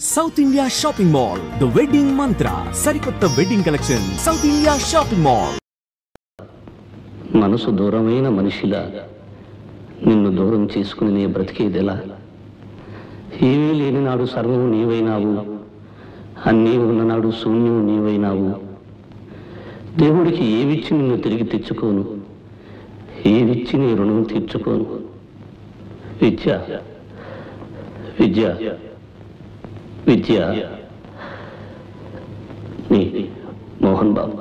South India shopping mall the wedding మంత్ర సరికొత్త wedding collection south India shopping mall. మనసు దూరమైన మనిషిలా నిన్ను దూరం చేసుకుని నీ బ్రతికేదెలా? ఏమీ లేని నాడు సర్వం నీవైనావు, అన్నీ ఉన్ననాడు శూన్యం నీవైనావు. దేవుడికి ఏవిచ్చి నిన్ను తిరిగి తెచ్చుకోను, ఏవిచ్చి నీ రుణం తీర్చుకోను. విద్య విద్య విద్య నీ మోహన్ బాబు.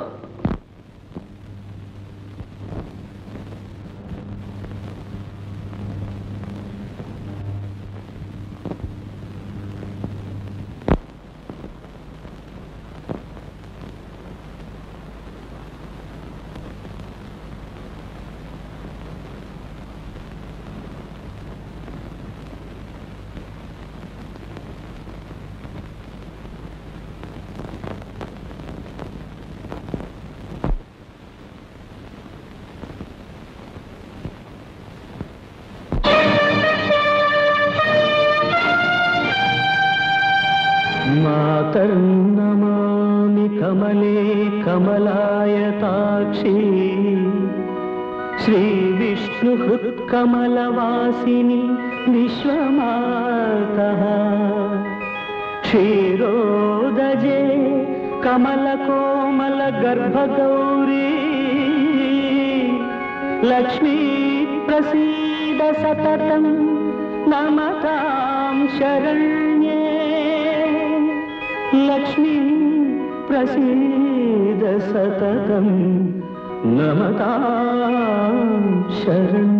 मातर्नमामि कमले कमलायताक्षी श्रीविष्णुहृत्कमलवासिनि विश्वमातः क्षीरोदजे कमलकोमलगर्भगौरी लक्ष्मी प्रसीद सततं नमतां शरण्ये लक्ष्मी प्रसीद सततं नमतां शरण्ये.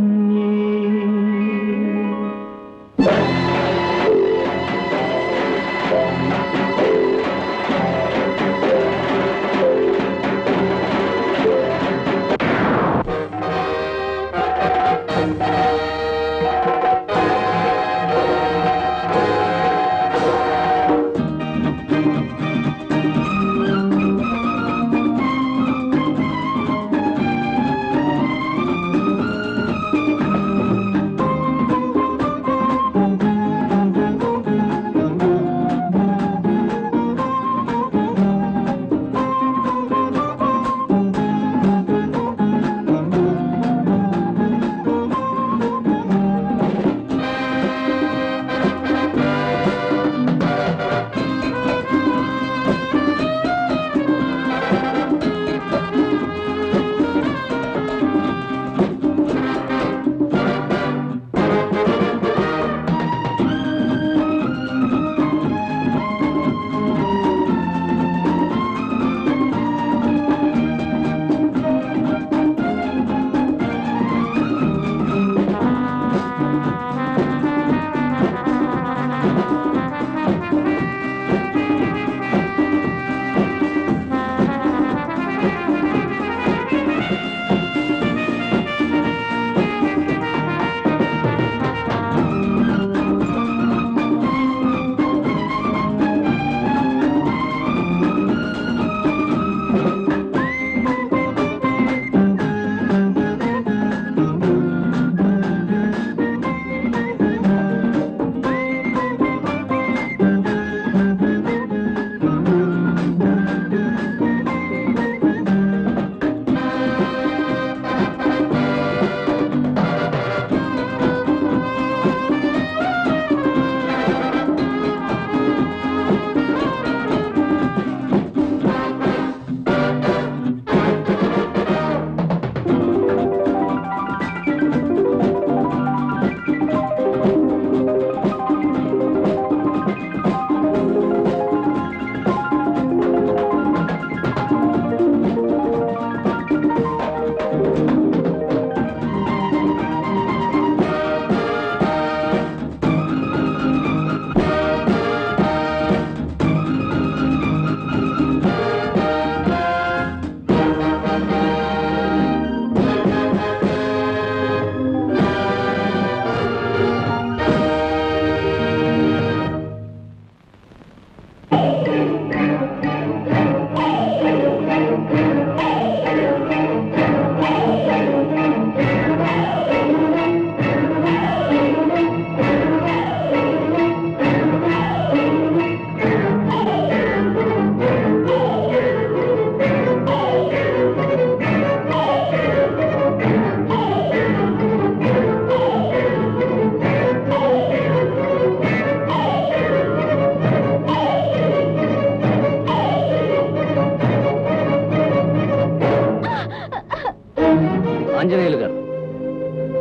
ఆంజనేయులు గారు,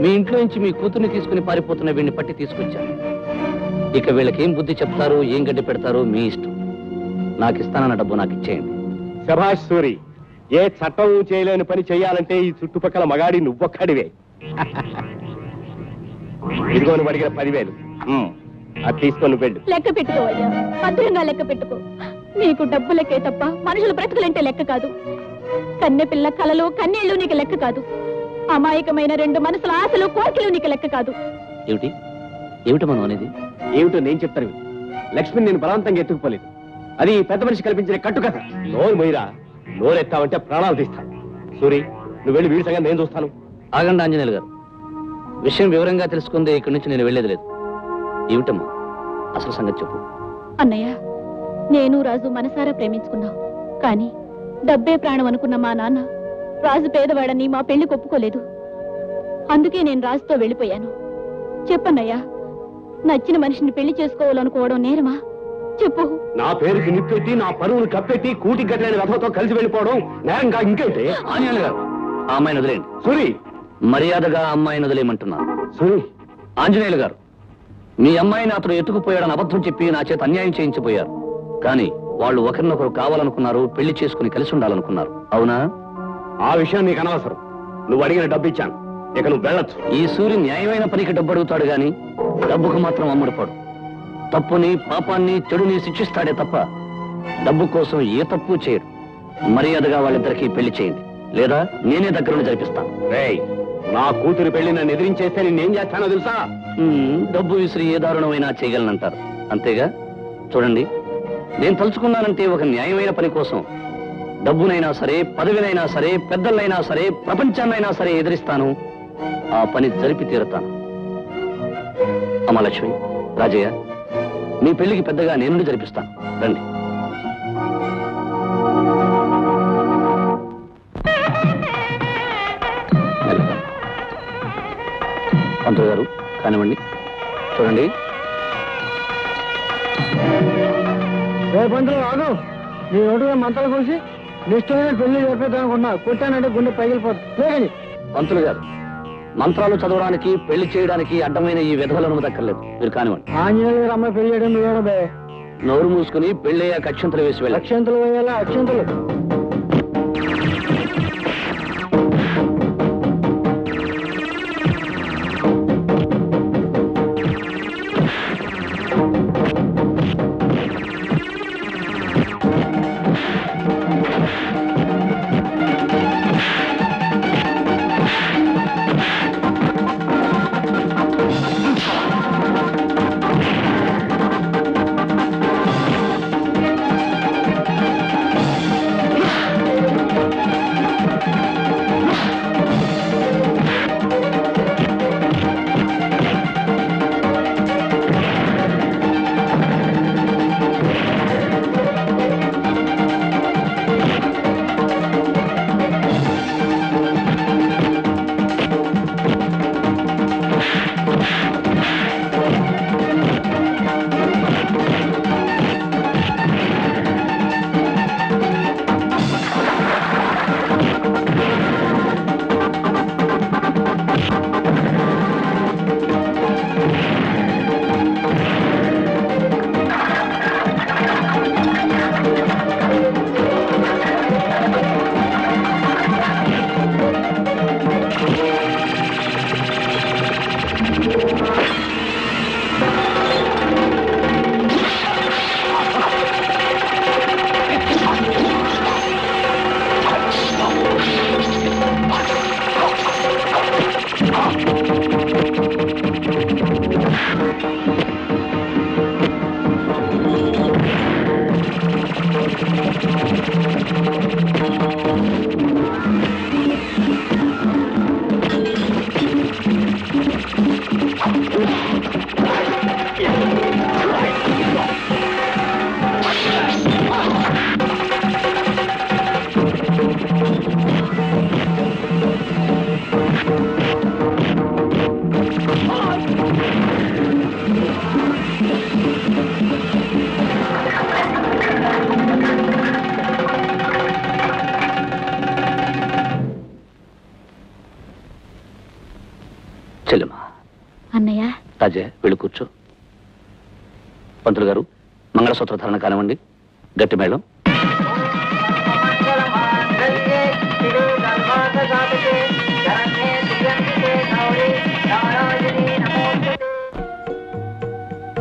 మీ ఇంట్లో నుంచి మీ కూతుర్ని తీసుకుని పారిపోతున్న వీడిని పట్టి తీసుకొచ్చాను. ఇక వీళ్ళకి ఏం బుద్ధి చెప్తారో ఏం గడ్డి పెడతారో మీ ఇష్టం. నాకు ఇస్తానన్న డబ్బు నాకు ఇచ్చేయండి. శభాష్ సూరి, ఏ చట్టం చేయలేని పని చేయాలంటే ఈ చుట్టుపక్కల మగాడి నువ్వొక్కడివే. ఇదిగోని అడిగిన 10,000 అది తీసుకొని వెళ్ళు. లెక్క పెట్టుకోవయ్యా, భద్రంగా లెక్క పెట్టుకో. నీకు డబ్బు లెక్కే తప్ప మనుషుల బ్రతుకులంటే లెక్క కాదు. కన్నె పిల్ల కలలు కన్నీళ్లు నీకు లెక్క కాదు. అమాయకమైన 2 మనసుల ఆశలు కోరికలు నీకు లెక్క కాదు. ఏమిటి ఏమిటి మనం అనేది? ఏమిటో నేను చెప్తాను. లక్ష్మిని నేను బలవంతంగా ఎత్తుకుపోలేదు. అది పెద్ద మనిషి కల్పించిన కట్టుకథ. నోరు మొయ్యరా, నోరెత్తావంటే ప్రాణాలు తీస్తాను. సూరి, నువ్వు వెళ్ళి వీడి సంగతి నేను చూస్తాను. ఆగండి ఆంజనేయులు గారు, విషయం వివరంగా తెలుసుకుందే ఇక్కడి నుంచి నేను వెళ్ళేది లేదు. ఏమిటమ్మా అసలు సంగతి చెప్పు. అన్నయ్య, నేను రాజు మనసారా ప్రేమించుకున్నాం. కానీ డబ్బే ప్రాణం అనుకున్న మా నాన్న రాజు పేదవాడని మా పెళ్లి ఒప్పుకోలేదు. అందుకే నేను రాజుతో వెళ్ళిపోయాను. చెప్పన్నయ్యా, నచ్చిన మనిషిని పెళ్లి చేసుకోవాలనుకోవడం నేరమా? చెప్పు. నా పేరుకి నిప్పెట్టి నా పరువును కప్పెట్టి కూటి గట్లైన రథంతో కలిసి వెళ్ళిపోవడం నేరం కాదు ఇంకైతే. ఆంజనేయులు గారు, ఆ అమ్మాయిని వదిలేయండి. సూరి, మర్యాదగా అమ్మాయిని వదిలేయమంటున్నా. సూరి, ఆంజనేయులు గారు, మీ అమ్మాయిని అతను ఎత్తుకుపోయాడని అబద్ధం చెప్పి నా చేత అన్యాయం చేయించిపోయారు. కానీ వాళ్ళు ఒకరినొకరు కావాలనుకున్నారు, పెళ్లి చేసుకుని కలిసి ఉండాలనుకున్నారు. అవునా? ఆ విషయం నీకు అనవసరం. నువ్వు అడిగిన డబ్బు ఇచ్చాను, ఇక నువ్వు వెళ్ళొచ్చు. ఈ సూర్యు న్యాయమైన పనికి డబ్బు అడుగుతాడు గాని డబ్బుకు మాత్రం అమ్ముడుపోడు. తప్పుని పాపాన్ని చెడుని శిక్షిస్తాడే తప్ప డబ్బు కోసం ఏ తప్పు చేయడు. మర్యాదగా వాళ్ళిద్దరికీ పెళ్లి చేయండి, లేదా నేనే దగ్గరుండి జరిపిస్తాను. రేయ్, నా కూతురు పెళ్లి నన్ను ఎదిరించేస్తే నేనేం చేస్తానో తెలుసా? డబ్బు విసిరి ఏ దారుణమైనా చేయగలనంటారు, అంతేగా? చూడండి, నేను తలుచుకున్నానంటే ఒక న్యాయమైన పని కోసం డబ్బునైనా సరే, పదవినైనా సరే, పెద్దలైనా సరే, ప్రపంచాన్నైనా సరే ఎదిరిస్తాను. ఆ పని జరిపి తీరుతాను. అమ్మలక్ష్మి, రాజయ్య, మీ పెళ్లికి పెద్దగా నేను జరిపిస్తాను. రండి. పంతులు గారు, కానివ్వండి. చూడండి, పంతులు రాదు, నీ ఒడుగా మంటలు కోసి నిష్టమైన పెళ్లి చెప్పేద్దామనుకున్నా. కొట్టానంటే గుండె పగిలిపోతుంది. పంతులు గారు, మంత్రాలు చదవడానికి పెళ్లి చేయడానికి అడ్డమైన ఈ విధవలను దక్కర్లేదు. మీరు కానివ్వండి. ఆంజనేయులు గారు అమ్మాయి పెళ్లి చేయడం నువ్వేడబే. నోరు మూసుకుని పెళ్ళయ్యాక అక్షంతలు వేసి వెళ్ళి. అక్షంతలు వేయాలా? అక్షంతలు. రాజా వెళ్ళి కూర్చో. పంతులు గారు మంగళసూత్ర ధారణ కానివ్వండి. గట్టి మేళం.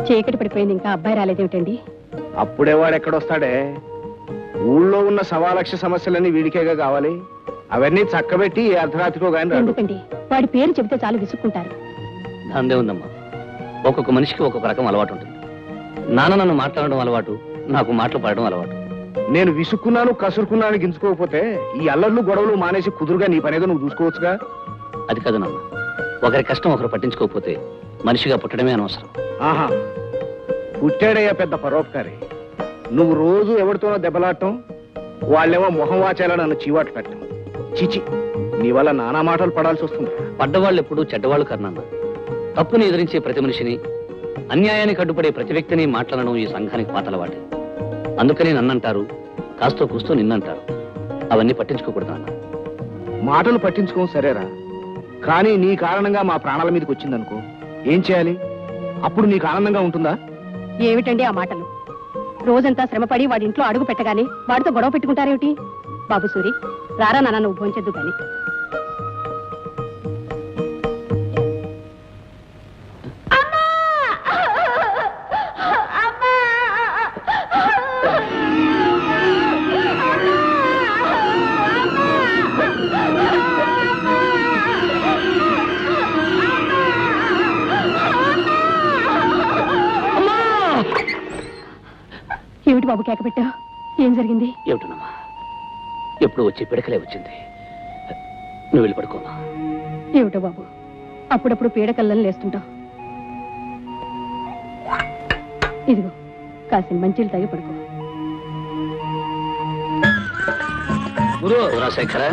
చీకటి పడిపోయింది, ఇంకా అబ్బాయి రాలేదేమిటండి? అప్పుడే వాడు ఎక్కడొస్తాడే? ఊళ్ళో ఉన్న 1,00,000 సమస్యలన్నీ వీడికేగా కావాలి. అవన్నీ చక్కబెట్టి ఏ అర్ధరాత్రికో గాని రాడు. ఎందుకండి? వాడి పేరు చెబితే చాలు విసుక్కుంటారు. దాందే ఉందమ్మా. ఒక్కొక్క మనిషికి ఒక్కొక్క రకం అలవాటు ఉంటుంది. నాన్న నన్ను మాట్లాడడం అలవాటు, నాకు మాటలు పడడం అలవాటు. నేను విసుక్కున్నాను కసురుకున్నాను గించుకోకపోతే ఈ అల్లర్లు గొడవలు మానేసి కుదురుగా నీ పనేదో నువ్వు చూసుకోవచ్చుగా. అది కాదు నాన్న, ఒకరి కష్టం ఒకరు పట్టించుకోకపోతే మనిషిగా పుట్టడమే అనవసరం. ఆహా, పుట్టాడయ్యా పెద్ద పరోపకారి. నువ్వు రోజు ఎవరితోనో దెబ్బలాడటం, వాళ్ళేమో మొహం వాచేలా నన్ను చీవాటు పెట్టడం. చిచి, నీ వల్ల నానా మాటలు పడాల్సి వస్తుంది. పడ్డవాళ్ళు ఎప్పుడు చెడ్డవాళ్ళు కర్నన్న. తప్పుని ఎదిరించే ప్రతి మనిషిని, అన్యాయానికి అడ్డుపడే ప్రతి వ్యక్తిని మాట్లాడడం ఈ సంఘానికి పాతలవాటే. అందుకని నన్నంటారు, కాస్తో కూస్తో నిన్నంటారు. అవన్నీ పట్టించుకోకూడదు అన్న. మాటలు పట్టించుకోం సరేరా, కానీ నీ కారణంగా మా ప్రాణాల మీదకి వచ్చిందనుకో, ఏం చేయాలి? అప్పుడు నీకు ఆనందంగా ఉంటుందా? ఏమిటండి ఆ మాటలు? రోజంతా శ్రమపడి వాడి ఇంట్లో అడుగు పెట్టగానే వాడితో గొడవ పెట్టుకుంటారేమిటి? బాబు సూరి, రారా నాన్న, నువ్వు భోంచెద్దు కానీ. ఏమిటి బాబు కేక పెట్టావు? ఏం జరిగింది? ఏమిటనమ్మా, ఎప్పుడు వచ్చి పిడకలే వచ్చింది. నువ్వు వెళ్ళి పడుకోమా. ఏమిటో బాబు, అప్పుడప్పుడు పీడకల్లని లేస్తుంటావు. ఇదిగో కాసిన మంచిలు తాగి పడుకో. శేఖర,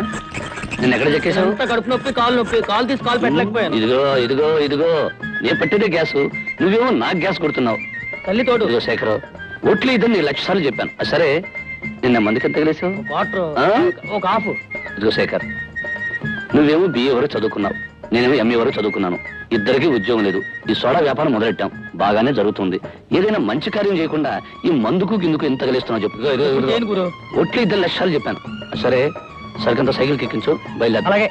నిన్న ఎక్కడ చెక్కేశావు? కడుపు నొప్పి, కాలు నొప్పి, కాలు తీసి కాలు పెట్టలేకపోయాను. ఇదిగో ఇదిగో ఇదిగో, నేను పెట్టేదే గ్యాసు, నువ్వేమో నాకు గ్యాస్ కొడుతున్నావు. తల్లి తోడు. ఇదిగో శేఖర్, ఒట్లు ఇద్దరు నీ 1,00,000 సార్లు చెప్పాను. సరే, నిన్న మందికి ఎంత తగిలేసావు? వాటర్ ఒక హాఫ్. ఇదిగో శేఖర్, నువ్వేమో BA వరకు చదువుకున్నావు, నేనేమో MA వరకు చదువుకున్నాను. ఇద్దరికి ఉద్యోగం లేదు. ఈ సోడా వ్యాపారం మొదలెట్టాం, బాగానే జరుగుతుంది. ఏదైనా మంచి కార్యం చేయకుండా ఈ మందుకు గిందుకు ఎంత తగిలిస్తున్నావు చెప్పు. ఒట్లు ఇద్దరు 1,00,000 సార్లు చెప్పాను. సరే, సరికంత సైకిల్ ఎక్కించు, బయలుదేరు. అలాగే.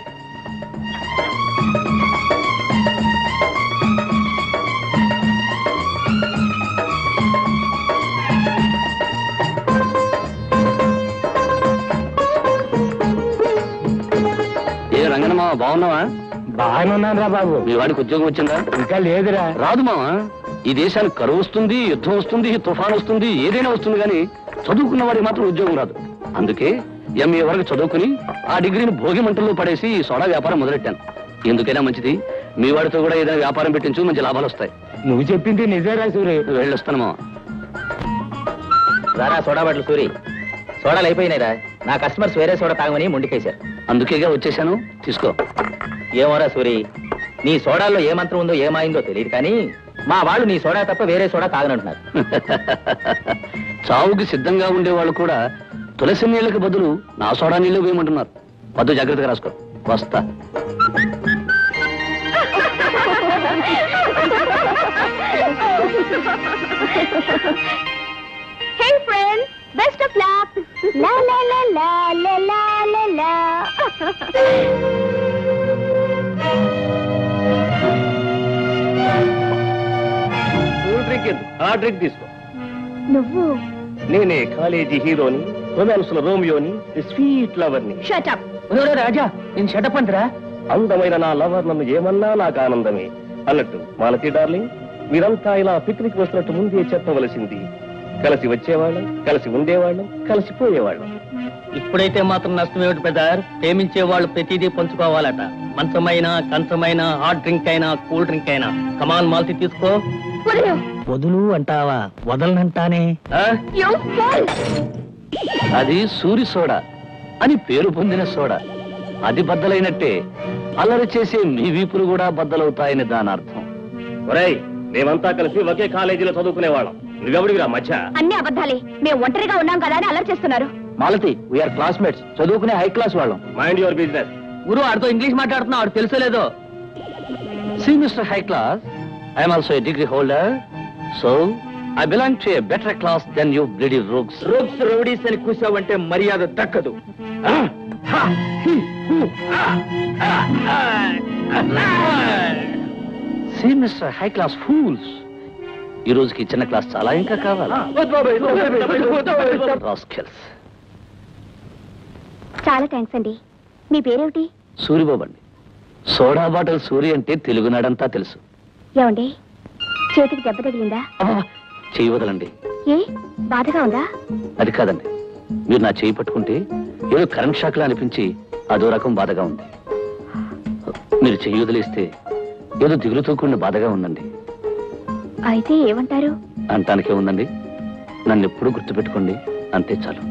రంగన్న మామ, బాగున్నావా? బాగానే ఉన్నాను రా బాబు. మీ వాడికి ఉద్యోగం వచ్చిందా? ఇంకా లేదురా. రాదు మావా, ఈ దేశానికి కరువు వస్తుంది, యుద్ధం వస్తుంది, తుఫాన్ వస్తుంది, ఏదైనా వస్తుంది, కానీ చదువుకున్న వాడికి మాత్రం ఉద్యోగం రాదు. అందుకే MA వరకు చదువుకుని ఆ డిగ్రీని భోగి మంటల్లో పడేసి ఈ సోడా వ్యాపారం మొదలెట్టాను. ఎందుకైనా మంచిది, మీ వాడితో కూడా ఏదైనా వ్యాపారం పెట్టించు, మంచి లాభాలు వస్తాయి. నువ్వు చెప్పింది నిజేరా సూరి. వెళ్ళొస్తాను మావా. రారా సోడా బాటలు సూరి. సోడాలు అయిపోయినాయిరా, నా కస్టమర్స్ వేరే సోడా తాగమని ముందుకేశారు. అందుకేగా వచ్చేసాను, తీసుకో. ఏమోరా సూరి, నీ సోడాల్లో ఏ మంత్రం ఉందో ఏమైందో తెలియదు, కానీ మా వాళ్ళు నీ సోడా తప్ప వేరే సోడా తాగనంటున్నారు. చావుకి సిద్ధంగా ఉండేవాళ్ళు కూడా తులసి నీళ్ళకి బదులు నా సోడా నీళ్ళు వేయమంటున్నారు. వద్దు, జాగ్రత్తగా రాసుకో. వస్తా. Hey friends, best of luck. La la la la la la la la. Cool drink ఎందుకు? ఆ డ్రింక్ తీసుకో. నువ్వు నేనే కాలేజీ హీరోని, రొమాన్స్ లో రోమియోని, స్వీట్ లవర్ ని. Shut up. రాజా, నేను షటప్ అంటరా? అందమైన నా లవర్ నన్ను ఏమన్నా నాకు ఆనందమే. అన్నట్టు మాలతి డార్లింగ్, మీరంతా ఇలా పిక్నిక్ వస్తున్నట్టు ముందే చెప్పవలసింది. కలిసి వచ్చేవాళ్ళం, కలిసి ఉండేవాళ్ళం, కలిసిపోయేవాళ్ళం. ఇప్పుడైతే మాత్రం నష్టం ఏమిటి పెద్దారు? ప్రేమించే వాళ్ళు ప్రతిదీ పంచుకోవాలట. మంచమైనా, కంచమైనా, హాట్ డ్రింక్ అయినా, కూల్ డ్రింక్ అయినా. కమాన్ మాల్తి తీసుకో. వదులు అంటావా? వదలనంటానే. అది సూరి సోడా అని పేరు పొందిన సోడా. అది బద్దలైనట్టే అల్లరి చేసే మీ వీపులు కూడా బద్దలవుతాయని దాని అర్థం. ఒరేయ్, మేమంతా కలిసి ఒకే కాలేజీలో చదువుకునేవాళ్ళం. నువ్వెవడివిరా మధ్య? అన్ని అబద్ధాలే. మేము ఒంటరిగా ఉన్నాం కదా అని అల్లరి చేస్తున్నారు. మాలతి, వీఆర్ క్లాస్మేట్స్, చదువుకునే హై క్లాస్ వాళ్ళం. Mind your business. గురు ఆడితో ఇంగ్లీష్ మాట్లాడుతున్నావు, ఆడు తెలుసో లేదో. See mister high class, I'm also a degree holder. So I belong to a better class than you bloody rooks. Rogues rowdies అని కూసావంటే మర్యాద దక్కదు. See mister high class fools, ఈ రోజుకి చిన్న క్లాస్ చాలా ఇంకా కావాలా? రాస్కెల్స్. చాలా థ్యాంక్స్ అండి. మీ పేరేమిటి? సూరిబాబు అండి. సోడా బాటిల్ సూరి అంటే తెలుగునాడంతా తెలుసు. ఏమండి, చేతికి దెబ్బ తగిలిందా? చేయి వదలండి. ఏ బాధగా ఉందా? అది కాదండి, మీరు నా చేయి పట్టుకుంటే ఏదో కరెంట్ షాక్ లా అనిపించి అదో రకం బాధగా ఉంది. మీరు చేయి వదిలేస్తే ఏదో దిగులుతో కూడిన బాధగా ఉందండి. అయితే ఏమంటారు? అంటానికే ఉందండి, నన్ను ఎప్పుడూ గుర్తుపెట్టుకోండి, అంతే చాలు.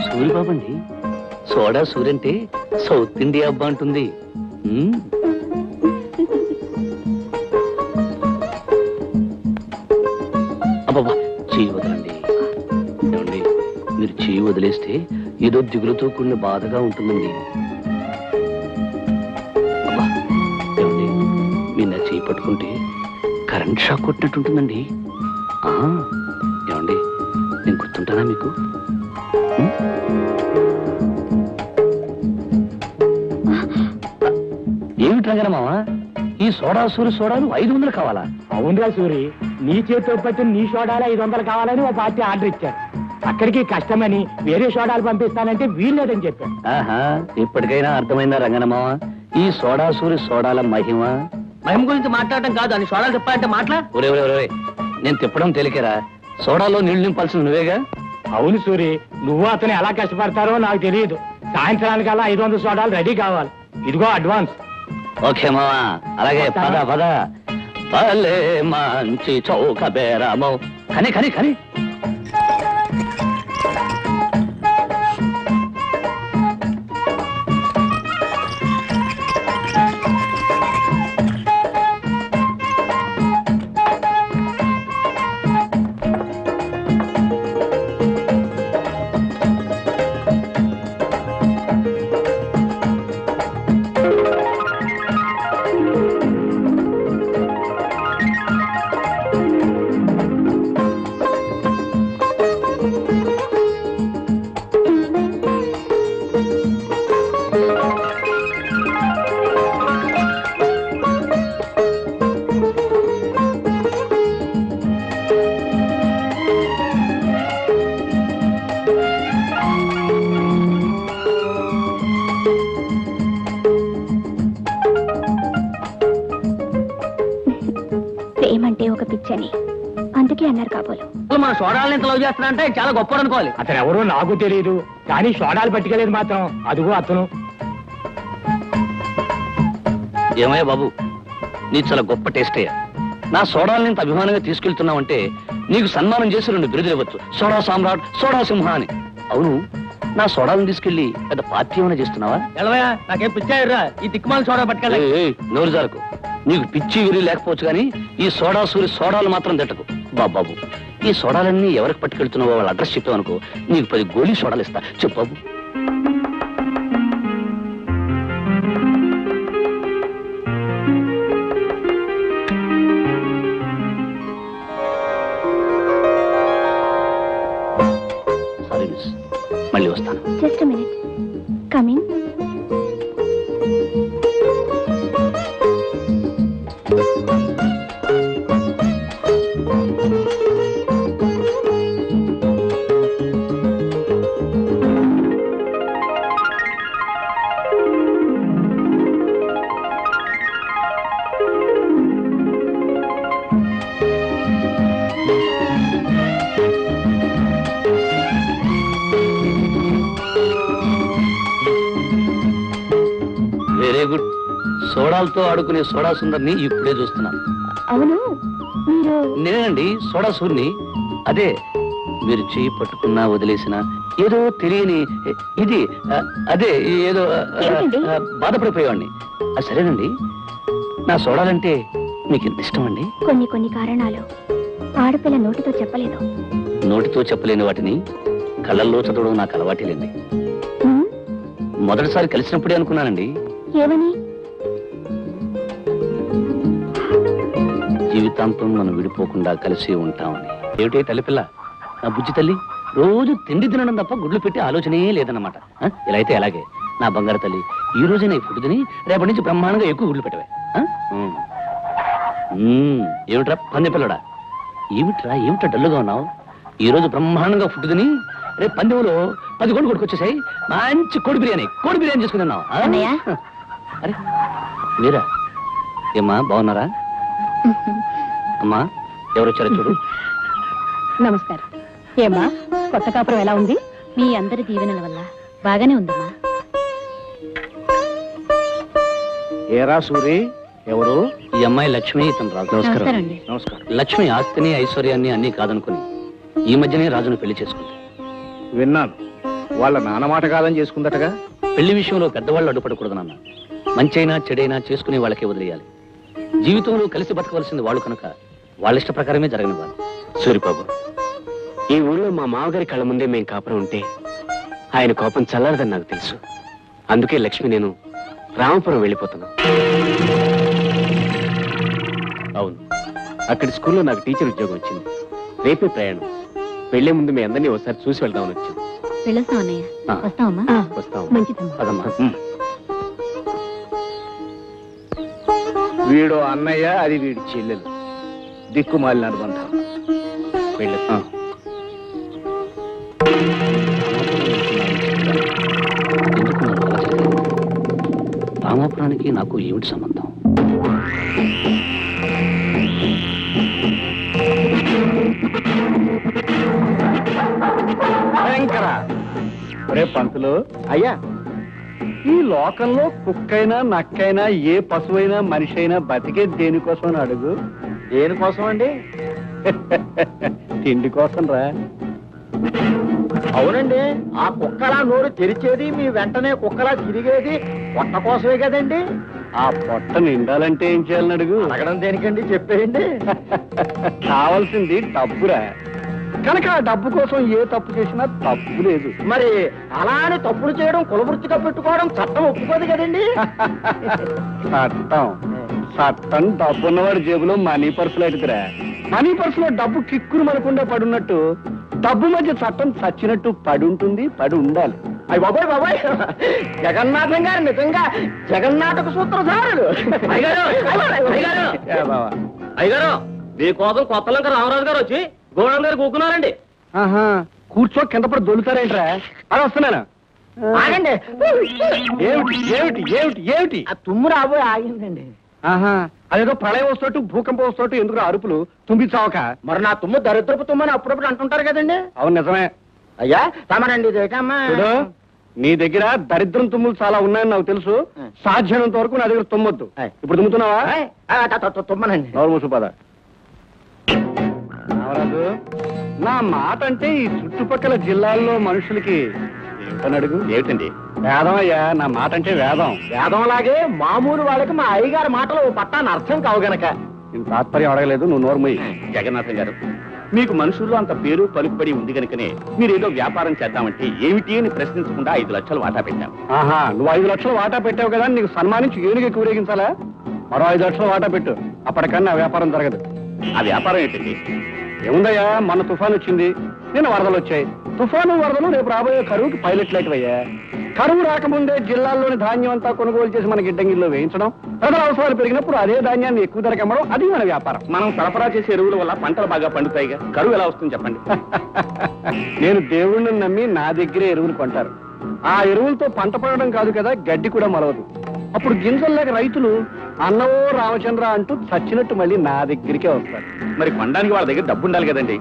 సూరిబాబండి, సోడా సూరంటే సౌత్ ఇండియా అబ్బా అంటుంది. అబ్బా, చేయి వదలండి. ఏమండి, మీరు చేయి వదిలేస్తే ఏదో దిగులుతో కూడిన బాధగా ఉంటుందండి. అబ్బా, ఏమండి, మీరు నా చేయి పట్టుకుంటే కరెంట్ షాక్ కొట్టినట్టుంటుందండి. ఏమండి, నేను గుర్తుంటానా మీకు? ఏమిటి రంగనమావా, ఈ సోడా సూరి సోడాలు 500 కావాలా? అవునరా సూరి, నీ చేతితో పట్టిన నీ సోడాలు 500 కావాలని ఓ పార్టీ ఆర్డర్ ఇచ్చారు. అక్కడికి కష్టమని వేరే సోడాలు పంపిస్తానంటే వీల్లేదని చెప్పాను. ఆహా, ఇప్పటికైనా అర్థమైందా రంగనమావా ఈ సోడా సూరి సోడాల మహిమ? మహిమ గురించి మాట్లాడటం కాదు, అని సోడాలు చెప్పాలంటే మాట్లా. ఒరే ఒరే ఒరే, నేను తిప్పడం తేలికేరా, సోడాలో నీళ్లు నింపాల్సింది నువ్వేగా. అవును సూరి, నువ్వు అతను ఎలా కష్టపడతారో నాకు తెలియదు. సాయంత్రానికల్లా 500 సోడాలు రెడీ కావాలి. ఇదిగో అడ్వాన్స్. ఓకే మావా, అలాగే పద పద. భలే మంచి చౌక బేరమో. కని కని కని. ప్రేమంటే ఒక పిచ్చని అందుకే అన్నారు కాబోలు. మన సోడాలను ఎంత లవ్ చేస్తానంటే చాలా గొప్ప అనుకోవాలి. అతను ఎవరో నాకు తెలియదు, కానీ సోడాలు పట్టుకెళ్ళేది మాత్రం అదిగో అతను. ఏమయ్యా బాబు, నీ చాలా గొప్ప టేస్ట్ అయ్యా. నా సోడాలని ఇంత అభిమానంగా తీసుకెళ్తున్నావంటే నీకు సన్మానం చేసి 2 బిరుదులు ఇవ్వచ్చు. సోడా సామ్రాట్, సోడా సింహ అని. అవును, నా సోడాలను తీసుకెళ్లి పెద్ద పార్టీ ఏమైనా చేస్తున్నావా? ఎలవయా, నాకేం పిచ్చాయిరా, ఈ తిక్కుమాల సోడా పట్టుకెళ్ళి. నోరు జారకు. నీకు పిచ్చి విరి లేకపోవచ్చు కానీ ఈ సోడా సూరి సోడాలు మాత్రం తిట్టకు బాబు. ఈ సోడాలన్నీ ఎవరికి పట్టుకెళ్తున్నావో వాళ్ళ అడ్రస్ చెప్పావు అనుకో, నీకు 10 గోళీ సోడాలు ఇస్తా. చెప్పు బాబు. సారీ మిస్, మళ్ళీ వస్తాను. Just minute, coming. Very good. సోడాలతో ఆడుకునే సోడా సుందర్ని ఇప్పుడే చూస్తున్నాను. అవును, నేనండి సోడా సూర్ని. అదే మీరు చేయి పట్టుకున్నా వదిలేసిన ఏదో తెలియని ఇది అదే ఏదో బాధపడిపోయేవాడిని. సరేనండి, నా సోడాలంటే మీకు ఎంత ఇష్టం అండి? కొన్ని కారణాలు ఆడపిల్ల నోటితో చెప్పలేదు. నోటితో చెప్పలేని వాటిని కళ్ళల్లో చదవడం నాకు అలవాటేలేండి. మొదటిసారి కలిసినప్పుడే అనుకున్నానండి. ఏమని? జీవితాంతం మనం విడిపోకుండా కలిసి ఉంటామని. ఏమిటే తల్లిపిల్ల, నా బుజ్జి తల్లి, రోజు తిండి తినడం తప్ప గుడ్లు పెట్టి ఆలోచనే లేదన్నమాట. ఇలా అయితే అలాగే నా బంగారు తల్లి, ఈ రోజే నీ ఫుడ్ తిని రేపటి నుంచి బ్రహ్మాండంగా ఎక్కువ గుడ్లు పెట్టవే. ఏమిట్రా పంది పిల్లడా, ఏమిట్రా డల్లుగా ఉన్నావు? ఈ రోజు బ్రహ్మాండంగా ఫుడ్ తిని రేపు పందెంలో 10 కోళ్ళు కొట్టుకొచ్చేసాయి. మంచి కోడి బిర్యానీ చేసుకున్నావు. అరే మీరా? ఏమ్మా బాగున్నారా? అమ్మా ఎవరొచ్చారో చూడు. నమస్కారం. ఏమ్మా కొత్త కాపురం ఎలా ఉంది? మీ అందరి దీవెనల వల్ల బాగానే ఉందమ్మా. ఏరా సూరి, ఎవరు? ఈ అమ్మాయి లక్ష్మి, ఇతను రాజు. నమస్కారం అండి. నమస్కారం. లక్ష్మి ఆస్తిని ఐశ్వర్యాన్ని అన్ని కాదనుకుని ఈ మధ్యనే రాజును పెళ్లి చేసుకుంది. విన్నాను, వాళ్ళ నాన్న మాట కాదని చేసుకుందటగా. పెళ్లి విషయంలో పెద్దవాళ్ళు అడ్డుపడకూడదు నాన్న. మంచైనా చెడైనా చేసుకుని వాళ్ళకే వదిలేయాలి. జీవితంలో కలిసి బతకవలసింది వాళ్ళు కనుక వాళ్ళ ఇష్ట ప్రకారమే జరగనివ్వాలి. సూరిబాబు, ఈ ఊళ్ళో మా మామగారి కళ్ళ ముందే మేం కాపురం ఉంటే ఆయన కోపం చల్లారదని నాకు తెలుసు. అందుకే లక్ష్మి నేను రామపురం వెళ్ళిపోతున్నాం. అవును, అక్కడి స్కూల్లో నాకు టీచర్ ఉద్యోగం వచ్చింది. రేపే ప్రయాణం. వెళ్లే ముందు మీ అందరినీ ఒకసారి చూసి వెళ్దామని వచ్చాను. వెళ్ళొస్తాం అన్నయ్య. వస్తామమ్మా. వస్తాం. మంచిదమ్మా. వీడు అన్నయ్య, అది వీడి చెల్లెలు. దిక్కుమాలిన అనుబంధం. వెళ్ళొస్తాం. రామాపురానికి నాకు ఏమిటి సంబంధం? భయంకర. రే పంతులు, అయ్యా, ఈ లోకంలో కుక్కైనా నక్కైనా ఏ పశువైనా మనిషి అయినా బతికే దేనికోసం అని అడుగు. దేనికోసం అండి? తిండి కోసం రా. అవునండి, ఆ కుక్కలా నోరు తెరిచేది, మీ వెంటనే కుక్కలా తిరిగేది పొట్ట కోసమే కదండి. ఆ పొట్ట నిండాలంటే ఏం చేయాలని అడుగు. అడగడం దేనికండి, చెప్పేయండి. కావాల్సింది డబ్బురా. కనుక ఆ డబ్బు కోసం ఏ తప్పు చేసినా తప్పు లేదు. మరి అలానే తప్పులు చేయడం కులవృత్తిగా పెట్టుకోవడం చట్టం ఒప్పుకోదు కదండి. చట్టం డబ్బున్నవాడి జేబులో మనీ పర్సులు ఎదుగురా. మనీ పర్సులో డబ్బు కిక్కురు మనకుండా పడున్నట్టు డబ్బు మధ్య చట్టం చచ్చినట్టు పడి ఉంటుంది, పడి ఉండాలి. అయ్యి బాబాయ్, జగన్నాథం గారు నిజంగా జగన్నాటక సూత్రధారులు. అయ్యగారు, మీకోసం కొత్తలంక రామరాజు గారు వచ్చి గోడం గారు కూకున్నారండి. కూర్చో, కింద పడి దొలుతారేంట్రా? అది వస్తున్నాను. ఆగండి. ఏమిటి ఏమిటి ఏమిటి ఏమిటి? తుమ్ము రాబోయే ఆగిందండి. అదేదో ప్రళయం వస్తూ భూకంపం వస్తూ ఎందుకు అరుపులు? తుంబిచావక. మరి నా తుమ్ము దరిద్రపు తుమ్మని అప్పుడప్పుడు అంటుంటారు కదండి. అవును, నిజమే. అయ్యా తమరండి. చూడు, నీ దగ్గర దరిద్రం తుమ్ములు చాలా ఉన్నాయని నాకు తెలుసు. సాధ్యమైనంత వరకు నా దగ్గర తుమ్మొద్దు. ఇప్పుడు తుమ్ముతున్నావా? తుమ్మనండి. నోరు మూసుపద. రామరాజు, నా మాట అంటే ఈ చుట్టుపక్కల జిల్లాల్లో మనుషులకి ఏమిటని అడుగు. ఏమిటండి? వేదం అయ్యా, నా మాట అంటే వేదం. వేదం లాగే మామూలు వాళ్ళకి మా అయ్యగారి మాటలు పట్టాన్ని అర్థం కావు గనక నేను తాత్పర్యం అడగలేదు. నువ్వు నోర్మయ్యి. జగన్నాథం గారు, మీకు మనుషుల్లో అంత పేరు పలుకుబడి ఉంది కనుకనే మీరేదో వ్యాపారం చేద్దామంటే ఏమిటి అని ప్రశ్నించకుండా 5 లక్షలు వాటా పెట్టాం. నువ్వు 5 లక్షలు వాటా పెట్టావు కదా, నీకు సన్మానించి ఏనుగు ఎక్కువ ఊరేగించాలా? మరో 5 లక్షలు వాటా పెట్టు. అప్పటికన్నా వ్యాపారం జరగదు. ఆ వ్యాపారం ఏంటండి? ఏముందయ్యా, మొన్న తుఫాను వచ్చింది, నిన్న వరదలు వచ్చాయి. తుఫాను వరదలు రేపు రాబోయే కరువుకి పైలట్ లేకవయ్యా. కరువు రాకముందే జిల్లాల్లోని ధాన్యం అంతా కొనుగోలు చేసి మన గిడ్డంగిల్లో వేయించడం, ప్రజల అవసరాలు పెరిగినప్పుడు అదే ధాన్యాన్ని ఎక్కువ ధరకు అమ్మడం, అది మన వ్యాపారం. మనం సరఫరా చేసే ఎరువుల వల్ల పంటలు బాగా పండుతాయిగా, కరువు ఎలా వస్తుంది చెప్పండి? నేను దేవుణ్ణి నమ్మి నా దగ్గరే ఎరువులు కొంటారు. ఆ ఎరువులతో పంట పడడం కాదు కదా, గడ్డి కూడా మొలవదు. అప్పుడు గింజలు లేక రైతులు అన్నవో రామచంద్ర అంటూ చచ్చినట్టు మళ్ళీ నా దగ్గరికే వస్తారు. మరి కొనడానికి వాళ్ళ దగ్గర డబ్బు ఉండాలి కదండి.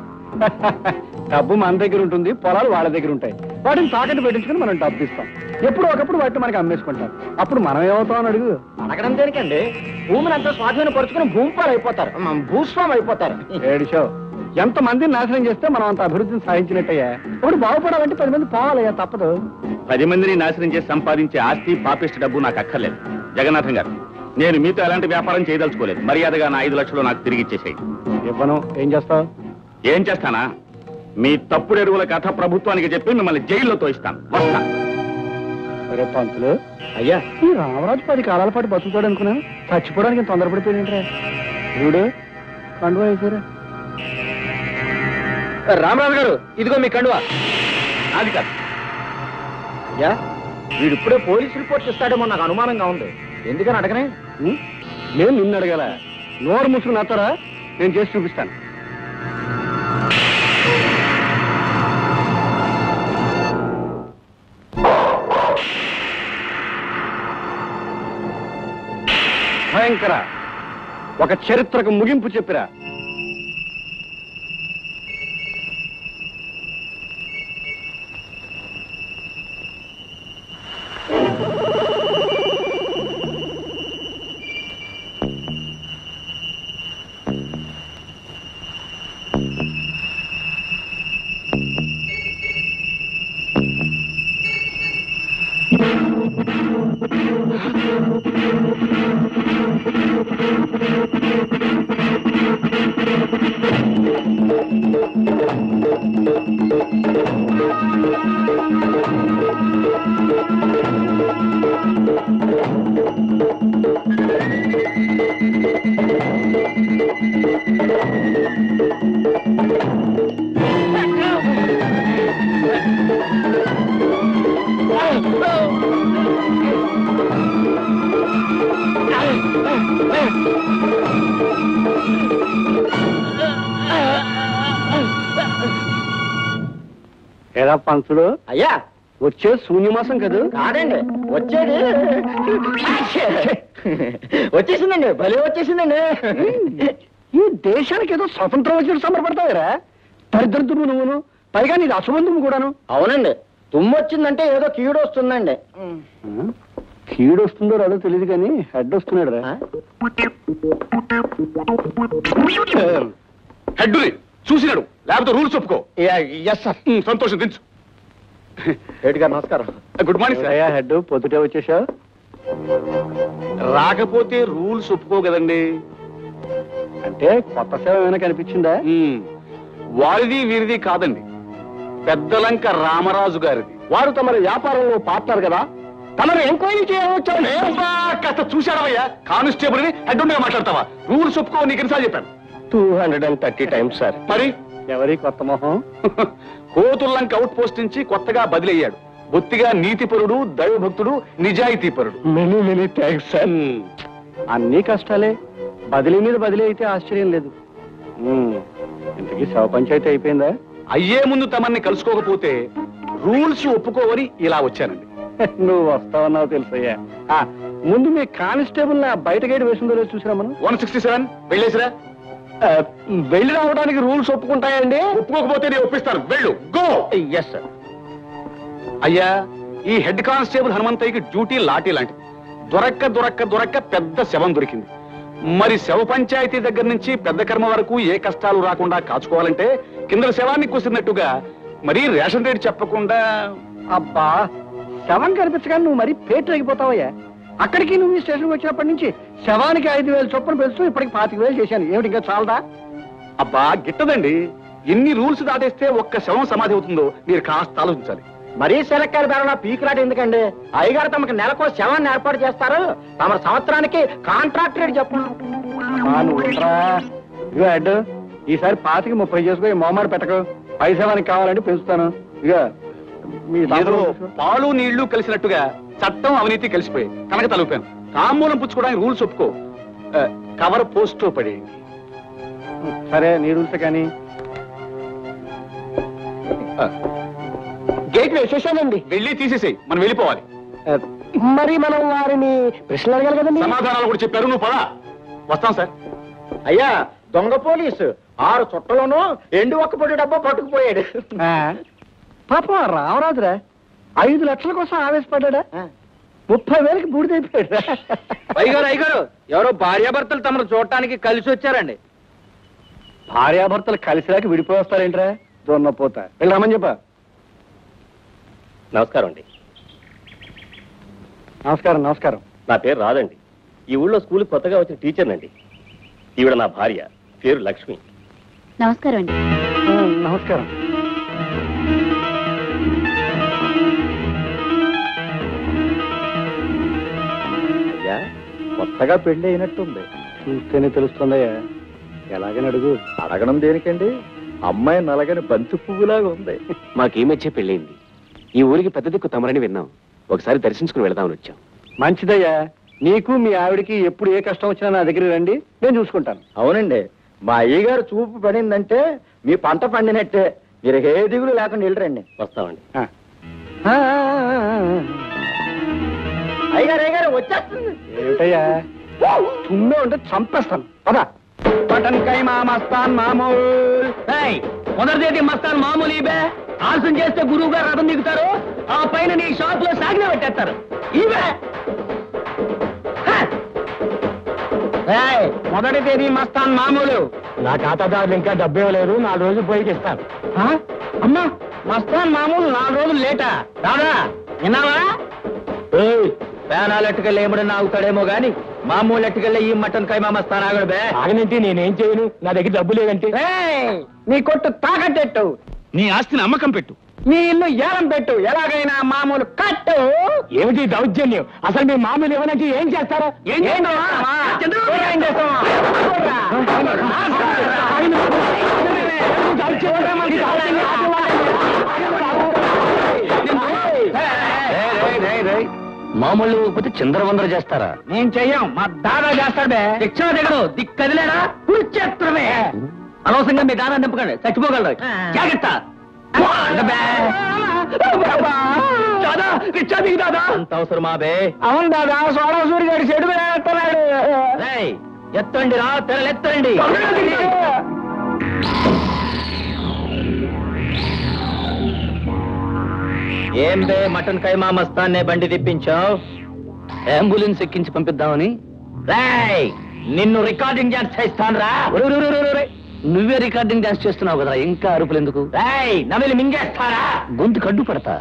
డబ్బు మన దగ్గర ఉంటుంది, పొలాలు వాళ్ళ దగ్గర ఉంటాయి. వాటిని తాకట్టు పెట్టించుకుని మనం డబ్బు ఇస్తాం. ఎప్పుడు ఒకప్పుడు వాటిని మనకి అమ్మేసుకుంటాం. అప్పుడు మనం ఏమవుతాం అని అడుగు. అడగడం దేనికండి? భూమిని అంతా స్వాధీనం పరుచుకుని భూమిపాలు అయిపోతారు, భూస్వామి అయిపోతారు. ఏడిషో, ఎంత మందిని నాశనం చేస్తే మనం అంత అభివృద్ధిని సాధించినట్టయ్యా. ఇప్పుడు బాగుపడాలంటే 10 మంది పోవాలయ్యా, తప్పదు. 10 మందిని నాశనం చేసి సంపాదించే ఆస్తి పాపిష్టి డబ్బు నాకు అక్కర్లేదు. జగన్నాథం గారు, నేను మీతో ఎలాంటి వ్యాపారం చేయదలుచుకోలేదు. మర్యాదగా నా 5 లక్షలు నాకు తిరిగి ఇచ్చేసేయి. ఇవ్వను. ఏం చేస్తావు? ఏం చేస్తానా? మీ తప్పుడు ఎరువుల కథ ప్రభుత్వానికి చెప్పి మిమ్మల్ని జైల్లో తోయిస్తాను. వస్తా. సరే పంతులు. అయ్యా, ఈ రామరాజు 10 కాలాల పాటు బతుకుతాడు అనుకున్నాను. చచ్చిపోవడానికి తొందరపడిపోయింట్రా. చూడు, కండువా వేసారా? రామరాజు గారు, ఇదిగో మీ కండువా. అది కాదు. అయ్యా, వీడిప్పుడే పోలీస్ రిపోర్ట్ ఇస్తాడేమో నాకు అనుమానంగా ఉంది. ఎందుకని అడగనే? నేను నిన్ను అడగల. నోరు ముసుగు నచ్చరా? నేను చేసి చూపిస్తాను. భయంకర, ఒక చరిత్రకు ముగింపు చెప్పిరా. ఏరా పంతులు. అయ్యా, వచ్చే శూన్యమాసం కదా? కాదండి, వచ్చేది వచ్చేసిందండి, భలే వచ్చేసిందండి. ఈ దేశానికి ఏదో స్వతంత్రం వచ్చినట్టు సంబరపడతావురా? దరిద్రుడు నువ్వును, పైగా నీది అశుభంతుము కూడాను. అవునండి, తుమ్ము వచ్చిందంటే ఏదో కీడు వస్తుందండి. కీడు వస్తుందో రాదో తెలియదు కానీ హెడ్ వస్తున్నాడు రా. హెడ్డుని చూసినాడు, లేకపోతే రూల్స్ ఒప్పుకో. Yes sir. సంతోషం, దించు. హెడ్ గారు నమస్కారం. Good morning sir. అయ్యా హెడ్, పొద్దుటే వచ్చేసావు. రాకపోతే రూల్స్ ఒప్పుకో కదండి. అంటే కొత్త సేవ ఏమైనా కనిపించిందా? వారిది వీరిది కాదండి, పెద్దలంక రామరాజు గారిది. వారు తమ వ్యాపారంలో పార్ట్నర్ కదా, తమను ఎంక్వైరీ చేయవచ్చాను. కాస్త చూశాడవయ్యా, కానిస్టేబుల్ ని హెడ్డుగా మాట్లాడతావా? రూల్స్ ఒప్పుకో, నీకు ఎన్నిసార్లు చెప్పాను? 230 times సార్. మరి ఎవరి కొత్త మొహం? కోతుల్లంక అవుట్ పోస్ట్ నుంచి కొత్తగా బదిలయ్యాడు. బొత్తిగా నీతిపరుడు, దైవభక్తుడు, నిజాయితీపరుడు. Many thanks sir. అన్ని కష్టాలే, బదిలీ మీద బదిలీ అయితే ఆశ్చర్యం లేదు. ఇంతకీ శవ పంచాయతీ అయిపోయిందా? అయ్యే ముందు తమన్ని కలుసుకోకపోతే రూల్స్ ఒప్పుకోవని ఇలా వచ్చానండి. నువ్వు వస్తావన్నావు తెలుసయ్యా. ముందు మీ కానిస్టేబుల్ నా బయట గేట్ వేసిందో లేదు చూసినా మనం. 167 వెళ్ళేసిరా. వెళ్ళి రావడానికి రూల్స్ ఒప్పుకుంటాయండి? ఒప్పుకోకపోతే నేను ఒప్పిస్తాను. వెళ్ళు, గో. Yes sir. అయ్యా, ఈ హెడ్ కానిస్టేబుల్ హనుమంతయ్యకి డ్యూటీ లాఠీ లాంటిది. దొరక్క పెద్ద శవం దొరికింది. మరి శవ పంచాయతీ దగ్గర నుంచి పెద్ద కర్మ వరకు ఏ కష్టాలు రాకుండా కాచుకోవాలంటే కింద శవాన్ని కూసినట్టుగా మరి రేషన్ రేట్ చెప్పకుండా. అబ్బా, శవం కనిపించగానే నువ్వు మరి పేటరేగిపోతావయ్యా. అక్కడికి నువ్వు ఈ స్టేషన్కి వచ్చినప్పటి నుంచి శవానికి 5,000 చొప్పున పెంచుతూ ఇప్పటికి 25,000 చేశాను. ఏమిటి ఇంకా చాలదా? అబ్బా గిట్టదండి, ఎన్ని రూల్స్ దాటేస్తే ఒక్క శవం సమాధి అవుతుందో మీరు కాస్త ఆలోచించాలి. మరీ సెలక్కాయ ధరలో పీకులాట ఎందుకండి? అయ్యగారు తమకు నెలకో శవాన్ని ఏర్పాటు చేస్తారు. తమ సంవత్సరానికి కాంట్రాక్ట్ రేట్ చెప్పండి. ఇగో హెడ్, ఈసారి 25-30 చేసుకుని మొహమాట పెట్టకు. 5 శవానికి కావాలంటే పెంచుతాను. ఇక మీ ఏదో పాలు నీళ్లు కలిసినట్టుగా చట్టం అవినీతి కలిసిపోయి కనుక తలుపాను. తాంబూలం పుచ్చుకోవడానికి రూల్స్ ఒప్పుకో, కవర్ పోస్ట్ పడేయండి. సరే, నీ రూల్స్ కానీ. గేట్ వేసేసానండి. వెళ్ళి తీసేసేయి, మనం వెళ్ళిపోవాలి. మరి మనం వారిని ప్రశ్నలు అడగాలి కదండి. సమాధానాలు కూడా చెప్పారు, నువ్వు పదా. వస్తాం సార్. అయ్యా, దొంగ పోలీసు 6 చుట్టలోనూ ఎండు ఒక్క పొడి డబ్బా పట్టుకుపోయాడు. పాపం రామరాజురా 5 లక్షల కోసం ఆవేశపడ్డా 30,000కి బూడిదైపోయాడు. అయ్యగారు ఎవరో భార్యాభర్తలు తమను చూడటానికి కలిసి వచ్చారండి. భార్యాభర్తలు కలిసిరాకి విడిపోయి వస్తారేంట్రా దొన్నపోతా. వెళ్ళి రమ్మని చెప్పా. నమస్కారం అండి. నమస్కారం. నమస్కారం. నా పేరు రాదండి. ఈ ఊళ్ళో స్కూల్ కొత్తగా వచ్చిన టీచర్నండి. ఈవిడ నా భార్య, పేరు లక్ష్మి. నమస్కారం అండి. నమస్కారం. అయ్యా కొత్తగా పెళ్లి అయినట్టుంది. చూస్తేనే తెలుస్తుందయ్యా. ఎలాగని అడుగు. అడగడం దేనికండి? అమ్మాయి నలగని బంతి పువ్వులాగా ఉంది. మాకీ మధ్య పెళ్ళైంది. ఈ ఊరికి పెద్ద దిక్కు తమరని విన్నాం. ఒకసారి దర్శించుకుని వెళదామని వచ్చాం. మంచిదయ్యా. నీకు మీ ఆవిడికి ఎప్పుడు ఏ కష్టం వచ్చినా నా దగ్గర రండి, నేను చూసుకుంటాను. అవునండి, మా అయ్యగారు చూపు పడిందంటే మీ పంట పండినట్టే. మీరు ఏ దిగులు లేకుండా వెళ్ళరండి. వస్తామండి. అయ్యగారు వచ్చేస్తుంది. ఏమిటయ్యా తుమ్మే ఉంటే చంపేస్తాను. పదా పటన్కై మా మస్తాన్ మామూలు. మొదటిదేటి మస్తాన్ మామూలు ఇవే. ఆలస్యం చేస్తే గురువు గారు రథం దిగుతారు. ఆ పైన నీ షాప్ లో సాగిన పెట్టేస్తారు. ఇవే మొదటి తేదీ మస్తాన్ మామూలు. నా ఖాతాదారులు ఇంకా డబ్బు ఇవ్వలేదు. 4 రోజులు పోయికి ఇస్తాను. అమ్మా మస్తాన్ మామూలు 4 రోజులు లేటా? రాదా విన్నావా? పేనాలు ఎట్టుకెళ్ళి ఏముడన్నా ఆగుతాడేమో గాని మామూలు ఎట్టుకెళ్ళి ఈ మటన్ కైమా మస్తాన్ ఆగడు బే. ఆగనంటే నేనేం చేయను. నా దగ్గర డబ్బు లేదంటే. నీ కొట్టు తాకట్టెట్టు. నీ ఆస్తిని అమ్మకం పెట్టు. నీ ఇల్లు ఏలం పెట్టు. ఎలాగైనా మామూలు కట్టు. ఏమిటి దౌర్జన్యం? అసలు మీ మామూలు ఏమనంటే ఏం చేస్తారో? ఏం మామూలు పోతే చిందరవందర చేస్తారా? నేను చెయ్యం, మా దాదా చేస్తాడే. శిక్షణ దిగడు దిక్కదిలేడా కూర్చేత్రమే. అనవసరంగా మీ దానా నింపకండి, చచ్చిపోగలరు. జాగ్రత్త. అంత అవసరమా బే? అవును దాదా, సోడా సూరి గారి చెడు మీద ఎత్తన్నాడు. ఎత్తండి రా, తెరలెత్తండి. ఏం బే మటన్ కైమా మస్తాన్నే బండి తిప్పించావు? అంబులెన్స్ ఎక్కించి పంపిద్దామని. రాయ్ నిన్ను రికార్డింగ్ డాన్స్ చేస్తాను రా. నువ్వే రికార్డింగ్ డాన్స్ చేస్తున్నావు కదా, ఇంకా అరుపులు ఎందుకు? రాయ్ నమిలి మింగేస్తారా? గొంతు కడ్డు పడతా.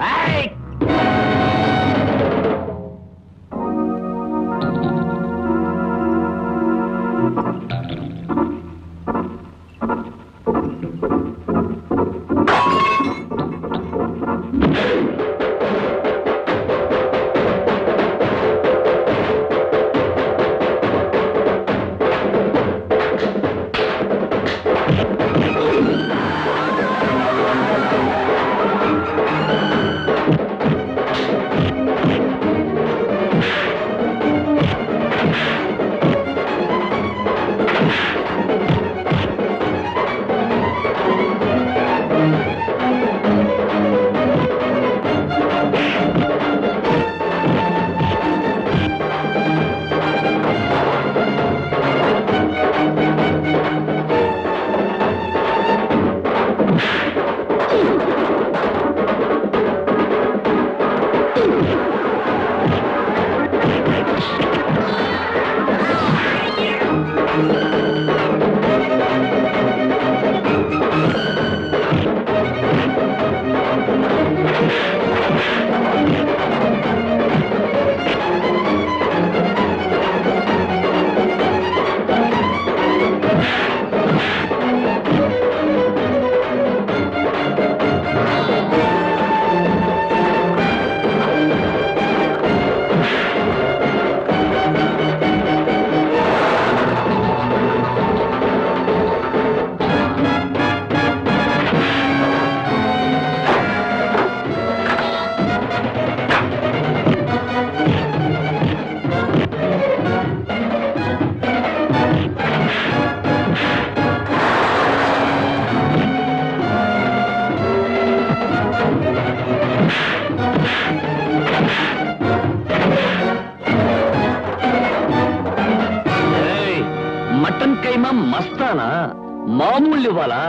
మామూలు ఇవ్వాలా?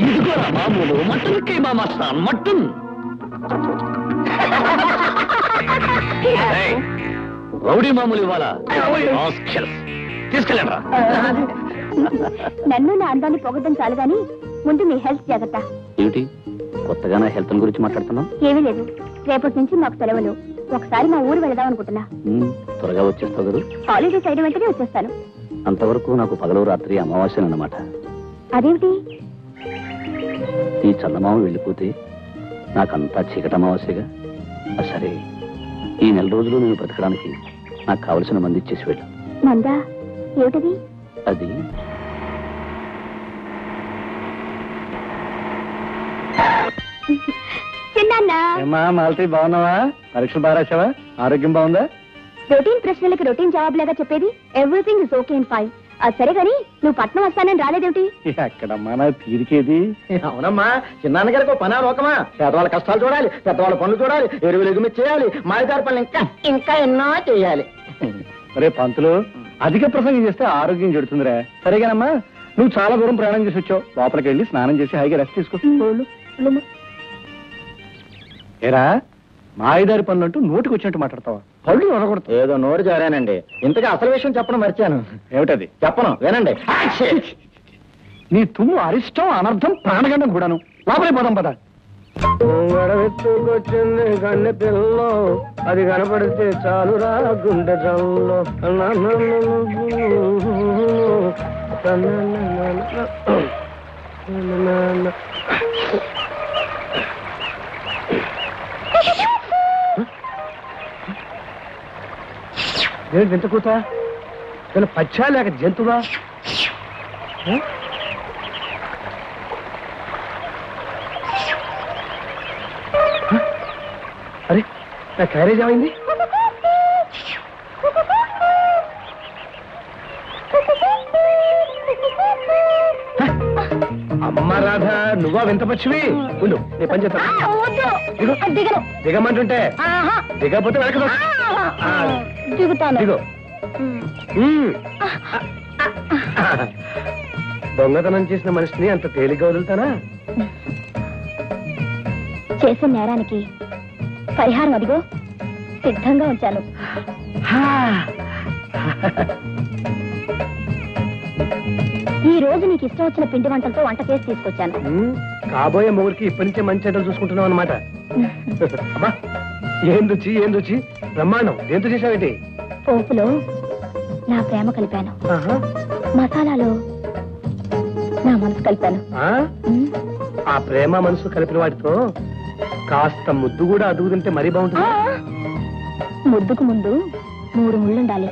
ఇదిగోరా మామూలు. మటన్ కైమా మస్తాన్, మటన్. రౌడీ మామూలు ఇవ్వాలా? తీసుకెళ్ళండి. నన్ను నా అందాన్ని పొగడం చాలు గాని ముందు మీ హెల్త్ జాగ్రత్త. ఏమిటి కొత్తగా నా హెల్త్ గురించి మాట్లాడుతున్నాం? ఏమీ లేదు, రేపటి నుంచి మాకు సెలవులు. ఒకసారి మా ఊరు వెళదాం అనుకుంటున్నా. త్వరగా వచ్చేస్తావు కదా? హాలిడేస్ అయిన వెంటనే వచ్చేస్తాను. అంతవరకు నాకు పగలు రాత్రి అమావాస్యనన్నమాట. అదేమిటి? ఈ చందమామ వెళ్ళిపోతే నాకంతా చీకటి అమావాస్యగా. సరే, ఈ నెల రోజులు నేను బ్రతకడానికి నాకు కావలసిన మంది ఇచ్చేసి వెళ్ళు. మందా? ఏమిటది? అది మాలతి, బాగున్నావా? పరీక్షలు బాగా రాసావా? ఆరోగ్యం బాగుందా? రొటీన్ ప్రశ్నలకి రొటీన్ జవాబులాగా చెప్పేది everything is okay and fine. అది సరే గాని నువ్వు పట్నం వస్తానని రాలేదేమిటి? ఎక్కడమ్మా నా తీరికేది? అవునమ్మా, చిన్నాన్నగారికి పనా లోకమా? పేదవాళ్ళ కష్టాలు చూడాలి, పెద్దవాళ్ళ పనులు చూడాలి, ఎరువులు ఎగుమతి చేయాలి, మాయదారి పనులు ఇంకా ఇంకా ఎన్నో చేయాలి. రే పంతులు, అధిక ప్రసంగం చేస్తే ఆరోగ్యం చెడుతుందిరా. సరేగానమ్మా, నువ్వు చాలా దూరం ప్రయాణం చేసి వచ్చావు. లోపలికి వెళ్ళి స్నానం చేసి హాయిగా రెస్ట్ తీసుకో. ఏరా, మాయదారి పనులు అంటూ నోటికి వచ్చినట్టు మాట్లాడతావా? పళ్ళు అనకూడదు. ఏదో నోరు జారానండి. ఇంతగా అసలు విషయం చెప్పడం మర్చాను. ఏమిటది? చెప్పను, వినండి. నీ తుమ్ము అరిష్టం, అనర్థం, ప్రాణగండం కూడాను. లోపలికి పోదాం పద. గడవెత్తుకొచ్చింది గన్నె పిల్లో, అది కనపడితే చాలురా గుండె జల్లో. వింత కూత? నేను పచ్చా లేక జంతువా? అరే, నా క్యారేజ్ ఏమైంది? అమ్మ రాధా, నువ్వా వింత పచ్చివి? ఉండు, నీ పని చేస్తా. దిగమంటుంటే దిగకపోతే వెనక దిగో. దొంగతనం చేసిన మనిషిని అంత తేలిగ్గా వదులుతానా? చేసిన నేరానికి పరిహారం అదిగో సిద్ధంగా ఉంచాను. ఈ రోజు నీకు ఇష్టం వచ్చిన పిండి వంటలతో వంట చేసి తీసుకొచ్చాను. కాబోయే మొగుడికి ఇప్పటి నుంచే మంచి చెడ్డలు చూసుకుంటున్నావు అనమాట. అబ్బా, ఏం రుచి, ఏం రుచి! బ్రహ్మాండం. ఏంతో చేసావేంటి? పోపులో నా ప్రేమ కలిపాను, మసాలాలో నా మనసు కలిపాను. ఆ ప్రేమ మనసు కలిపిన వాటితో కాస్త ముద్దు కూడా అదుగు తింటే మరీ బాగుంటుంది. ముద్దుకు ముందు 3 ముళ్ళుండాలి.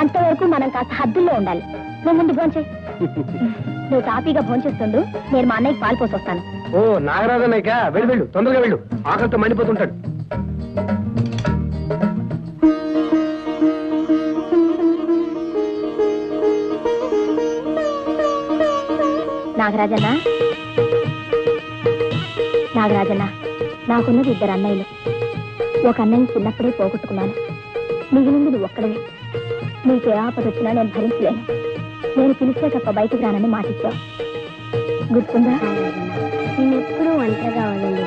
అంతవరకు మనం కాస్త హద్దుల్లో ఉండాలి. నువ్వు ముందు భోంచే. నువ్వు తాపీగా భోంచేస్తుండు, నేను మా అన్నయ్యకి పాలు పోసి వస్తాను. ఓ నాగరాజన్నయ్యక, వెళ్ళు వెళ్ళు, తొందరగా వెళ్ళు. ఆకలితో మండిపోతుంటాడు. నాగరాజన్న, నాగరాజన్న, నాకున్నది 2 అన్నయ్యలు. ఒక అన్నయ్య చిన్నప్పుడే పోగొట్టుకున్నాను. మిగిలింది నువ్వు ఒక్కడవే. నీకే ఆపద వచ్చినా నేను భరించలేను. నేను పిలిస్తే తప్ప బయటికి రానని మాటిచ్చావు, గుర్తుందా? నేను ఎప్పుడూ ఒంటరిగా వదండి.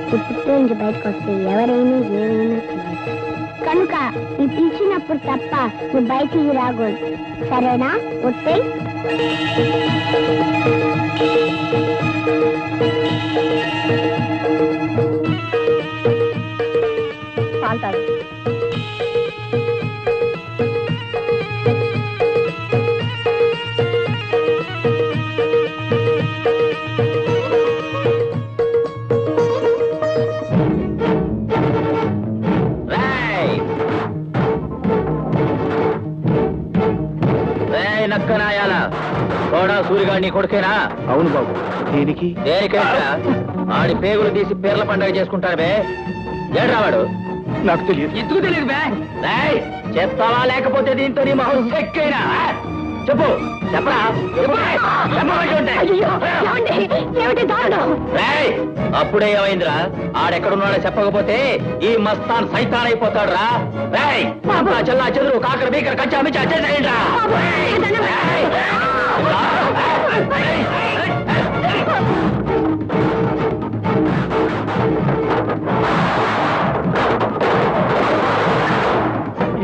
పుట్టితే ఇంక బయటకు వస్తే ఎవరైనా ఏమైనా కనుక నీ పిలిచినప్పుడు తప్ప నువ్వు బయటికి రాకూడదు, సరేనా? వస్తే పాలు తాగు. నక్కనాయాల కోడా సూరిగా నీ కొడుకేనా? అవును బాబు. దేనికి? దేనికైనా ఆడి పేగులు తీసి పేర్ల పండుగ చేసుకుంటారు బే. ఏడ్రావాడు? నాకు తెలియదు. ఎందుకు తెలియదు బే? చెప్తావా లేకపోతే దీంతో నీ మొహం చెక్కైనా? చెప్పు చెప్పరా అప్పుడే ఏమైందిరా ఆడెక్కడున్నాడో చెప్పకపోతే ఈ మస్తాన్ సైతాన్ అయిపోతాడు రా. చల్లా చెదురు కాకర బీకర కచ్చా మిచ్చా చేసేయండి రా.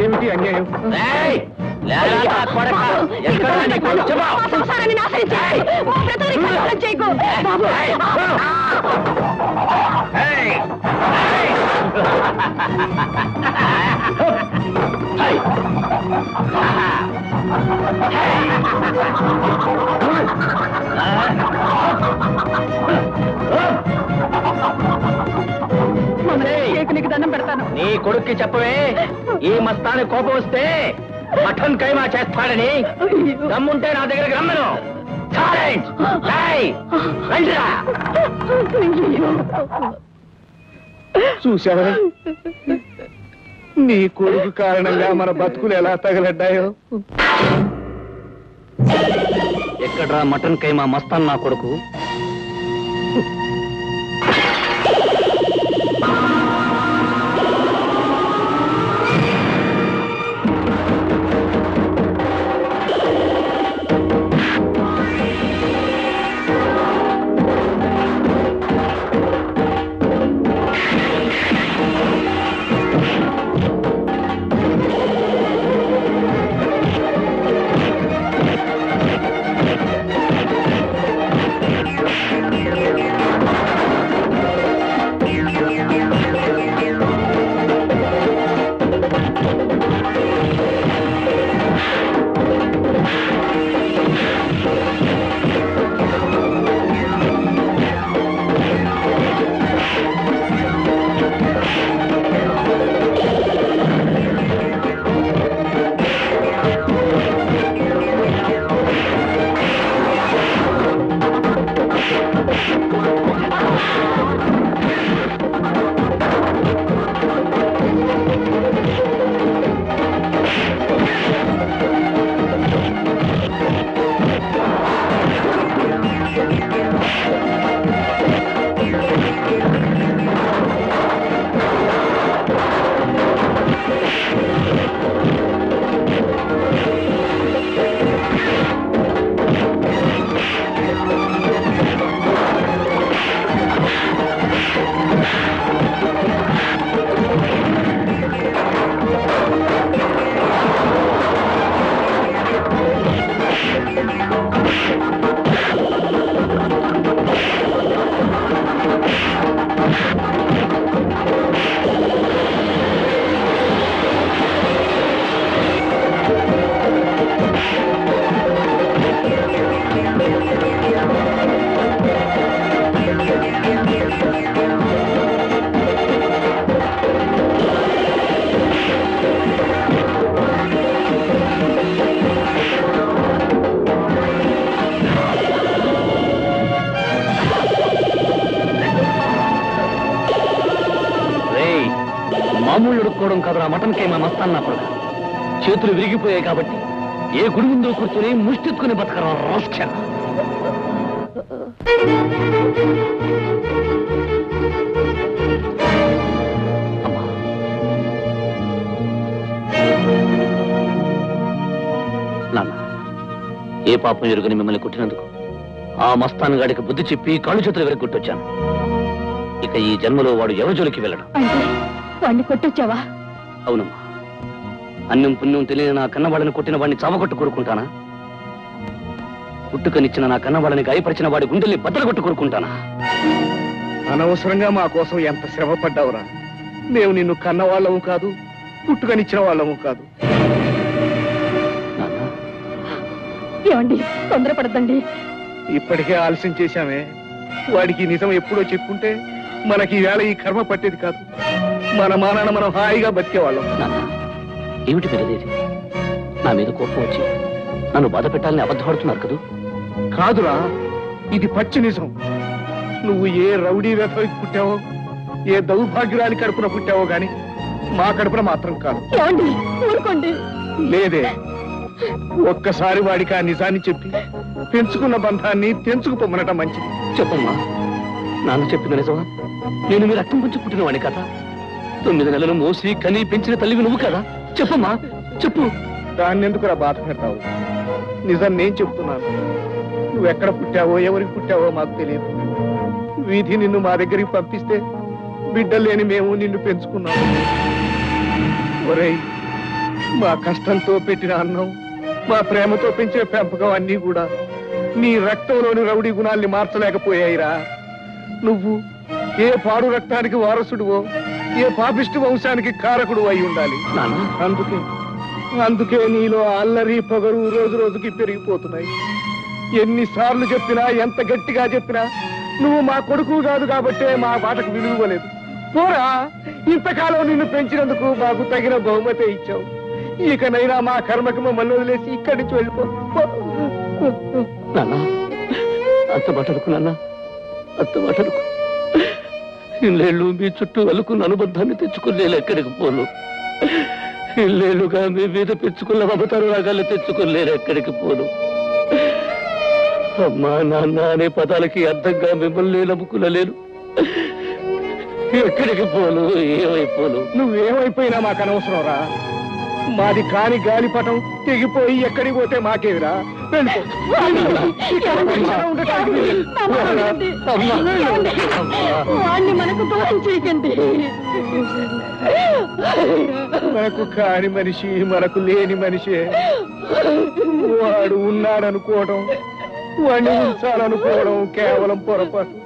ఏమిటి అన్యాయం? సంసారాన్ని నాశనం చేయి. మా బ్రతుకుని కల్లోలం చేయకు. బాబు నీకు దండం పెడతాను. నీ కొడుక్కి చెప్పవే ఈ మస్తాని కోపం వస్తే మఠన్ కైమా చేస్తాడని. దమ్ముంటే నా దగ్గరికి రమ్మను. చూసావా నీ కొడుకు కారణంగా మన బతుకులు ఎలా తగలడ్డాయో. ఎక్కడ్రా మటన్ కైమా మస్తాన్ నా కొడుకు? మామూలు అడుక్కోవడం కాదురా మటన్ కైమా మస్తాన్ నా కొడుకు. చేతులు విరిగిపోయాయి కాబట్టి ఏ గుడి ముందో కూర్చొని ముష్టెత్తుకుని బతకరా రాస్క. నాన్న, ఏ పాపం ఎరుగని మిమ్మల్ని కొట్టినందుకు ఆ మస్తాన్ గాడికి బుద్ధి చెప్పి కాళ్ళు చేతులు విరగొట్టొచ్చాను. ఇక ఈ జన్మలో వాడు ఎవరి జోలికి వెళ్ళడం. వాడిని కొట్టొచ్చావా? అవునమ్మా, అన్నం పుణ్యం తెలియని నా కన్నవాడిని కొట్టిన వాడిని చావగొట్టు కోరుకుంటానా? పుట్టుకనిచ్చిన నా కన్నవాడిని గాయపరిచిన వాడి గుండెల్ని బద్దలగొట్టు కోరుకుంటానా? అనవసరంగా మా కోసం ఎంత శ్రమ పడ్డావురా. మేము నిన్ను కన్నవాళ్ళము కాదు, పుట్టుకనిచ్చిన వాళ్ళము కాదు. ఏమండి, తొందరపడద్దండి. ఇప్పటికే ఆలస్యం చేశామే. వాడికి నిజం ఎప్పుడో చెప్పుంటే మనకి ఈవేళ ఈ కర్మ పట్టేది కాదు. మన మానాన మనం హాయిగా బతికేవాళ్ళం. ఏమిటి పెరదేది? నా మీద కోపం వచ్చి నన్ను బాధ పెట్టాలని అబద్ధపడుతున్నారు కదూ? కాదురా, ఇది పచ్చి నిజం. నువ్వు ఏ రౌడీ వ్యవస్థకి పుట్టావో, ఏ దౌర్భాగ్యురాలి కడుపున పుట్టావో గాని మా కడుపున మాత్రం కాదు. ఊరుకోండి. లేదే, ఒక్కసారి వాడికి ఆ నిజాన్ని చెప్పి పెంచుకున్న బంధాన్ని తెంచుకుపోమనటం మంచిది. చెప్పమ్మా, నాన్న చెప్పింది నిజమా? నేను మీ రక్తం పంచి పుట్టినవాడిని కదా. 9 నెలలు మోసి కని పెంచిన తల్లివి నువ్వు కదా. చెప్పమ్మా, చెప్పు. దాన్ని ఎందుకురా బాధ పెడతావు? నిజం నేను చెప్తున్నాను. నువ్వెక్కడ పుట్టావో ఎవరికి పుట్టావో మాకు తెలియదు. వీధి నిన్ను మా దగ్గరికి పంపిస్తే బిడ్డలు లేని మేము నిన్ను పెంచుకున్నాము. ఒరేయ్, మా కష్టంతో పెట్టిన అన్నం, మా ప్రేమతో పెంచిన పెంపకం అన్నీ కూడా నీ రక్తంలోని రౌడీ గుణాల్ని మార్చలేకపోయాయిరా. నువ్వు ఏ పాడు రక్తానికి వారసుడువో, ఏ పాపిష్టి వంశానికి కారకుడు అయి ఉండాలి. అందుకే నీలో అల్లరి పొగరు రోజు రోజుకి పెరిగిపోతున్నాయి. ఎన్నిసార్లు చెప్పినా, ఎంత గట్టిగా చెప్పినా నువ్వు మా కొడుకు కాదు కాబట్టే మా బాటకు విలువలేదు. పోరా, ఇంతకాలం నిన్ను పెంచినందుకు మాకు తగిన బహుమతి ఇచ్చావు. ఇకనైనా మా కర్మకి మమ్మల్ని వదిలేసి ఇక్కడి నుంచి వెళ్ళిపో. నాన్న, అంత మాటలకు నాన్న, అంత మాటలకు. ఇల్లేళ్ళు మీ చుట్టూ అలుకున్న అనుబంధాన్ని తెచ్చుకోలేలు ఎక్కడికి పోను. ఇల్లేళ్ళుగా మీ మీద పెంచుకున్న మమతారు రాగాలు తెచ్చుకోలేరు ఎక్కడికి పోను. అమ్మా నాన్న అనే పదాలకి అర్థంగా మిమ్మల్ని నమ్ముకునలేను. ఎక్కడికి పోను, ఏమైపోను. నువ్వేమైపోయినా మాకు అనవసరం రా. మాది కాని గాలిపటం తెగిపోయి ఎక్కడికి పోతే మాకేవిరా. వాణ్ణి మనకు దూరం చేయకండి. మనకు కాని మనిషి, మనకు లేని మనిషే. వాడు ఉన్నాడనుకోవడం, వాడిని ఉంచాలనుకోవడం కేవలం పొరపాటు.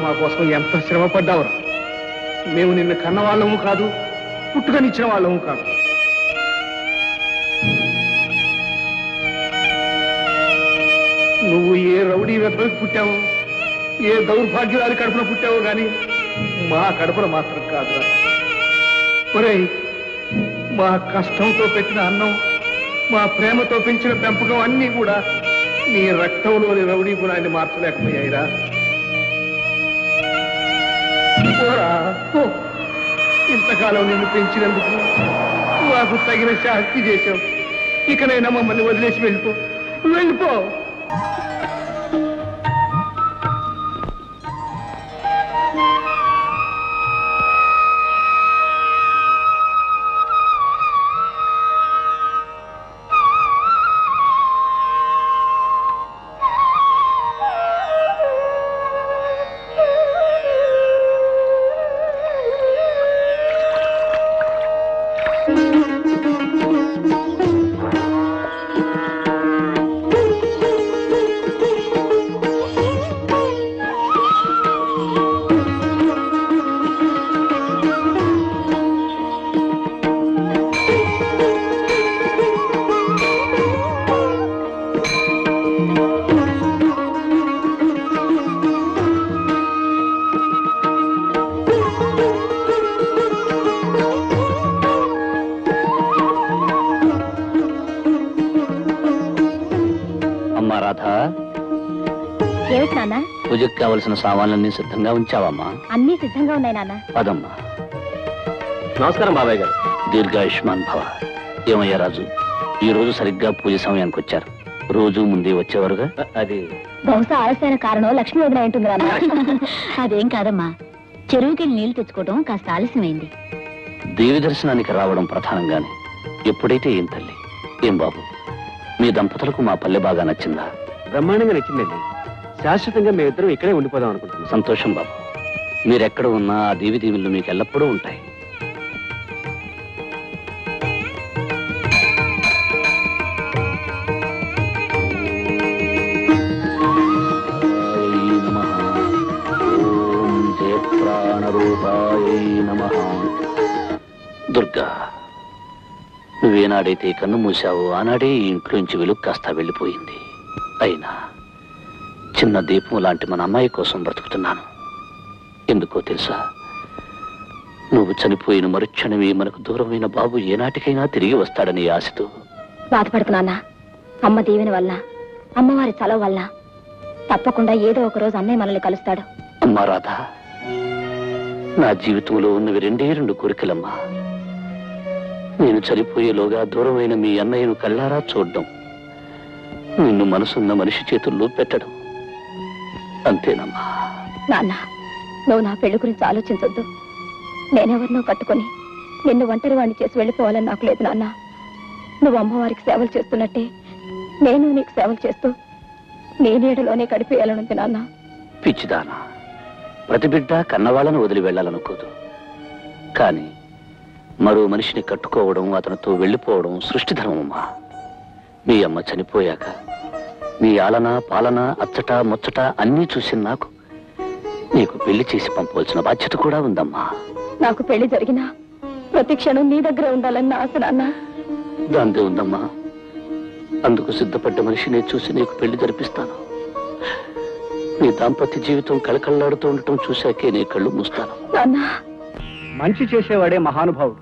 మా కోసం ఎంత శ్రమ పడ్డావురా. మేము నిన్ను కన్న వాళ్ళము కాదు, పుట్టుకనిచ్చిన వాళ్ళము కాదు. నువ్వు ఏ రౌడీ వెతకి పుట్టావో, ఏ దౌర్భాగ్యాలు కడుపున పుట్టావో గాని మా కడుపున మాత్రం కాదురా. ఒరేయ్, మా కష్టంతో పెట్టిన అన్నం, మా ప్రేమతో పెంచిన పెంపకం అన్నీ కూడా నీ రక్తంలోని రౌడీ గుణాన్ని మార్చలేకపోయాయిరా. ఇంతకాలం నిన్ను పెంచినందుకు మాకు తగిన శాస్తి చేశావు. ఇకనైనా మమ్మల్ని వదిలేసి వెళ్ళిపో, వెళ్ళిపో. పూజకు కావలసిన సామాన్లన్నీ సిద్ధంగా ఉంచావమ్మా? అన్నీ సిద్ధంగా ఉన్నాయి నాన్న. పదమ్మా. నమస్కారం బాబాయ్ గారు. దీర్ఘాయుష్మాన్ భవ. ఏమయ్యా రాజు, ఈ రోజు సరిగ్గా పూజ సమయానికి వచ్చారు. రోజు ముందే వచ్చేవారుగా? అది బహుశా ఆలస్యమైన కారణం లక్ష్మీ వదిన ఉంటుంది నాన్న. అదేం కాదమ్మా, చెరువుకి నీళ్లు తెచ్చుకోవడం కాస్త ఆలస్యమైంది. దేవి దర్శనానికి రావడం ప్రధానంగానే. ఎప్పుడైతే ఏం తల్లి. ఏం బాబు, మీ దంపతులకు మా పల్లె బాగా నచ్చిందా? బ్రహ్మాండంగా నచ్చిందండి. శాశ్వతంగా మేమిద్దరం ఇక్కడే ఉండిపోదాం అనుకుంటున్నాం. సంతోషం బాబు. మీరెక్కడ ఉన్నా ఆ దేవి దీవులు మీకు ఎల్లప్పుడూ ఉంటాయి. ప్రాణరూపాయై నమః. దుర్గా, నువ్వేనాడైతే కన్ను మూసావో ఆనాడే ఈ ఇంట్లోంచి వెలుగు కాస్త వెళ్ళిపోయింది. అయినా చిన్న దీపం లాంటి మన అమ్మాయి కోసం బ్రతుకుతున్నాను. ఎందుకో తెలుసా? నువ్వు చనిపోయిన మరుక్షణమే మనకు దూరమైన బాబు ఏనాటికైనా తిరిగి వస్తాడని ఆశతో. బాధపడుకు నాన్న. అమ్మ దీవెన వల్ల, అమ్మవారి చలవ వల్ల తప్పకుండా ఏదో ఒక రోజు అన్నయ్య మనల్ని కలుస్తాడు. అమ్మా రాధా, నా జీవితంలో ఉన్నవి రెండే రెండు కోరికలమ్మా. నేను చనిపోయేలోగా దూరమైన మీ అన్నయ్యను కళ్ళారా చూడడం, నిన్ను మనసున్న మనిషి చేతుల్లో పెట్టడం. అంతేనమ్మా. నాన్న, నువ్వు నా పెళ్లి గురించి ఆలోచించొద్దు. నేనెవరినో కట్టుకుని నిన్ను ఒంటరి వాణ్ణి చేసి వెళ్ళిపోవాలని నాకు లేదు నాన్న. నువ్వు అమ్మవారికి సేవలు చేస్తున్నట్టే నేను నీకు సేవలు చేస్తూ నీ నీడలోనే గడిపేయాలనుంది నాన్న. పిచ్చిదానా, ప్రతి బిడ్డ కన్నవాళ్ళను వదిలి వెళ్ళాలనుకోదు. కానీ మరో మనిషిని కట్టుకోవడం, అతనితో వెళ్ళిపోవడం సృష్టి ధర్మమ్మా. మీ అమ్మ చనిపోయాక మీ ఆలన పాలన అచ్చట ముచ్చట అన్నీ చూసి నాకు నీకు పెళ్లి చేసి పంపవలసిన బాధ్యత కూడా ఉందమ్మా. నాకు పెళ్లి జరిగినా ప్రతి క్షణం నీ దగ్గర ఉండాలన్న ఆశ నాన్న. దాందే ఉందమ్మా. అందుకు సిద్ధపడ్డ మనిషిని చూసి నీకు పెళ్లి జరిపిస్తాను. నీ దాంపత్య జీవితం కళకళలాడుతూ ఉండటం చూశాకే నీ కళ్ళు మూస్తాను. మంచి చేసేవాడే మహానుభావుడు.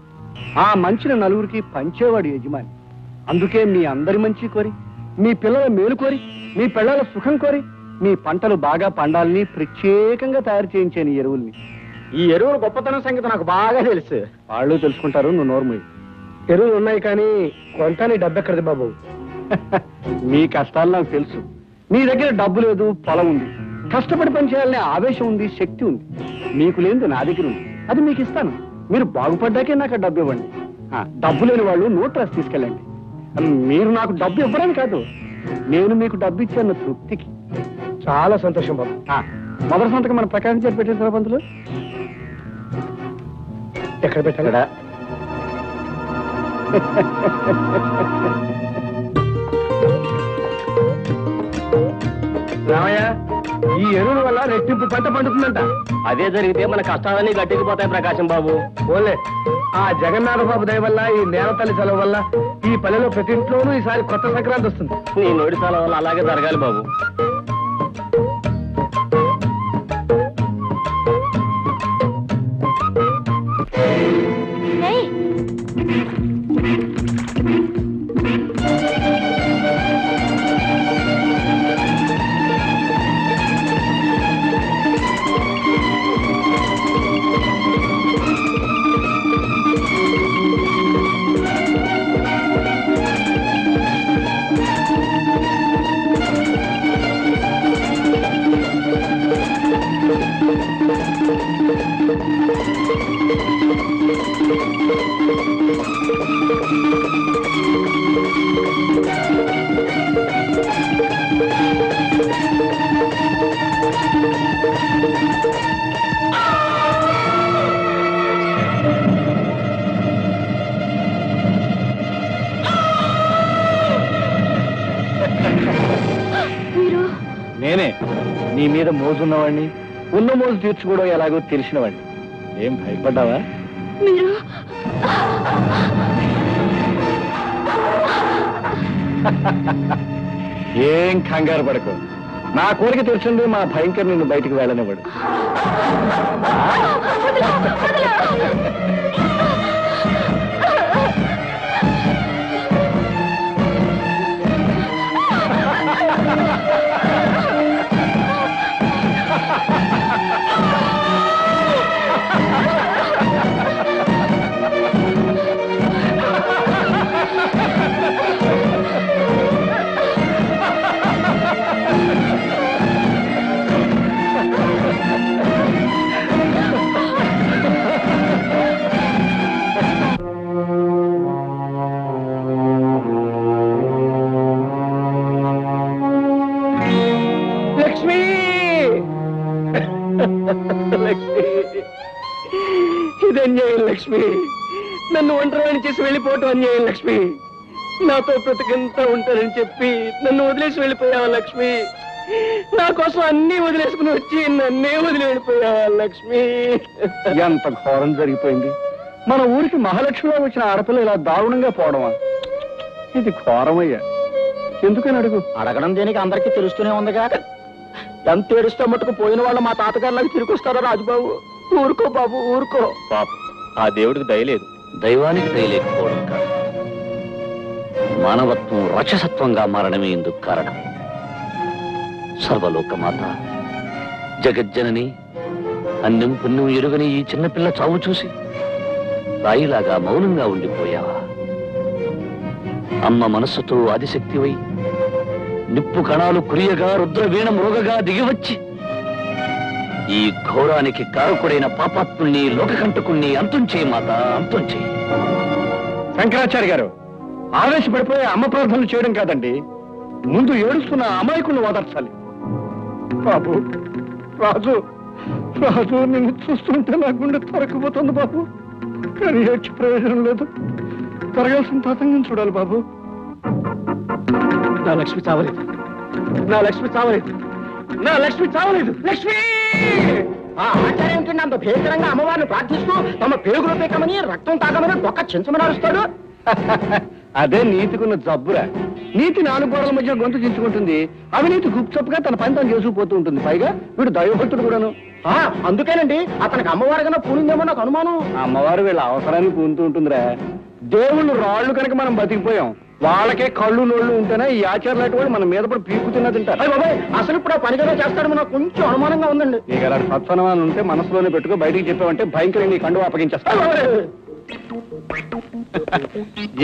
ఆ మంచిని నలుగురికి పంచేవాడు యజమాని. అందుకే మీ అందరి మంచి కోరి, మీ పిల్లల మేలు కోరి, మీ పిల్లల సుఖం కోరి, మీ పంటలు బాగా పండాలని ప్రత్యేకంగా తయారు చేయించాను ఈ ఎరువుల్ని. ఈ ఎరువుల గొప్పతనం సంగతి నాకు బాగా తెలుసు. వాళ్ళు తెలుసుకుంటారు, నువ్వు నోర్మూయి. ఎరువులు ఉన్నాయి కానీ కొంటాని డబ్బు ఎక్కడిది బాబు? మీ కష్టాలు నాకు తెలుసు. మీ దగ్గర డబ్బు లేదు, పొలం ఉంది, కష్టపడి పనిచేయాలనే ఆవేశం ఉంది, శక్తి ఉంది. మీకు లేదు, నా దగ్గర ఉంది. అది మీకు ఇస్తాను. మీరు బాగుపడ్డాకే నాకు డబ్బు ఇవ్వండి. డబ్బు లేని వాళ్ళు నోట్ రాసి తీసుకెళ్ళండి. మీరు నాకు డబ్బు ఇవ్వడానికి కాదు, నేను మీకు డబ్బు ఇచ్చాను తృప్తికి. చాలా సంతోషం బాబు. మొదటి సంతకం మన ప్రకాశం చేసి పెట్టేసారా పంతులు? ఎక్కడ పెట్టాడా? రామయ్య, ఈ ఎరువుల వల్ల రెట్టింపు పంట పండుతుందంట. అదే జరిగితే మన కష్టాలన్నీ గట్టెక్కిపోతాయి ప్రకాశం బాబు. ఓలే, ఆ జగన్నాథ బాబు దయ వల్ల, ఈ నేలతల్లి సెలవు వల్ల ఈ పల్లెలో ప్రతి ఇంట్లోనూ ఈసారి కొత్త సంక్రాంతి వస్తుంది. నీ నోటి సాల వల్ల అలాగే జరగాలి బాబు. నేనే నీ మీద మోజున్నవాడిని, ఉన్న మోజు తీర్చుకోవడం ఎలాగో తెలిసినవాడిని. ఏం భయపడ్డావా? మీరు ఏం కంగారు పడకు. నా కోరిక తెలిసిందే మా భయంకర్ నిన్ను బయటికి వెళ్ళనివ్వడు. ఇది అన్యాయం లక్ష్మి. నన్ను ఒంటరివాణి చేసి వెళ్ళిపోవటం అన్యాయం లక్ష్మి. నాతో బ్రతికంతా ఉంటారని చెప్పి నన్ను వదిలేసి వెళ్ళిపోయావా లక్ష్మి? నా కోసం అన్ని వదిలేసుకుని వచ్చి నన్నే వదిలి వెళ్ళిపోయావా లక్ష్మి? ఎంత ఘోరం జరిగిపోయింది. మన ఊరికి మహాలక్ష్మిలో వచ్చిన ఆడపిల్ల ఇలా దారుణంగా పోవడమా? ఇది ఘోరమయ్యా. ఎందుకని అడుగు. అడగడం దేనికి అందరికీ తెలుస్తూనే ఉందిగా. ఎంత ఏడుస్తే మట్టుకు పోయిన వాళ్ళు మా తాతగారులకు తిరిగి వస్తారో రాజుబాబు. ఊరుకో బాబు ఊరుకో. పాప ఆ దేవుడికి దయలేదు. దైవానికి దయలేకపోవడం కాదు, మానవత్వం రాక్షసత్వంగా మారడమే ఇందుకు కారణం. సర్వలోకమాత జగజ్జనని అన్నం పుణ్యం ఎరుగని ఈ చిన్నపిల్ల చావు చూసి రాయిలాగా మౌనంగా ఉండిపోయావా? అమ్మ మనస్సుతో ఆదిశక్తివై నిప్పు కణాలు కురియగా రుద్రవీణ మృగగా దిగివచ్చి ఈ ఘోరానికి కారకుడైన పాపాత్ముల్ని లోకకంటకుల్ని అంతం చేయి మాత, అంతం చేయి. శంకరాచార్య గారు, ఆవేశపడిపోయే అమ్మ ప్రార్థనలు చేయడం కాదండి, ముందు ఏడుస్తున్న అమాయకులను ఓదార్చాలి. బాబు రాజు, రాజు నిన్ను చూస్తుంటే నా గుండె తరక్కుపోతుంది బాబు. కానీ ఏడ్చి ప్రయోజనం లేదు. జరగాల్సిన తతంగం చూడాలి బాబు. నా లక్ష్మి చావలేదు, నా లక్ష్మి చావలేదు, నా లక్ష్మి చావలేదు. లక్ష్మి! ఆ ఆచార్యం కింద అంత భీకరంగా అమ్మవారిని ప్రార్థిస్తూ తమ పేగులు పీకమని రక్తం తాగమని ఒక్క చించమని అరుస్తాడు. అదే నీతికున్న జబ్బురా. నీతి 4 గోడల మధ్య గొంతు చించుకుంటుంది, అవినీతి గుప్చప్పుగా తన పని తను చేసుకుపోతూ ఉంటుంది. పైగా వీడు దైవభక్తుడు కూడాను. అందుకేనండి అతనికి అమ్మవారి కన్నా పూనిందేమో నాకు అనుమానం. అమ్మవారు వీళ్ళ అవసరాన్ని పూనుతూ ఉంటుందిరా. దేవుళ్ళు రాళ్ళు కనుక మనం బతికిపోయాం. వాళ్ళకే కళ్ళు నోళ్ళు ఉంటేనే ఈ ఆచారాలు వాళ్ళు మన మీద పడి పీకు తిన్నా తింటారు. బాబాయ్ అసలు ఇప్పుడు ఆ పనిగా చేస్తాడు నాకు కొంచెం అనుమానంగా ఉందండి. నీకు అలాంటి సత్సనమానం ఉంటే మనసులోనే పెట్టుకో, బయటికి చెప్పావంటే భయంకరంగా నీ కండు అప్పగించేస్తాను.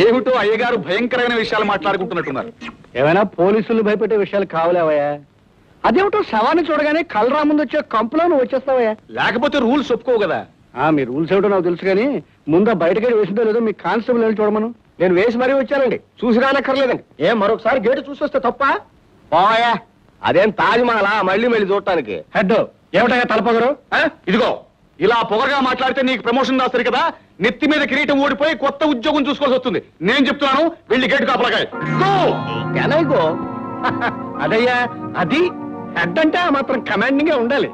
ఏమిటో అయ్యగారు భయంకరమైన విషయాలు మాట్లాడుకుంటున్నట్టున్నారు. ఏమైనా పోలీసులు భయపెట్టే విషయాలు కావలేవయ్యా? అదేమిటో శవాన్ని చూడగానే కలరా ముందు వచ్చే కంపులో నువ్వు వచ్చేస్తావయ్యా. లేకపోతే రూల్స్ ఒప్పుకోవు కదా. మీ రూల్స్ ఏమిటో నాకు తెలుసు కానీ ముందు బయటకెళ్ళి వేసిందో లేదో మీ కానిస్టేబుల్ వెళ్ళి చూడమను. నేను వేసి మరీ వచ్చానండి, చూసి రానక్కర్లేదండి. మరొకసారి గేటు చూసి వస్తే తప్ప? పోయా, అదేం తాజ్మహల్ మళ్ళీ మళ్ళీ చూడటానికి. హెడ్ ఏమిటయ్యా తలపగరు? ఇదిగో ఇలా పొగరగా మాట్లాడితే నీకు ప్రమోషన్ రాస్తారు కదా, నెత్తి మీద కిరీటం ఓడిపోయి కొత్త ఉద్యోగం చూసుకోవాల్సి వస్తుంది. నేను చెప్తున్నాను, వెళ్ళి గేటు కాపలాకాయ. అదయ్యా, అది హెడ్ అంటే ఆ మాత్రం కమాండింగ్ గా ఉండాలి.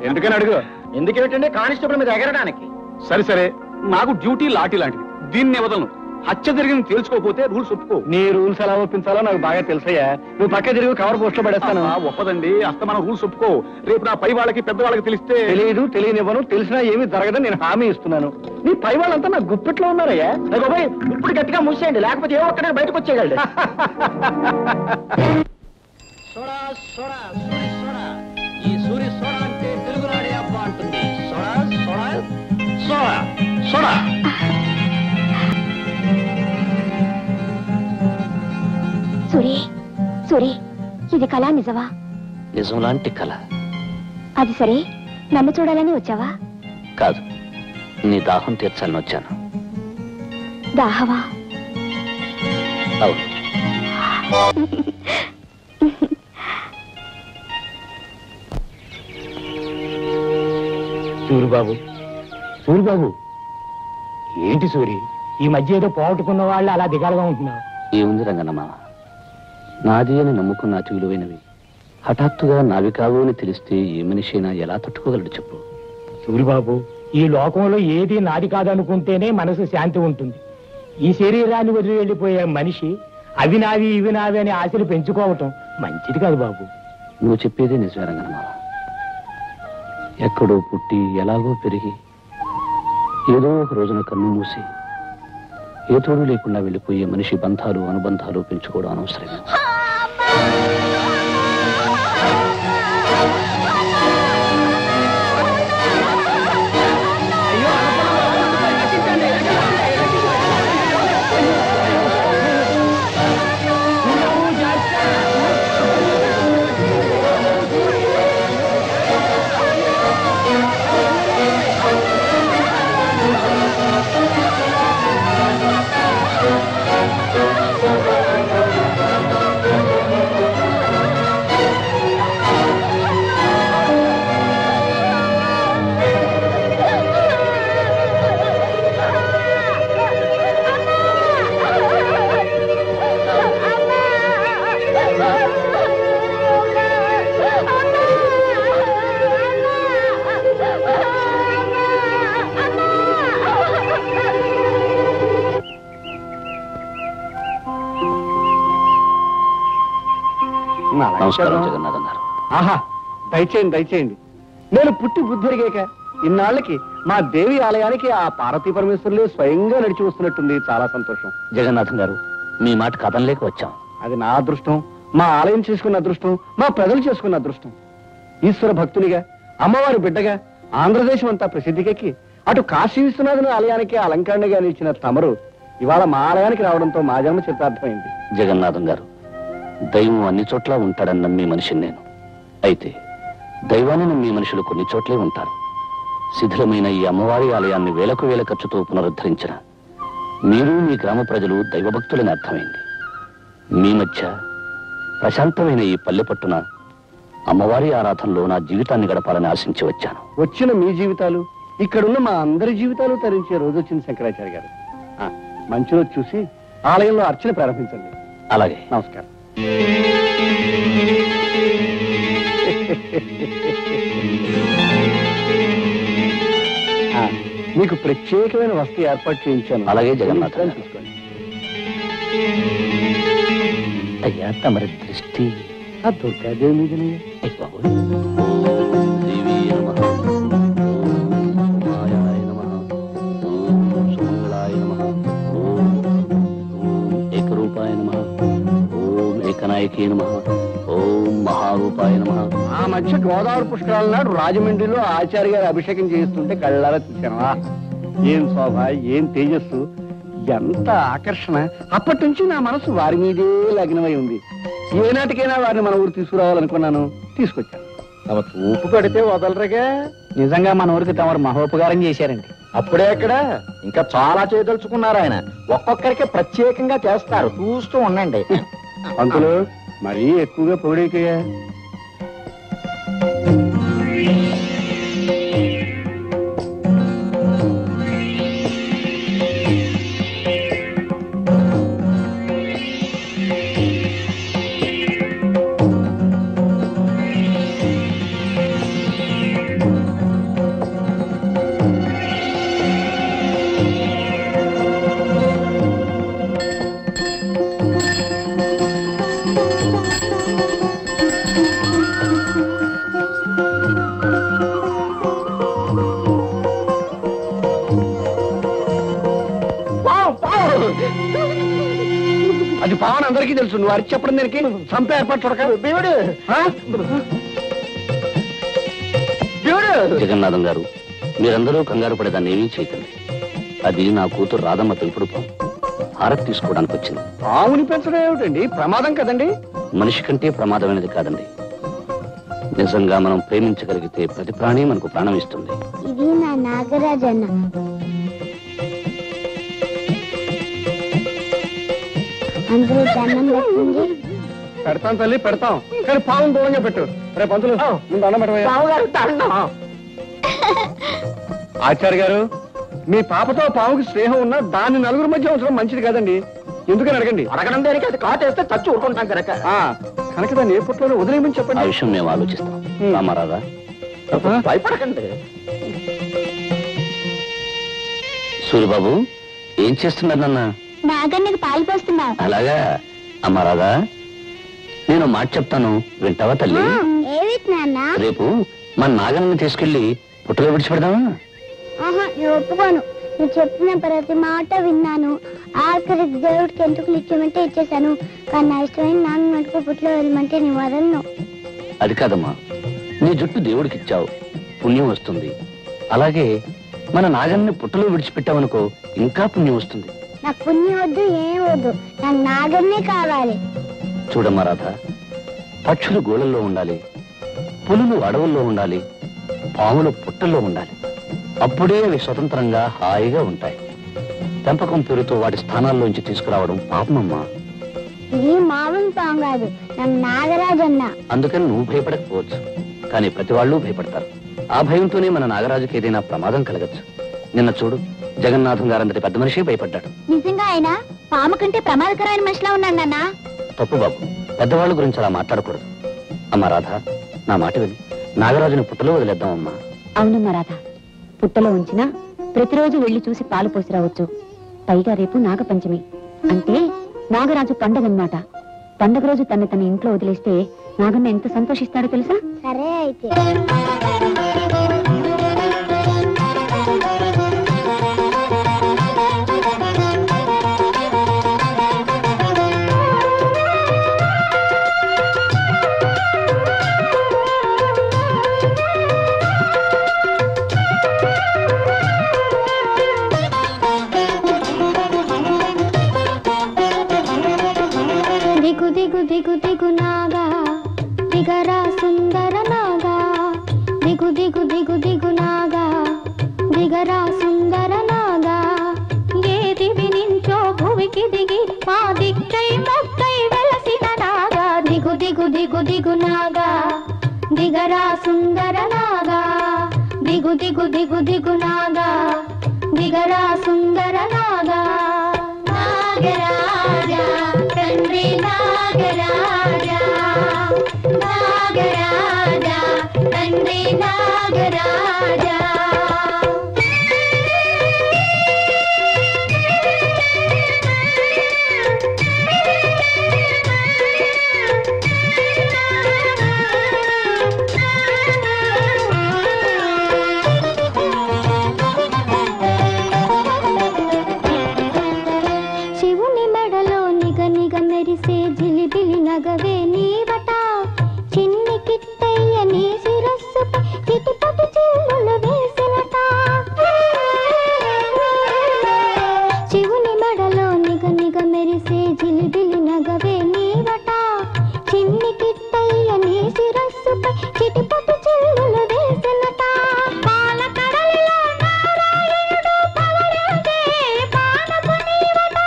ఎందుకని అడుగు. ఎందుకేమిటండి కానిస్టేబుల్ మీద ఎగరడానికి? సరే సరే, నాకు డ్యూటీ లాఠీ లాంటిది, దీన్ని వదలను. హత్య జరిగింది తెలుసుకోకపోతే రూల్స్ ఒప్పుకో. నీ రూల్స్ ఎలా ఒప్పించాలో నాకు బాగా తెలుసయ్యా. నువ్వు పక్క తిరిగి కవర్ పోస్ట్ లో పడేస్తాను. ఒప్పదండి, అస్తమానం రూల్స్ ఒప్పుకో. రేపు నా పై వాళ్ళకి పెద్ద వాళ్ళకి తెలిస్తే. తెలియదు, తెలియనివ్వను, తెలిసినా ఏమీ జరగదని నేను హామీ ఇస్తున్నాను. నీ పై వాళ్ళంతా నా గుప్పిట్లో ఉన్నారయ్యా. బాబాయ్ ఇప్పుడు గట్టిగా మూసేయండి, లేకపోతే ఏ ఒక్కడే బయటకు వచ్చేయగలడు. ఈ సూర్య సోడా అంటే తెలుగునాడే అబ్బా అంటుంది. Soda soda soda soda. Suri, Suri, ఇది కళ నిజమా? నిజం లాంటి కళ. అది సరే, నన్ను చూడాలని వచ్చావా? కాదు, నీ దాహం తీర్చాలని వచ్చాను. దాహవా? అవును. సూరిబాబు, సూరిబాబు, ఏంటి సూరి ఈ మధ్య ఏదో పోగొట్టుకున్న వాళ్ళు అలా దిగాలుగా ఉంటున్నావు? ఏముంది రంగన్నమ్మ, నాది అని నమ్ముకున్న అతి విలువైనవి హఠాత్తుగా నావి కావు అని తెలిస్తే ఏ మనిషి అయినా ఎలా తట్టుకోగలడు చెప్పు. సూరిబాబు, ఈ లోకంలో ఏది నాది కాదనుకుంటేనే మనసు శాంతి ఉంటుంది. ఈ శరీరాన్ని వదిలి వెళ్ళిపోయే మనిషి అవి నావి ఇవి నావి అని ఆశలు పెంచుకోవటం మంచిది కాదు బాబు. నువ్వు చెప్పేదే నిజమే రంగన్నమ్మ. ఎక్కడో పుట్టి ఎలాగో పెరిగి ఏదో ఒక రోజున కన్ను మూసి ఏ తోడు లేకుండా వెళ్ళిపోయే మనిషి బంధాలు అనుబంధాలు పెంచుకోవడం అనవసరమే. నమస్కారం జగన్నాథం గారు. ఆహా, దయచేయండి దయచేయండి. నేను పుట్టి బుద్ధిరిగాక ఇన్నాళ్ళకి మా దేవి ఆలయానికి ఆ పార్వతీ పరమేశ్వరులే స్వయంగా నడిచి వస్తున్నట్టుంది. చాలా సంతోషం. జగన్నాథం గారు, మీ మాట కథంలేక వచ్చాం. అది నా అదృష్టం, మా ఆలయం చేసుకున్న అదృష్టం, మా ప్రజలు చేసుకున్న అదృష్టం. ఈశ్వర భక్తునిగా, అమ్మవారి బిడ్డగా ఆంధ్రదేశం అంతా ప్రసిద్ధికెక్కి అటు కాశీ విశ్వనాథుని ఆలయానికి అలంకరణగా నిలిచిన తమరు ఇవాళ మా ఆలయానికి రావడంతో మా జన్మ చిత్తార్థమైంది. జగన్నాథం గారు, దైవం అన్ని చోట్ల ఉంటాడని నమ్మి మనిషిని నేను. అయితే దైవాన్ని నమ్మి మనుషులు కొన్ని చోట్లే ఉంటారు. శిథిలమైన ఈ అమ్మవారి ఆలయాన్ని వేలకు వేల ఖర్చుతో పునరుద్ధరించిన మీరు, మీ గ్రామ ప్రజలు దైవభక్తులని అర్థమైంది. మీ మధ్య ప్రశాంతమైన ఈ పల్లె పట్టున అమ్మవారి ఆరాధనలో నా జీవితాన్ని గడపాలని ఆశించి వచ్చాను. వచ్చిన మీ జీవితాలు, ఇక్కడున్న మా అందరి జీవితాలు తరించే రోజు వచ్చింది శంకరాచార్య గారు. మంచి రోజు చూసి ఆలయంలో అర్చన ప్రారంభించండి. అలాగే. నమస్కారం. మీకు ప్రత్యేకమైన వస్తు ఏర్పాటు చేయించాను. అలాగే జగన్నాథం. తీసుకోండి. అయ్యా, తమరి దృష్టి ఆ దుర్గాదేవి మీదనే. ఆ మధ్య గోదావరి పుష్కరాల నాడు రాజమండ్రిలో ఆచార్య గారు అభిషేకం చేస్తుంటే కళ్ళారా చూశాను. ఏం శోభ, ఏం తేజస్సు, ఎంత ఆకర్షణ. అప్పటి నుంచి నా మనసు వారి మీదే లగ్నమై ఉంది. ఏనాటికైనా వారిని మన ఊరు తీసుకురావాలనుకున్నాను, తీసుకొచ్చాను. తమ చూపు పడితే వదలరుగా. నిజంగా మన ఊరికి తమరు మహోపకారం చేశారండి. అప్పుడే అక్కడ ఇంకా చాలా చేయదలుచుకున్నారు ఆయన. ఒక్కొక్కరికి ప్రత్యేకంగా చేస్తారు, చూస్తూ ఉండండి. పంతులు మరీ ఎక్కువగా పొగిడేకయ్యా. అది పావన్ అందరికీ తెలుసు. నువ్వు అరిచి చెప్పడం దానికి చంపే ఏర్పాటు చూడక. జగన్నాథం గారు, మీరందరూ కంగారు పడేదాన్ని ఏమీ చేయకండి. అది నా కూతురు రాధమ్మ తెలుపుడు పాము. హారతి తీసుకోవడానికి వచ్చింది. పావుని పెంచడం ఏమిటండి? ప్రమాదం కదండి. మనిషి కంటే ప్రమాదమైనది కాదండి. నిజంగా మనం ప్రేమించగలిగితే ప్రతి ప్రాణి మనకు ప్రాణం ఇస్తుంది. ఇది నా నాగరాజన్న. అందరూ దండం పెట్టండి. పెడతాం తల్లి, పెడతాం. కానీ పావును దూరంగా పెట్టు. రేపు పంతులు ముందు అన్నం పెట్టవయ్యా. ఆచార్య గారు, మీ పాపతో పావుకి స్నేహం ఉన్నా దాన్ని నలుగురు మధ్య ఉంచడం మంచిది కాదండి. ఎందుకని అడగండి. అడగడం దేనికి? అది కాటేస్తే చచ్చి ఊరుకుంటాం కనుక. కనుక దాన్ని ఏ పుట్లోనే వదిలేయమని చెప్పండి. ఆ విషయం మేము ఆలోచిస్తాం. రామారాధా, భయపడకండి. సూర్యబాబు, ఏం చేస్తున్నారు నాన్న? నాగన్నకి పాలు పోస్తున్నా. అలాగా. అమ్మా రాధా, నేను మాట చెప్తాను, వింటావా తల్లి? రేపు మన నాగన్నని తీసుకెళ్లి పుట్టలో విడిచిపెడదామా? నేను ఒప్పుకోను. నువ్వు చెప్పిన ప్రతి మాట విన్నాను. ఆఖరికి దేవుడికి ఎంటుకలు ఇచ్చేమంటే ఇచ్చేసాను. కానీ నా ఇష్టమైన నాన్న మటుకు పుట్టలో వెళ్ళమంటే నీ వదలను. అది కాదమ్మా, నీ జుట్టు దేవుడికి ఇచ్చావు, పుణ్యం వస్తుంది. అలాగే మన నాగన్ని పుట్టలో విడిచిపెట్టావనుకో, ఇంకా పుణ్యం వస్తుంది. నాకు పుణ్యం వద్దు, ఏం వద్దు, నాకు నాగన్నే కావాలి. చూడమ్మా రాధ, పక్షులు గోళల్లో ఉండాలి, పులులు అడవుల్లో ఉండాలి, పాములు పుట్టల్లో ఉండాలి. అప్పుడే అవి స్వతంత్రంగా హాయిగా ఉంటాయి. పెంపకం పేరుతో వాటి స్థానాల్లోంచి తీసుకురావడం పాపమమ్మా. ఇది మామూలు పాము కాదు, నాకు నాగరాజన్న. అందుకని నువ్వు భయపడకపోవచ్చు, కానీ ప్రతి వాళ్ళు భయపడతారు. ఆ భయంతోనే మన నాగరాజుకి ఏదైనా ప్రమాదం కలగచ్చు. నిన్న చూడు, జగన్నాథం గారంతటి పెద్ద మనిషి భయపడ్డాడు. నిజంగా ఆయన పాము కంటే ప్రమాదకరమైన మనిషిలా ఉన్నాడు నాన్న. తప్పు బాబు, పెద్దవాళ్ళ గురించి అలా మాట్లాడకూడదు. అమ్మా రాధ, నా మాట విని నాగరాజుని పుట్టలో వదిలేద్దాం అమ్మా. అవునమ్మా రాధ, పుట్టలో ఉంచినా ప్రతిరోజు వెళ్లి చూసి పాలు పోసి రావచ్చు. పైగా రేపు నాగపంచమి అంటే నాగరాజు పండగ అన్నమాట. పండగ రోజు తన ఇంట్లో వదిలేస్తే నాగన్న ఎంత సంతోషిస్తాడో తెలుసా? సరే అయితే. దిగు దిగు దిగు దిగు నాగా దిగరా సుందర నాగా, దిగు దిగు దిగు దిగు నాగా దిగరా సుందర నాగా, ఏ దివి నించో భువికి దిగి మా దిక్కై మొక్కై వెలసిన నాగా, దిగు దిగు దిగు దిగు నాగా దిగరా సుందర నాగా, దిగు దిగు దిగు దిగు నాగా దిగరా సుందర నాగా. నాగరాజా తండ్రి నాగరాజా, నాగరాజా తండ్రి నాగరాజా. శివుని మెడలో నిగ నిగ మెరిసే జిలిబిలి నగవే నీవట, చిన్ని కిట్టయ్య నీ శిరస్సుపై చిటిపటి చిల్లులు వేసినట. శివుని మెడలో నిగ నిగ మెరిసే జిలిబిలి నగవే నీవట, చిన్ని కిట్టయ్య నీ శిరస్సుపై చిటిపటి చిల్లులు వేసినట. పాలకడలిలో నారాయణుడు పవళించే పానపు నీవట,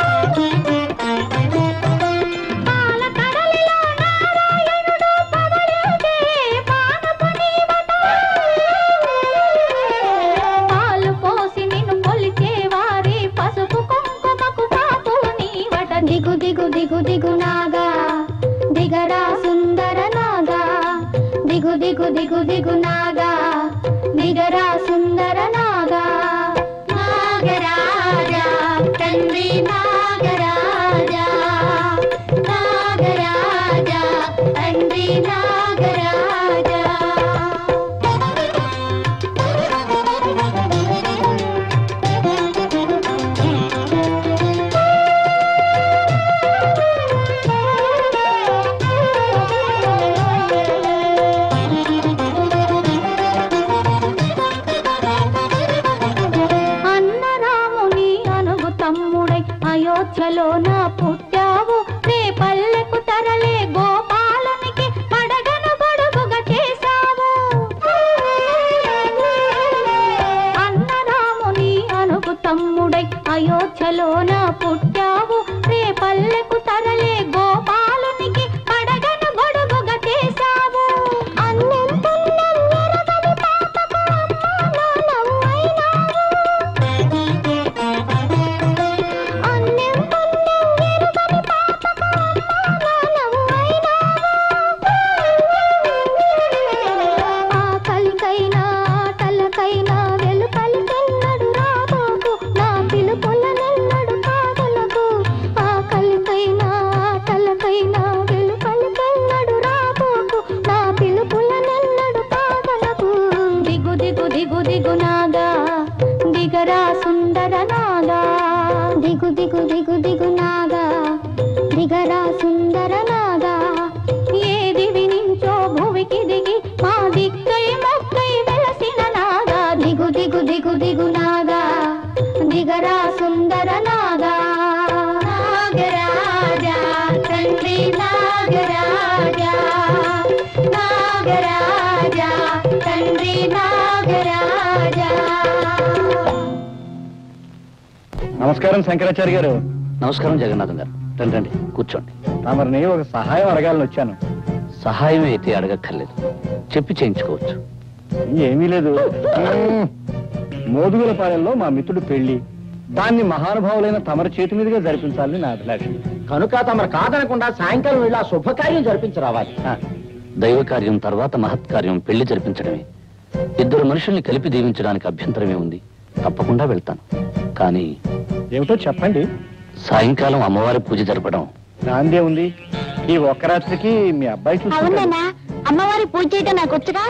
పాలకడలిలో నారాయణుడు పవళించే పానపు నీవట. పాలు పోసి నిన్ను కొలిచే వారి పసుపు కుంకుమకు పాపు నీవట, దిగు దిగు దిగు దిగు నాగా దిగరా సుందర నాగా, దిగు దిగు దిగు దిగు నాగా దిగరా సుందర నాగా. నాగరాజా తండ్రి నాగరాజా, నాగరాజా తండ్రి నాగరాజా. అన్నరాముని అనుగు తమ్ముడై అయోధ్యలోన పుట్టావు, రే పల్లెకు తరలే గోపాలనికి పడగను గొడుగుగా చేశావు. అన్నరాముని అనుగు తమ్ముడై అయోధ్యలోన పుట్టావు, రే పల్లెకు తరలే గోపాలనికి పడగను గొడుగుగా చేశావు. అన్నం పుణ్యం ఎరగని పాపకు అమ్మా నాన్నమ్మైనావు, అన్నం పుణ్యం ఎరగని పాపకు అమ్మా నాన్నమ్మైనావు. ఆకలికైనా ఆటలకైనా వెలుపలికెన్నడు రాబోకు, నా పిలుపులనెన్నడు కాదలకు. ఆకలికైనా ఆటలకైనా వెలుపలికెన్నడు రాబోకు, నా పిలుపులనెన్నడు కాదలకు. దిగు దిగు దిగు దిగు నాగా దిగరా సుందర నాగా, దిగు దిగు దిగు దిగు నాగా దిగరా సుందర నాగా, ఏ దివి నించో భువికి దిగి మా దిక్కై మొక్కై వెలసిన నాగా, దిగు దిగు దిగు దిగు నాగా దిగరా సుందర నాగా. నాగరాజా తండ్రి నాగరాజా, నాగరాజా తండ్రి నాగరాజా. నమస్కారం శంకరాచార్య గారు. నమస్కారం జగన్నాథం గారు. రండి రండి కూర్చోండి. తమరిని ఒక సహాయం అడగాలని వచ్చాను. సహాయం అయితే అడగక్కర్లేదు, చెప్పి చేయించుకోవచ్చు. ఏమీ లేదు. మోదుగులపాలెంలో మా మిత్రుడు పెళ్లి, దాన్ని మహానుభావులైన తమరి చేతి మీదుగా జరిపించాలని నా అభిలాష. కనుక తమరు కాదనకుండా సాయంకాలం వెళ్ళి ఆ శుభకార్యం జరిపించి రావాలి. దైవ కార్యం తర్వాత మహత్కార్యం పెళ్లి జరిపించడమే. ఇద్దరు మనుషుల్ని కలిపి దీవించడానికి అభ్యంతరమే ఉంది. తప్పకుండా వెళ్తాను. కానీ ఏమిటో చెప్పండి. సాయంకాలం అమ్మవారి పూజ జరపడం నాందే ఉంది. ఈ ఒక్క రాత్రికి మీ అబ్బాయి చూసి అవునా అమ్మవారి పూజ చేయటం నాకు వచ్చుగా.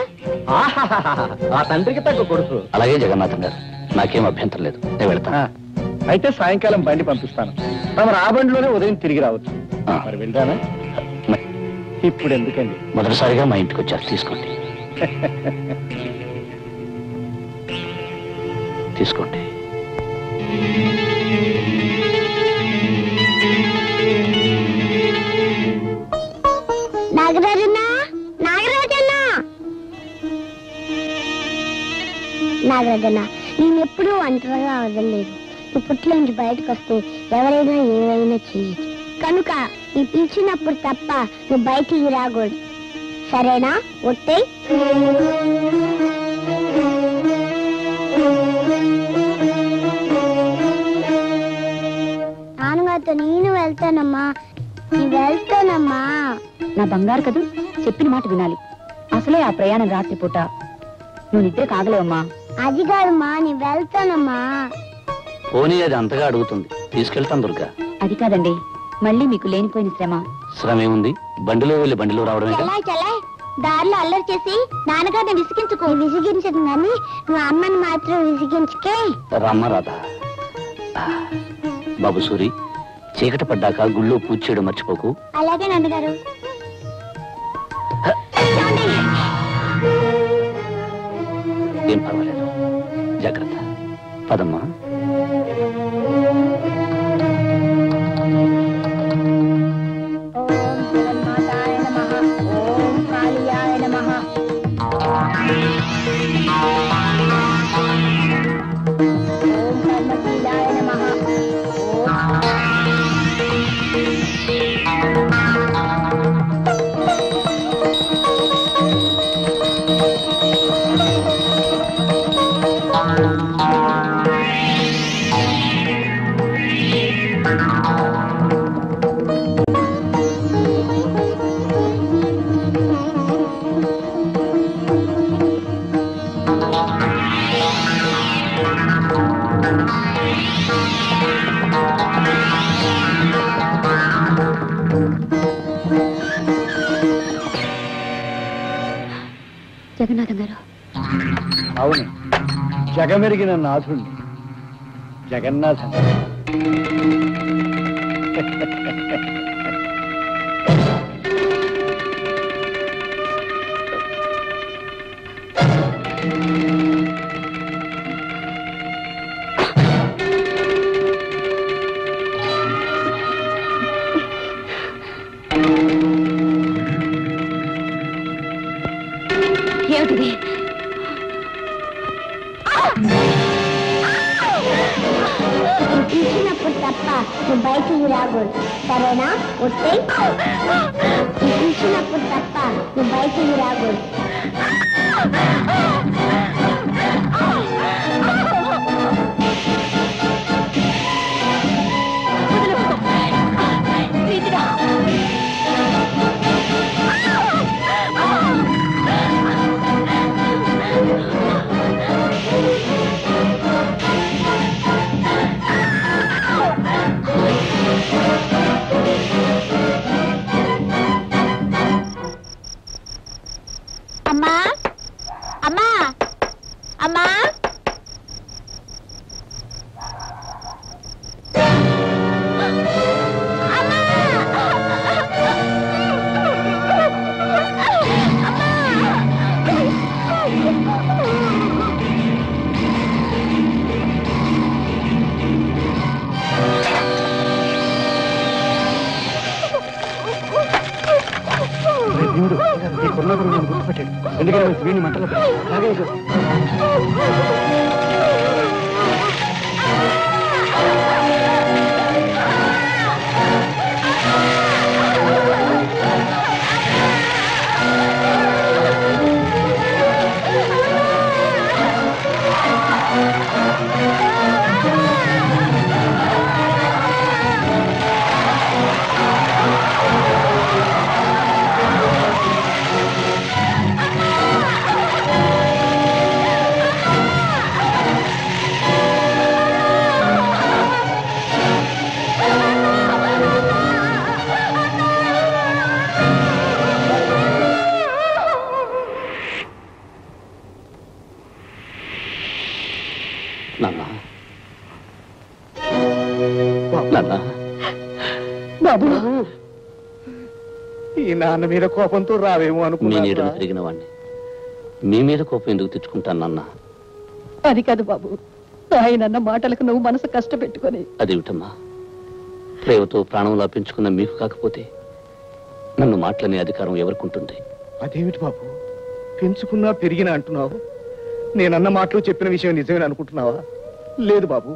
ఆ తండ్రికి తగ్గ కొడుకు. అలాగే జగన్నాథం గారు, నాకేం అభ్యంతరం లేదు, నేను వెళ్తాను. అయితే సాయంకాలం బండి పంపిస్తాను. తమరు ఆ బండిలోనే ఉదయం తిరిగి రావచ్చు. మరి వెళ్తానా? ఇప్పుడు ఎందుకండి? మొదటిసారిగా మా ఇంటికి వచ్చారు, తీసుకోండి. తీసుకోండి. నాగరాజన్న నాగరాజన్న నాగరాజన్న నేనెప్పుడూ ఒంటరిగా వదలలేదు. ఇప్పట్లోంచి బయటకు వస్తే ఎవరైనా ఏమైనా చేయొచ్చు కనుక నీ పిలిచినప్పుడు తప్ప నువ్వు బయటికి రాకూడదు, సరేనా? ఒట్టే. నాన్నగారితో నేను వెళ్తానమ్మా, నేను వెళ్తానమ్మా. నా బంగారు కదూ, చెప్పిన మాట వినాలి. అసలే ఆ ప్రయాణం రాత్రిపూట, నువ్వు నిద్ర కాగలేవమ్మా. అది కాదమ్మా, నేను వెళ్తానమ్మా. పోనీ అది అంతగా అడుగుతుంది, తీసుకెళ్తాను దుర్గా. అది కాదండి, మళ్ళీ మీకు లేనిపోయిన శ్రమ. శ్రమ ఏముంది, బండిలో వెళ్ళి బండిలో రావడమే. చలాయ్ దారిలో అల్లరి చేసి నాన్నగారిని విసిగించుకో. విసిగించదు కానీ నువ్వు అమ్మని మాత్రం విసిగించుకే. రామ్మ రాధా. బాబు సూరి, చీకటి పడ్డాక గుళ్ళో పూజ చేయడం మర్చిపోకు. అలాగే నాన్నగారు. ఏం పర్వాలేదు, జాగ్రత్త. పదమ్మా. జగన్నాథం గారు. అవును, జగమెరిగిన నాథుణ్ణి, జగన్నాథం. ఏమిటిది? పిలిచినప్పుడు తప్ప నువ్వు బయటికి రాకూడదు, సరేనా? ఒట్టే. పిలిచినప్పుడు తప్ప నువ్వు బయటికి రాకూడదు. అమ్మా అమ్మా అమ్మా, గుర్తుపెట్టాడు. ఎందుకంటే వీడిని మంటలో నాన్న నాన్న బాబు ఈ నాన్న మీద కోపంతో రావేమో మీ అనుకున్నా నీడను పెరిగిన వాడిని మీ మీద కోపం ఎందుకు తెచ్చుకుంటాను నాన్న? అది కాదు బాబు, ఆయనన్న మాటలకు నువ్వు మనసు కష్టపెట్టుకొని. అదేమిటమ్మా, ప్రేమతో ప్రాణంలా పెంచుకున్న మీకు కాకపోతే నన్ను మాటలనే అధికారం ఎవరికుంటుంది? అదేమిటి బాబు, పెంచుకున్నా పెరిగినా అంటున్నావు? నేనన్న మాటలు చెప్పిన విషయం నిజమేనా అనుకుంటున్నావా? లేదు బాబు,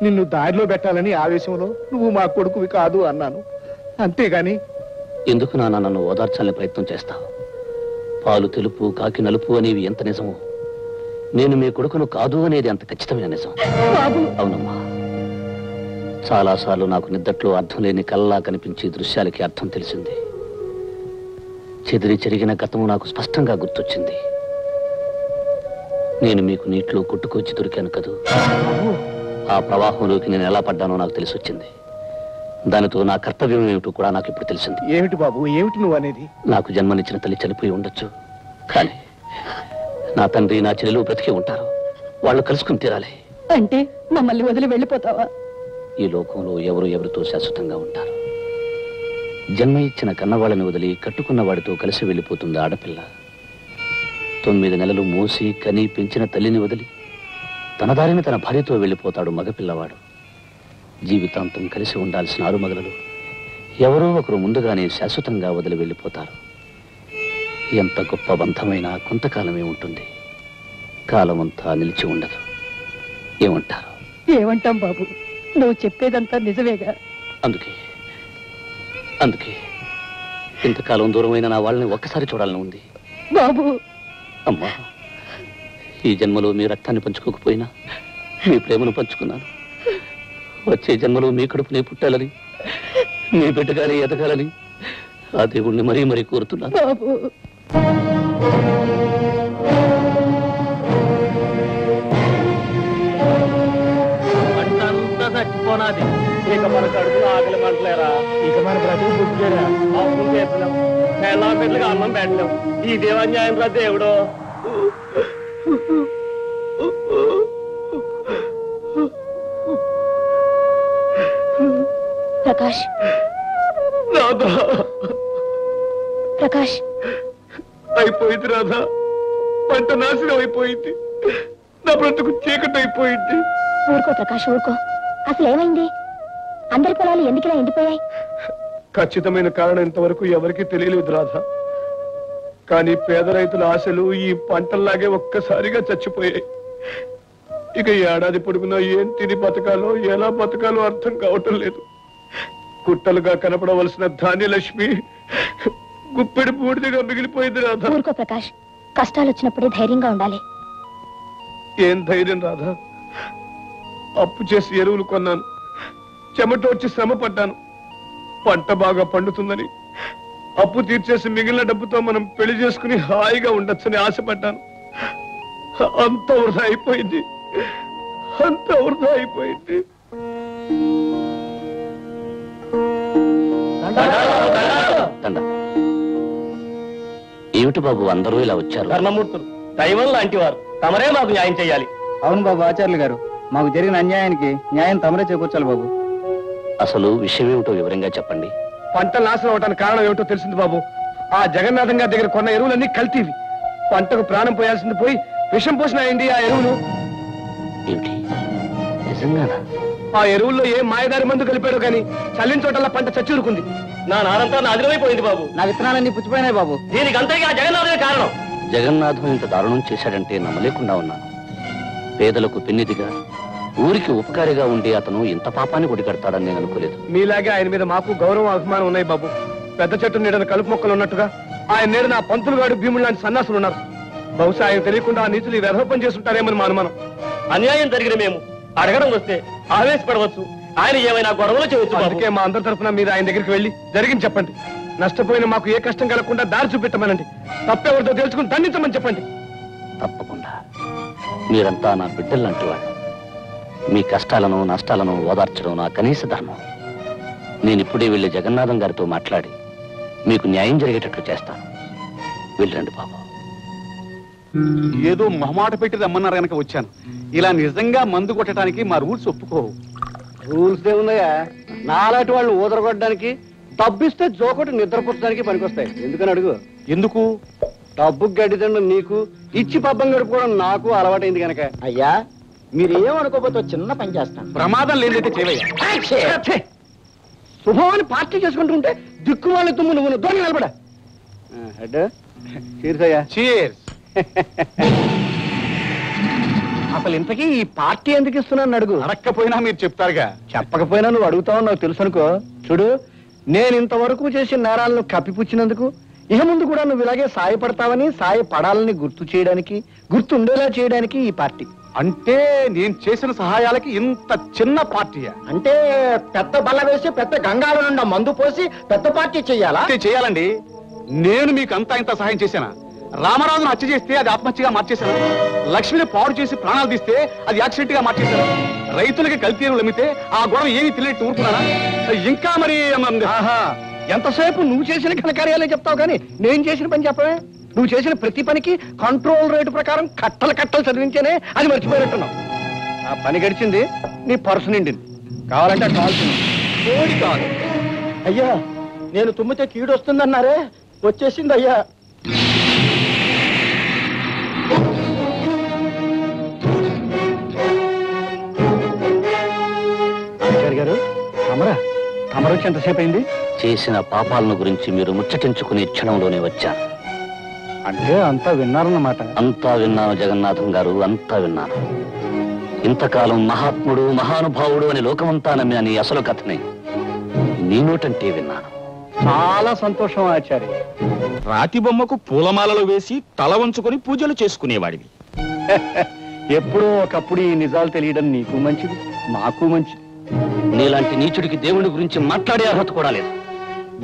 నిన్ను దారిలో పెట్టాలని ఆవేశంలో నువ్వు మా కొడుకువి కాదు అన్నాను, అంతేగాని. ఎందుకు నాన్న నన్ను ఓదార్చాలని ప్రయత్నం చేస్తావు? పాలు తెలుపు కాకి నలుపు అనేవి ఎంత నిజమో, నేను మీ కొడుకును కాదు అనేది అంత ఖచ్చితమైన నిజం. అవునమ్మా, చాలాసార్లు నాకు నిద్దట్లో అర్థం లేని కళ్ళలా కనిపించే దృశ్యాలకి అర్థం తెలిసింది. చెదిరి చెరిగిన గతము నాకు స్పష్టంగా గుర్తొచ్చింది. నేను మీకు నీటిలో కొట్టుకొచ్చి దొరికాను కదూ, ఆ ప్రవాహంలోకి నేను ఎలా పడ్డానో నాకు తెలిసొచ్చింది. దానితో నా కర్తవ్యం ఏమిటో కూడా నాకు ఇప్పుడు తెలిసింది. ఏమిటి బాబు, ఏమిటి నువ్వు అనేది? నాకు జన్మనిచ్చిన తల్లి చనిపోయి ఉండొచ్చు, కానీ నా తండ్రి నా చెల్లెలు బ్రతికి ఉంటారు. వాళ్ళు కలుసుకుని తీరాలి. అంటే మమ్మల్ని వదిలి వెళ్ళిపోతావా? ఈ లోకంలో ఎవరు ఎవరితో శాశ్వతంగా ఉంటారు. జన్మ ఇచ్చిన కన్నవాళ్ళని వదిలి కట్టుకున్న వాడితో కలిసి వెళ్ళిపోతుంది ఆడపిల్ల. 9 నెలలు మోసి కని పెంచిన తల్లిని వదిలి తన దారిని తన భార్యతో వెళ్ళిపోతాడు మగపిల్లవాడు. జీవితాంతం కలిసి ఉండాల్సిన ఆరుమగలలు ఎవరో ఒకరు ముందుగానే శాశ్వతంగా వదిలి వెళ్ళిపోతారు. ఎంత గొప్ప బంధమైనా కొంతకాలమే ఉంటుంది, కాలమంతా నిలిచి ఉండదు. ఏమంటారు? ఏమంటాం బాబు, నువ్వు చెప్పేదంతా నిజమేగా. అందుకే ఇంతకాలం దూరమైన నా వాళ్ళని ఒక్కసారి చూడాలని ఉంది. బాబు అమ్మా, ఈ జన్మలో మీ రక్తాన్ని పంచుకోకపోయినా మీ ప్రేమను పంచుకున్నాను. వచ్చే జన్మలో మీ కడుపునే పుట్టాలని, మీ బిడ్డగానే ఎదగాలని ఆ దేవుణ్ణి మరీ మరీ కోరుతున్నాను. బాబు చచ్చిపోనాది. ఇక మన కడుపులో ఆకలి మంటలేరా, ఇక మన బ్రతుకు పుట్టుకేరా. అప్పులు చేస్తున్నాం, ఎలా బిడ్డలుగా అన్నం పెట్టలేం. ఈ దేవాన్యాయం రా దేవుడు. ప్రకాష్, రాధా ప్రకాష్ అయిపోయింది. రాధా, పంట నాశనం అయిపోయింది. నా బ్రతుకు చీకటి అయిపోయింది. ఊరుకో ప్రకాష్, ఊరుకో. అసలు ఏమైంది? అందరి పొలాలు ఎందుకు ఇలా ఎండిపోయాయి? ఖచ్చితమైన కారణం ఇంతవరకు ఎవరికీ తెలియలేదు రాధా. కానీ పేద రైతుల ఆశలు ఈ పంటల్లాగే ఒక్కసారిగా చచ్చిపోయాయి. ఇక ఏడాది పొడుగునా ఏం తిని బతకాలో, ఎలా బతకాలో అర్థం కావటం లేదు. కుట్టలుగా కనపడవలసిన ధాన్యలక్ష్మి గుప్పెడి బూడిదగా మిగిలిపోయింది రాధా. ఊరుకో ప్రకాష్, కష్టాలు వచ్చినప్పుడే ధైర్యంగా ఉండాలి. ఏం ధైర్యం రాధా? అప్పు చేసి ఎరువులు కొన్నాను, చెమటోడ్చి శ్రమ పడ్డాను. పంట బాగా పండుతుందని అప్పు తీర్చేసి మిగిలిన డబ్బుతో మనం పెళ్లి చేసుకుని హాయిగా ఉండొచ్చని ఆశపడ్డాను. అంత వృధా అయిపోయింది, అంత వృధా అయిపోయింది. ఏమిటి బాబు అందరూ ఇలా వచ్చారు? ధర్మమూర్తులు, దైవం లాంటి వారు, తమరే మాకు న్యాయం చేయాలి. అవును బాబు ఆచార్యులు గారు, మాకు జరిగిన అన్యాయానికి న్యాయం తమరే చేకూర్చాలి బాబు. అసలు విషయం ఏమిటో వివరంగా చెప్పండి. పంటలు నాశనం అవటానికి కారణం ఏమిటో తెలిసింది బాబు. ఆ జగన్నాథం గారి దగ్గర కొన్న ఎరువులన్నీ కల్తీవి. పంటకు ప్రాణం పోయాల్సింది పోయి విషం పోసినాయండి ఆ ఎరువులు. ఏమిటి, నిజంగానా? ఆ ఎరువుల్లో ఏ మాయదారి మందు కలిపాడో కానీ చల్లిన చోటల్లా పంట చచ్చూరుకుంది. నా నారంతా నాదిరమైపోయింది బాబు. నా విత్తనాలన్నీ పుచ్చిపోయినాయి బాబు. దీనికి అంతగా జగన్నాథుడే కారణం. జగన్నాథం ఇంత దారుణం చేశాడంటే నమ్మలేకుండా ఉన్నాను. పేదలకు పెన్నిదిగా, ఊరికి ఉపకారిగా ఉండి అతను ఇంత పాపాన్ని ఒడిగడతాడని నేను అనుకోలేదు. మీలాగే ఆయన మీద మాకు గౌరవం అభిమానం ఉన్నాయి బాబు. పెద్ద చెట్టు నీడన కలుపు మొక్కలు ఉన్నట్టుగా ఆయన నీడన ఆ పంతులుగాడు భీముడు లాంటి సన్నాసులు ఉన్నారు. బహుశా ఆయన తెలియకుండా ఆ నీతులు వ్యధోపం చేస్తుంటారేమని మా అనుమానం. అన్యాయం జరిగిన మేము అడగడం వస్తే ఆవేశపడవచ్చు, ఆయన ఏమైనా గొడవలు చేయవచ్చు. అందుకే మా అందరి తరఫున మీరు ఆయన దగ్గరికి వెళ్ళి జరిగింది చెప్పండి. నష్టపోయిన మాకు ఏ కష్టం కలగకుండా దారి చూపెట్టమనండి. తప్పెవరితో తెలుసుకుని దండించమని చెప్పండి. తప్పకుండా. మీరంతా నా బిడ్డలంటూ వాళ్ళు. మీ కష్టాలను నష్టాలను ఓదార్చడం నా కనీస ధర్మం. నేను ఇప్పుడే వెళ్ళి జగన్నాథం గారితో మాట్లాడి మీకు న్యాయం జరిగేటట్లు చేస్తాను. వెళ్ళండి బాబు. ఏదో మొహమాట పెట్టి రమ్మన్నారు కనుక వచ్చాను. ఇలా నిజంగా మందు కొట్టడానికి మా రూల్స్ ఒప్పుకోవు. రూల్స్ ఏమున్నాయా? నాలాంటి వాళ్ళు ఊదరగొట్టడానికి, డబ్బిస్తే జోకొట్టి నిద్రపుచ్చడానికి పనికొస్తాయి. ఎందుకని అడుగు. ఎందుకు? డబ్బు గడ్డి తినడం నీకు, ఇచ్చి పబ్బం గడుపుకోవడం నాకు అలవాటైంది కనుక. అయ్యా మీరేమనుకోకపోతే చిన్న పని చేస్తాను. ప్రమాదం లేదైతే చేయవయ్యా. శుభమని పార్టీ చేసుకుంటుంటే దిక్కు వాళ్ళ తుమ్ము నువ్వు దూరం నిలబడా. చీర్సయ్యా. చీర్స్. అసలు ఇంతకీ ఈ పార్టీ ఎందుకు ఇస్తున్నాను అడుగు. అడక్కపోయినా మీరు చెప్తారుగా. చెప్పకపోయినా నువ్వు అడుగుతావు నాకు తెలుసు అనుకో. చూడు, నేను ఇంతవరకు చేసిన నేరాలను కప్పిపుచ్చినందుకు ఇక ముందు కూడా నువ్వు ఇలాగే సాయపడతావని, సాయపడాలని గుర్తు చేయడానికి, గుర్తుండేలా చేయడానికి ఈ పార్టీ. అంటే నేను చేసిన సహాయాలకి ఇంత చిన్న పార్టీయా? అంటే పెద్ద బల్ల వేసి పెద్ద గంగాల నుండి మందు పోసి పెద్ద పార్టీ చెయ్యాలా? చేయాలండి. నేను మీకు అంతా ఇంత సహాయం చేశానా? రామరాజును హత్య చేస్తే అది ఆత్మహత్యగా మార్చేశాను. లక్ష్మిని పాడు చేసి ప్రాణాలు తీస్తే అది యాక్సిడెంట్ గా మార్చేశాను. రైతులకి కల్తీ ఎరువులు అమ్మితే ఆ గొడవ ఏమీ తెలియట్టు ఊరుకున్నారా? ఇంకా మరి ఎంతసేపు నువ్వు చేసిన ఘనకార్యాలే చెప్తావు కానీ నేను చేసిన పని చెప్పవే. నువ్వు చేసిన ప్రతి పనికి కంట్రోల్ రేటు ప్రకారం కట్టలు కట్టలు చదివించేనే అది మర్చిపోయినట్టున్నావు. ఆ పని గడిచింది, నీ పర్సు నిండింది. కావాలంటే కావాల్సింది కోడి కావాలి. అయ్యా నేను తుమ్మితే కీడు వస్తుందన్నారే, వచ్చేసింది అయ్యా. గారు అమరా, అమర వచ్చి ఎంతసేపు అయింది? చేసిన పాపాలను గురించి మీరు ముచ్చటించుకునే క్షణంలోనే వచ్చాను. అంటే అంతా విన్నారన్నమాట. అంతా విన్నాను జగన్నాథం గారు, అంతా విన్నాను. ఇంతకాలం మహాత్ముడు, మహానుభావుడు అని లోకమంతా నమ్మిన నీ అసలు కథని నీ నోటంటే విన్నాను. చాలా సంతోషం ఆచార్య. రాతి బొమ్మకు పూలమాలలు వేసి తల వంచుకొని పూజలు చేసుకునేవాడివి. ఎప్పుడో ఒకప్పుడు ఈ నిజాలు తెలియడం నీకు మంచిది, నాకు మంచిది. నీలాంటి నీచుడికి దేవుడి గురించి మాట్లాడే అర్హత కూడా లేదు.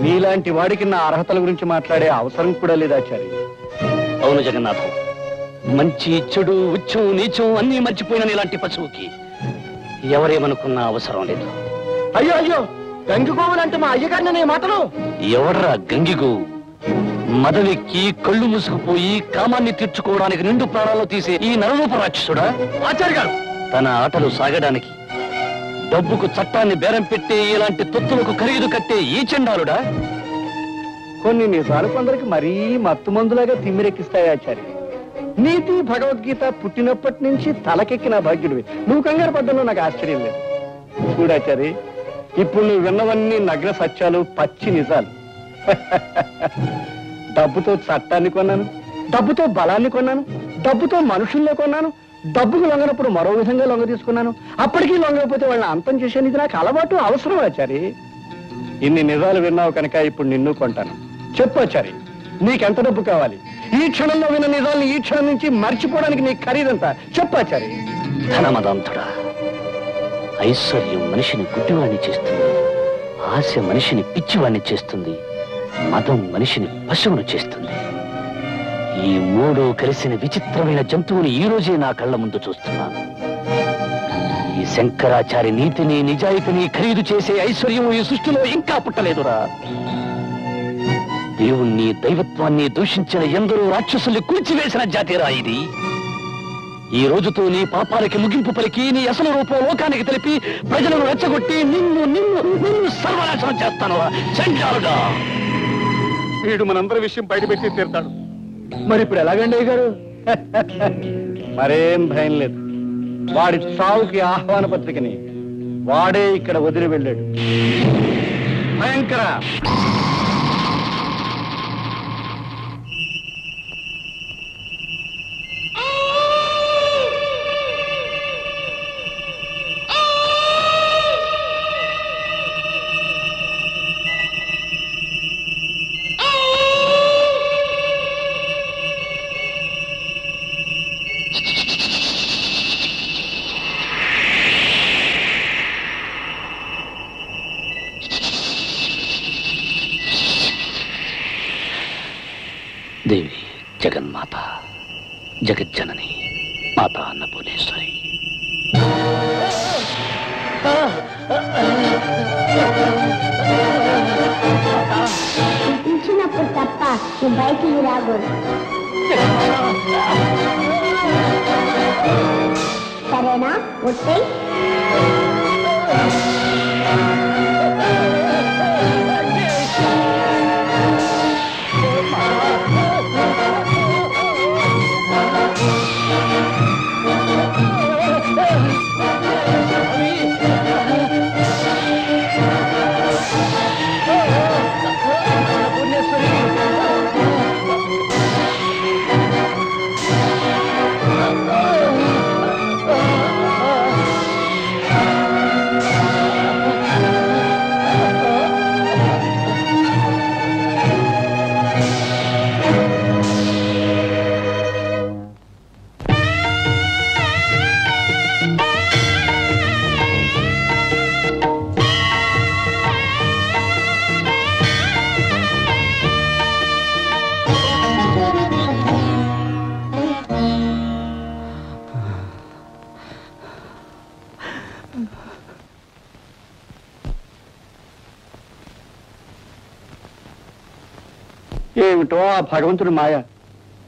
నీలాంటి వాడికి నా అర్హతల గురించి మాట్లాడే అవసరం కూడా లేదు ఆచార్య. అవును జగన్నాథం, మంచి చెడు, ఉచ్చం నీచం అన్నీ మర్చిపోయిన నీలాంటి పశువుకి ఎవరేమనుకున్న అవసరం లేదు. అయ్యో అయ్యో, గంగిగోవులంటే మా అయ్యగారిని అనే మాటలు. ఎవడ్రా గంగిగో? మదవెక్కి కళ్ళు మూసుకుపోయి కామాన్ని తీర్చుకోవడానికి నిండు ప్రాణాలు తీసే ఈ నరరూప రాక్షసుడా? ఆచార్య గారు, తన ఆటలు సాగడానికి డబ్బుకు చట్టాన్ని బేరం పెట్టే ఇలాంటి తొత్తులకు ఖరీదు కట్టే ఈ చండాలుడా? కొన్ని నిజాలు కొందరికి మరీ మత్తు మందులాగా తిమ్మిరెక్కిస్తాయి ఆచార్య. నీతి భగవద్గీత పుట్టినప్పటి నుంచి తలకెక్కిన భాగ్యుడివి. నువ్వు కంగారు పడ్డంలో నాకు ఆశ్చర్యం లేదు. చూడాచారి, ఇప్పుడు నువ్వు విన్నవన్నీ నగ్న సత్యాలు, పచ్చి నిజాలు. డబ్బుతో చట్టాన్ని కొన్నాను, డబ్బుతో బలాన్ని కొన్నాను, డబ్బుతో మనుషుల్లో కొన్నాను, డబ్బుకు లొంగనప్పుడు మరో విధంగా లొంగ తీసుకున్నాను. అప్పటికీ లొంగకపోతే వాళ్ళని అంతం చేసేది ఇది నాకు అలవాటు, అవసరం ఆచారి. ఇన్ని నిజాలు విన్నావు కనుక ఇప్పుడు నిన్ను కొంటాను. చెప్పు ఆచారి, నీకెంత డబ్బు కావాలి? ఈ క్షణంలో విన్న నిజాలను ఈ క్షణం నుంచి మర్చిపోవడానికి నీకు ఖరీదంతా చెప్పు ఆచారి. ధనమదంతుడా, ఐశ్వర్యం మనిషిని గుడ్డివాణ్ణి చేస్తుంది, ఆశ మనిషిని పిచ్చివాణ్ణి చేస్తుంది, మదం మనిషిని పశువును చేస్తుంది. ఈ మూడు కలిసిన విచిత్రమైన జంతువుని ఈ రోజే నా కళ్ళ ముందు చూస్తున్నాను. ఈ శంకరాచారి నీతిని, నిజాయితీని ఖరీదు చేసే ఐశ్వర్యం ఈ సృష్టిలో ఇంకా పుట్టలేదురా. దేవుణ్ణి, దైవత్వాన్ని దూషించిన ఎందరో రాక్షసుల్ని కూల్చివేసిన జాతిరా ఇది. ఈ రోజుతో నీ పాపాలకి ముగింపు పలికి నీ అసలు రూపం లోకానికి తెలిపి ప్రజలను రెచ్చగొట్టి నిన్ను నిన్ను నిన్ను సర్వనాశనం చేస్తాను చండాలుడా. వీడు మనందరి విషయం బయటపెట్టి తీరుతాడు. మరి ఇప్పుడు ఎలాగండి అయ్య గారు? మరేం భయం లేదు. వాడి చావుకి ఆహ్వాన పత్రికని వాడే ఇక్కడ వదిలి వెళ్ళాడు. భయంకర దేవి జగన్మాత, జగజ్జనని, మాతా అన్నపూర్ణేశ్వరి. ఇచ్చినప్పుడు తప్ప నువ్వు బయటికి రాకూడదు. సరేనా వచ్చే ఏమిటో ఆ భగవంతుడి మాయ,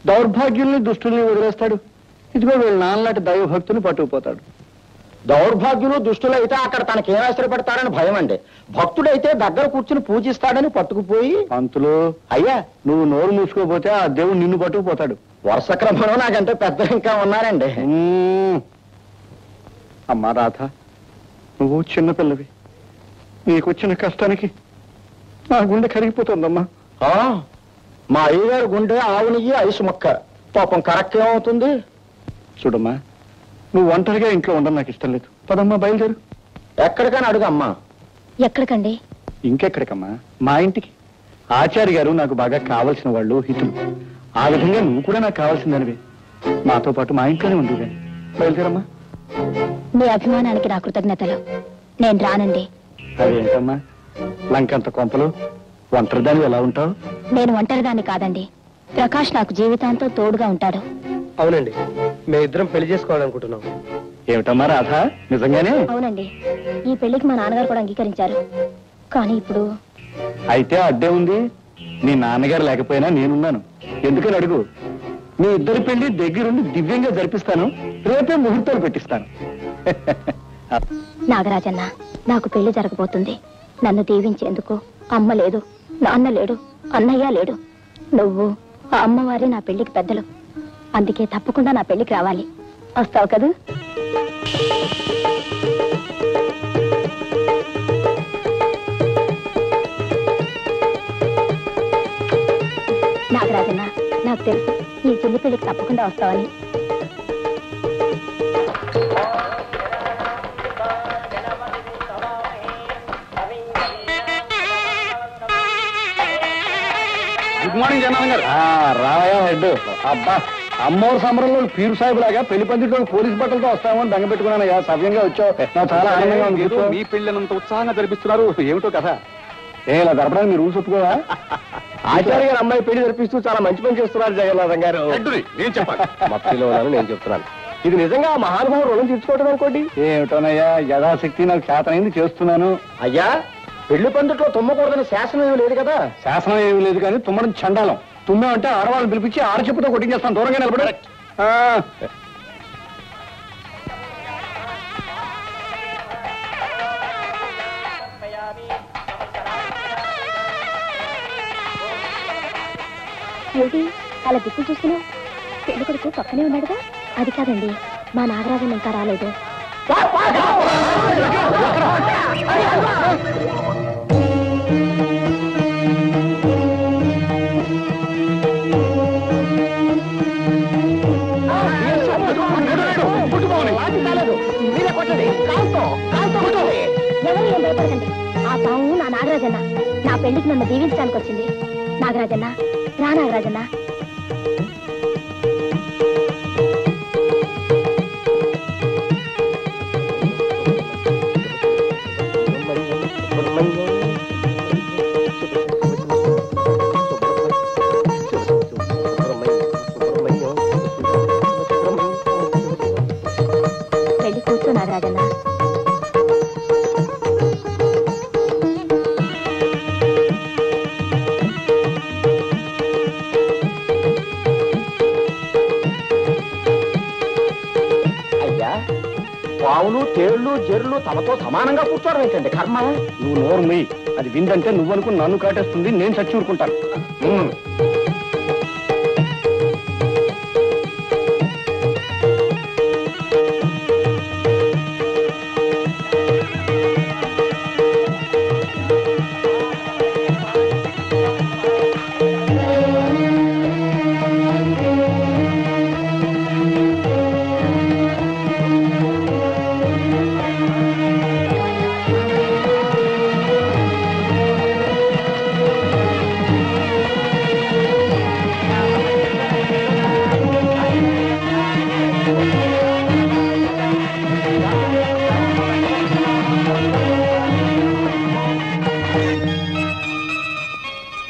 దౌర్భాగ్యుల్ని దుష్టుల్ని వదిలేస్తాడు. ఇదిగో వీళ్ళ నాన్నలాంటి దైవభక్తుని పట్టుకుపోతాడు. దౌర్భాగ్యులు దుష్టులు అయితే అక్కడ తనకేం ఆశ్రయపడతారని భయం అండి. భక్తుడైతే దగ్గర కూర్చుని పూజిస్తాడని పట్టుకుపోయి, పంతులు అయ్యా నువ్వు నోరు మూసుకోపోతే ఆ దేవుడు నిన్ను పట్టుకుపోతాడు. వరుస క్రమంలో నాకంటే పెద్దలు ఇంకా ఉన్నారండి. అమ్మా రాధ, నువ్వు చిన్నపిల్లవి, నీకొచ్చిన కష్టానికి నా గుండె కరిగిపోతుందమ్మా. మా అయ్యగారు గుండె ఆవు నెయ్యి ఐసు మొక్క, పాపం కరెక్ట్ ఏమవుతుంది. చూడమ్మా, నువ్వు ఒంటరిగా ఇంట్లో ఉండడం నాకు ఇష్టం లేదు. పదమ్మా బయలుదేరు. ఎక్కడికైనా అడుగమ్మా. ఎక్కడికండి? ఇంకెక్కడికమ్మా, మా ఇంటికి. ఆచార్య గారు నాకు బాగా కావలసిన వాళ్ళు, హితులు. ఆ విధంగా నువ్వు కూడా నాకు కావాల్సిందనివి. మాతో పాటు మా ఇంట్లోనే ఉండు కానీ. బయలుదేరమ్మా. మీ అభిమానానికి నా కృతజ్ఞతలు. నేను రానండి. అదేంటమ్మా లంకంత కొంపలు, ఒంటరిదాన్ని ఎలా ఉంటావు? నేను ఒంటరిదాన్ని కాదండి. ప్రకాష్ నాకు జీవితాంతం తోడుగా ఉంటాడు. అవునండి, మేమిద్దరం పెళ్లి చేసుకోవాలనుకుంటున్నాం. ఏమిటమ్మా రాధా, నిజంగానే? అవునండి, ఈ పెళ్లికి మా నాన్నగారు కూడా అంగీకరించారు. కానీ ఇప్పుడు అయితే అడ్డే ఉంది. నీ నాన్నగారు లేకపోయినా నేనున్నాను. ఎందుకని అడుగు. మీ ఇద్దరి పెళ్లి దగ్గరుండి దివ్యంగా జరిపిస్తాను. రేపే ముహూర్తాలు పెట్టిస్తాను. నాగరాజన్న, నాకు పెళ్లి జరగబోతుంది. నన్ను దీవించేందుకు అమ్మ లేదు, నాన్న లేడు, అన్నయ్య లేడు. నువ్వు ఆ అమ్మవారి నా పెళ్లికి పెద్దలు. అందుకే తప్పకుండా నా పెళ్లికి రావాలి. వస్తావు కదూ? నాగరాజన్న, నాకు తెలుసు ఈ చెల్లి పెళ్లికి తప్పకుండా వస్తావని. గుడ్ మార్నింగ్ జనార్దన్ గారు. రావయ్యా హెడ్. అబ్బా, అమ్మోరు సంబరంలో పీరు సాహిబు లాగా పెళ్లి పందిట్లో పోలీసు బట్టలతో వస్తామని దంగ పెట్టుకున్నానయ్యా. సవ్యంగా వచ్చావు, నాకు చాలా ఆనందంగా ఉంది. ఏదో మీ పెళ్ళినంత ఉత్సాహంగా జరిపిస్తున్నారు, ఏమిటో కదా. ఇలా జరపడానికి మీరు రూల్స్ ఒప్పుకోవా? ఆచార్య గారు అమ్మాయి పెళ్లి జరిపిస్తూ చాలా మంచి పని చేస్తున్నారు జగన్నాథం గారు. నేను చెప్పాలి. మత్తిలో ఉన్నాను, నేను చెప్తున్నాను. ఇది నిజంగా మహానుభావం రుణం తీర్చుకోవటం అనుకోండి. ఏమిటోనయ్యా, యథాశక్తి నాకు చేతనైంది చేస్తున్నాను. అయ్యా, పెళ్లి పందిట్లో తుమ్మకూడదని శాసనం ఏమి లేదు కదా. శాసనం ఏమి లేదు కానీ తుమ్మడం చండాలం. తుమ్మామంటే ఆడవాళ్ళని పిలిపించి ఆరచెప్పుతో కొట్టించేస్తాను. దూరంగా నిలబడి. ఏంటి అలా దిక్కులు చూస్తున్నావు? పెళ్లి కొడుకు పక్కనే ఉన్నాడుగా. అది కాదండి, మా నాగరాజన్ ఇంకా రాలేదు. ఎవరు ఏం భయపడకండి. ఆ పాము నా నాగరాజన్న. నా పెళ్లికి నన్ను దీవించడానికి వచ్చింది. నాగరాజన్న, రా నాగరాజన్న. వెళ్ళి కూర్చో నాగరాజన్న. పావులు తేళ్లు జెర్లు తమతో సమానంగా కూర్చోవడం ఏంటండి కర్మ. నువ్వు నోరు మొయ్యి. అది విందంటే నువ్వనుకుని నన్ను కాటేస్తుంది, నేను చచ్చి ఊరుకుంటాను.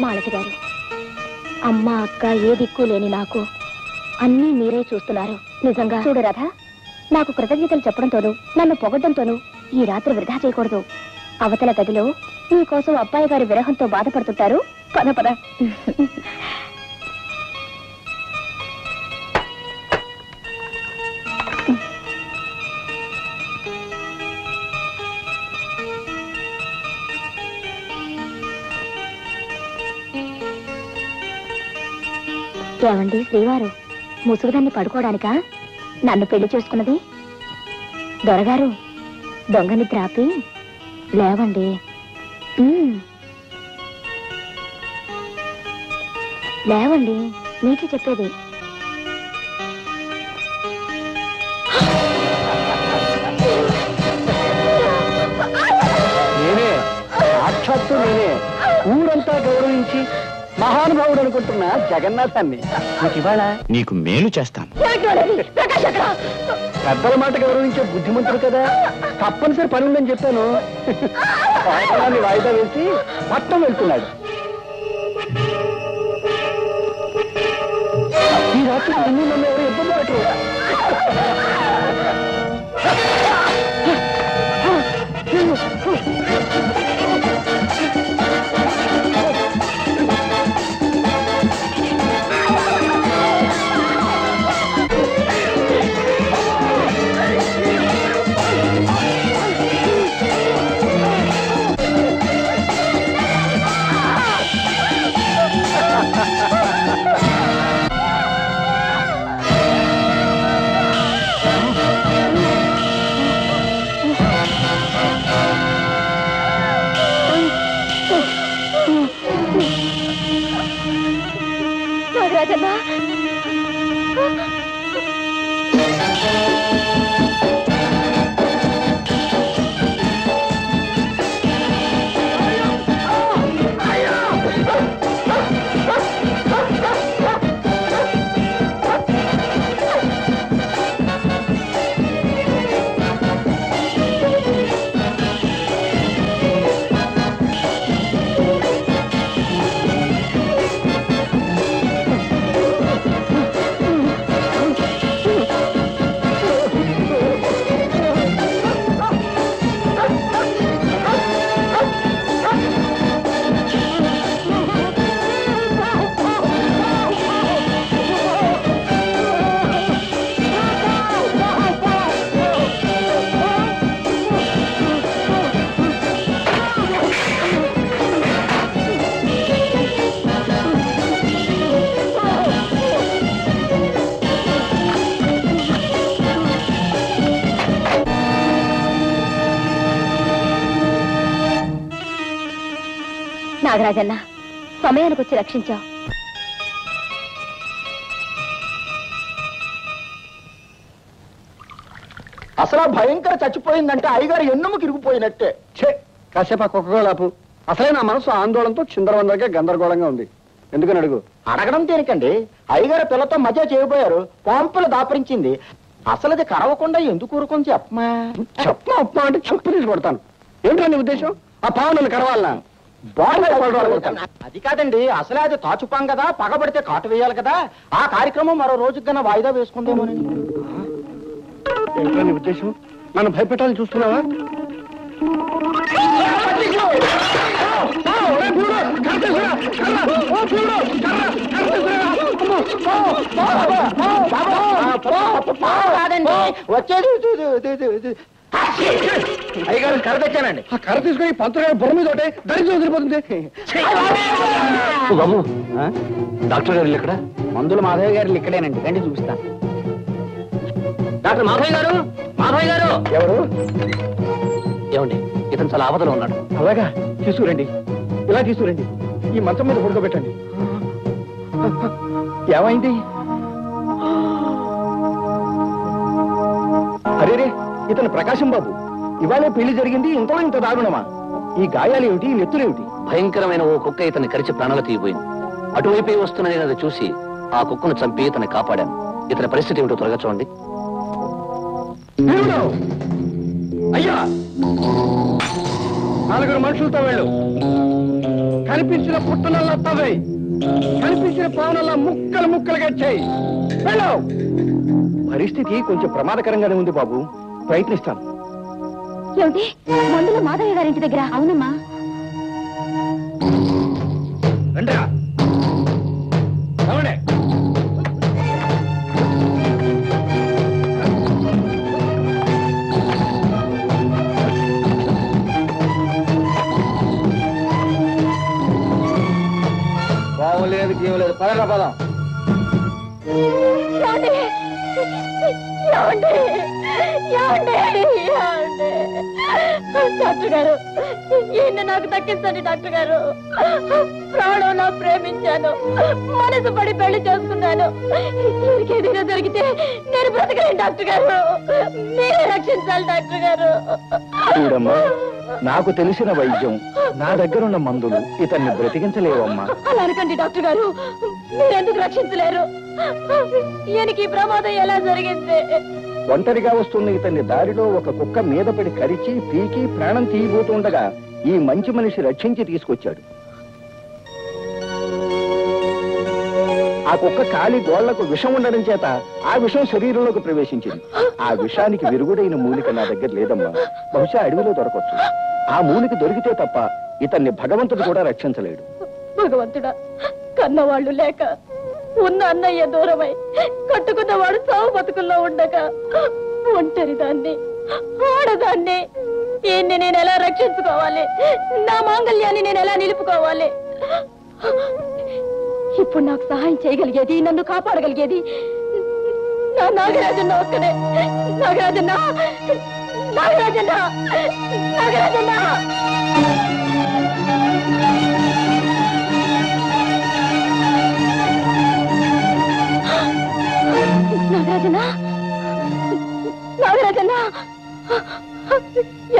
మాలతి గారు, అమ్మ అక్క ఏ దిక్కు లేని నాకు అన్నీ మీరే చూస్తున్నారు. నిజంగా చూడు రాధా, నాకు కృతజ్ఞతలు చెప్పడంతోనూ నన్ను పొగడ్డంతోనూ ఈ రాత్రి వృధా చేయకూడదు. అవతల గదిలో మీకోసం అబ్బాయి గారి విరహంతో బాధపడుతుంటారు. పద పద. ఏమండి శ్రీవారు, ముసుగుదాన్ని పడుకోవడానికా నన్ను పెళ్లి చేసుకున్నది? దొరగారు, దొంగ నిద్ర ఆపి లేవండి. లేవండి, నీకే చెప్పేది. నేనే, సాక్షాత్తు నేనే, ఊరంతా గౌరవించి మహానుభావుడు అనుకుంటున్నా జగన్నాథాన్ని. ఇవాళ నీకు మేలు చేస్తాను. పెద్దల మాట గౌరవించే బుద్ధిమంతుడు కదా, తప్పనిసరి పని ఉందని చెప్పాను. వాయిదా వేసి మొత్తం వెళ్తున్నాడు. ఈ రాత్రి నన్ను ఎవరు ఇబ్బంది పెట్టరు. నాగరాజన్న, నాగరాజన్న, సమయానికి వచ్చి రక్షించావు. అసలు భయంకర చచ్చిపోయిందంటే అయ్యగారు ఎన్నుముకి ఇరిగిపోయినట్టే. కాసేపు కుక్కగోలాపు. అసలే నా మనసు ఆందోళనతో చిందరవందరగా గందరగోళంగా ఉంది. ఎందుకని అడుగు. అడగడం దేనికండి, అయ్యగారు పిల్లతో మధ్య చేయబోయారు, పాంపులు దాపరించింది. అసలు అది కరవకుండా ఎందుకు ఊరుకొని చెప్పమా. చెప్పమా అంటే చెప్పు తీసి కొడతాను. ఏంటో నీ ఉద్దేశం? ఆ పావులను కరవాలనా? అది కాదండి, అసలే అది తాచుపాం కదా, పగబడితే కాటు వేయాలి కదా. ఆ కార్యక్రమం మరో రోజుకి కన్నా వాయిదా వేసుకుందేమోనని. ఏంటో నీ ఉద్దేశం? నన్ను భయపెట్టాలని చూస్తున్నావా? కాదండి వచ్చేది అయ్యగారు కర్ర తెచ్చానండి. ఆ కర్ర తీసుకుని పంతులు గారు బుర్ర మీద ఒకటే దరిద్రం వదిలిపోతుంది. బాబు డాక్టర్ గారు ఇక్కడ మందులు మాధవ్ గారు ఇక్కడేనండి, రండి చూపిస్తాను. డాక్టర్ మాధవ్ గారు, మాధవ్ గారు ఎవరు? ఏమండి ఇతను చాలా ఆపదలో ఉన్నాడు. అలాగా, తీసుకురండి. ఇలా తీసుకురండి. ఈ మంచం మీద పడుకోబెట్టండి. ఏమైంది? అరేరే, ఇతను ప్రకాశం బాబు. ఇవాళే పెళ్లి జరిగింది, ఇంతలో ఇంత దారుణమా? ఈ గాయాలు ఏమిటి, ఈ నెత్తులేమిటి? భయంకరమైన ఓ కుక్క ఇతన్ని కరిచి ప్రాణాలు తీయబోయింది. అటువైపే వస్తున్నది చూసి ఆ కుక్కను చంపి ఇతన్ని కాపాడాను. ఇతని పరిస్థితి ఏమిటో త్వరగా చూడండి. అయ్యా, 4 మనుషులతో వెళ్ళు. కనిపించిన పుట్టనల్లా తవ్వేయి, కనిపించిన పావునల్లా ముక్కలు ముక్కలుగా చేయి. వెళ్ళు. పరిస్థితి కొంచెం ప్రమాదకరంగానే ఉంది బాబు, ప్రయత్నిస్తాను. ఏమిటి మందులు మాధయ్య గారింటి దగ్గర? అవునమ్మా. రండి. బాగులేదు, జీవం లేదు. పదరా పదం. డాక్టర్ గారు, ఈయన నాకు దక్కించండి డాక్టర్ గారు. ప్రాణంలో ప్రేమించాను, మనసు పడి పెళ్లి చేసుకున్నాను. ఏదైనా దొరికితే నేను బ్రతకలేను డాక్టర్ గారు. మీరే రక్షించాలి డాక్టర్ గారు. చూడమ్మా, నాకు తెలిసిన వైద్యం, నా దగ్గరున్న మందులు ఇతన్ని బ్రతికించలేవమ్మా. అలా అనకండి డాక్టర్ గారు, మీరెందుకు రక్షించలేరు? ఈయనకి ఈ ప్రమాదం ఎలా జరిగింది? ఒంటరిగా వస్తున్న ఇతన్ని దారిలో ఒక కుక్క మీద పడి కరిచి పీకి ప్రాణం తీయబోతుండగా ఈ మంచి మనిషి రక్షించి తీసుకొచ్చాడు. ఆ కుక్క కాలి గోళ్లకు విషం ఉండడం చేత ఆ విషం శరీరంలోకి ప్రవేశించింది. ఆ విషానికి విరుగుడైన మూలిక నా దగ్గర లేదమ్మా. బహుశా అడవిలో దొరకవచ్చు. ఆ మూలిక దొరికితే తప్ప ఇతన్ని భగవంతుడు కూడా రక్షించలేడు. భగవంతుడా, కన్నవాళ్లు లేక ఉన్న అన్నయ్య దూరమై కట్టుకున్నవాడు సావు బతుకుల్లో ఉండగా ఒంటరి దాన్ని, ఆడదాన్ని, ఈయన్ని నేను ఎలా రక్షించుకోవాలి? నా మాంగళ్యాన్ని నేను ఎలా నిలుపుకోవాలి? ఇప్పుడు నాకు సహాయం చేయగలిగేది, నన్ను కాపాడగలిగేది నా నాగరాజన్న ఒక్కడే. నాగరాజన్న, నాగరాజన్న, నాగరాజన్న. నాగరాజన్న, నాగరాజన్న,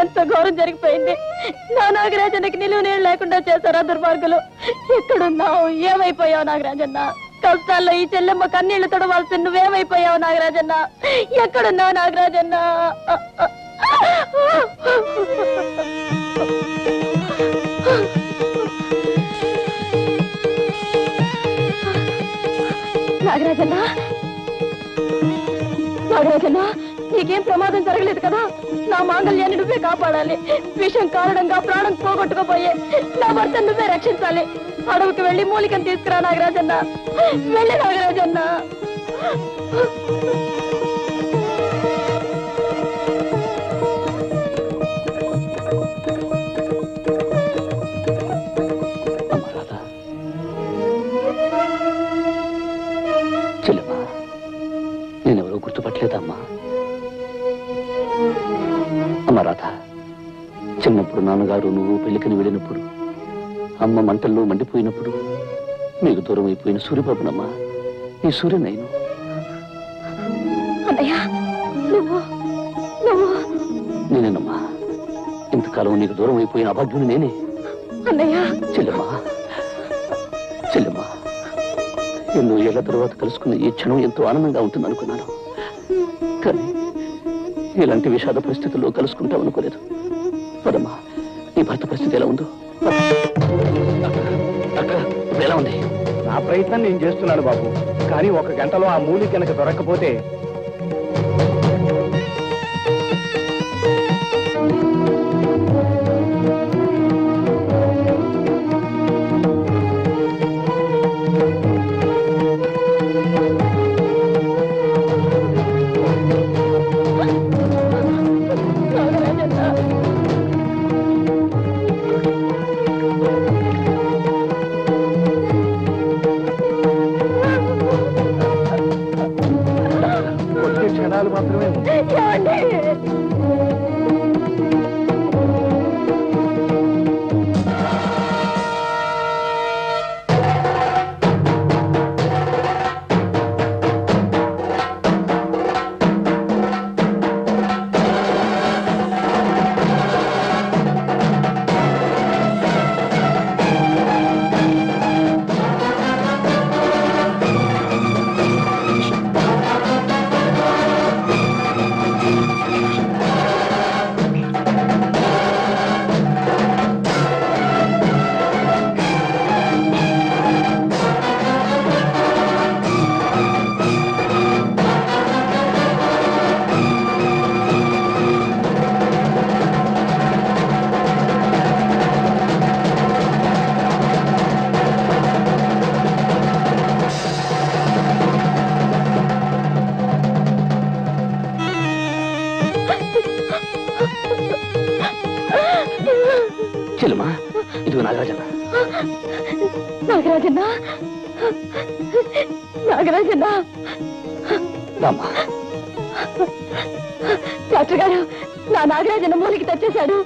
ఎంత ఘోరం జరిగిపోయింది. నా నాగరాజన్నకి నిలువ నీళ్ళు లేకుండా చేశారా దుర్మార్గులు? ఎక్కడున్నావు? ఏమైపోయావు నాగరాజన్న? కష్టాల్లో ఈ చెల్లెమ్మ కన్నీళ్లు తొడవాల్సి నువ్వేమైపోయావు నాగరాజన్న? ఎక్కడున్నావు నాగరాజన్న? నాగరాజన్న, నాగరాజన్న, నీకేం ప్రమాదం జరగలేదు కదా? నా మాంగళ్యాన్ని నువ్వే కాపాడాలి. విషం కారణంగా ప్రాణం పోగొట్టుకోపోయే నా భర్త నువ్వే రక్షించాలి. అడవికి వెళ్ళి మూలికను తీసుకురా నాగరాజన్న. వెళ్ళి నాగరాజన్న. చెల్లెమ్మా, నేనెవరో గుర్తుపట్టలేదమ్మా. అమ్మ రాధ, చిన్నప్పుడు నాన్నగారు నువ్వు పెళ్లికని వెళ్ళినప్పుడు, అమ్మ మంటల్లో మండిపోయినప్పుడు మీకు దూరం అయిపోయిన సూర్యబాబునమ్మా. నీ సూర్యనైను. నేనేనమ్మా. ఇంతకాలం నీకు దూరం అయిపోయిన అభాగ్యుని నేనే. చెల్లెమ్మా, చెల్లెమ్మా, ఎన్నో ఏళ్ల తర్వాత కలుసుకున్న ఈ క్షణం ఎంతో ఆనందంగా ఉంటుంది అనుకున్నాను. కానీ ఇలాంటి విషాద పరిస్థితుల్లో కలుసుకుంటాం అనుకోలేదు. పదమ్మా, నీ భర్త పరిస్థితి ఎలా ఉందో? ఇప్పుడు ఎలా ఉంది? నా ప్రయత్నం నేను చేస్తున్నాను బాబు. కానీ 1 గంటలో ఆ మూలిక కనుక దొరక్కపోతే చెల్లుమా ఇదిగో నాగరాజన్న. నాగరాజన్న నాగరాజన్న రామ్మా. డాక్టర్ గారు నా నాగరాజన్న మూలికి తెచ్చేశాడు.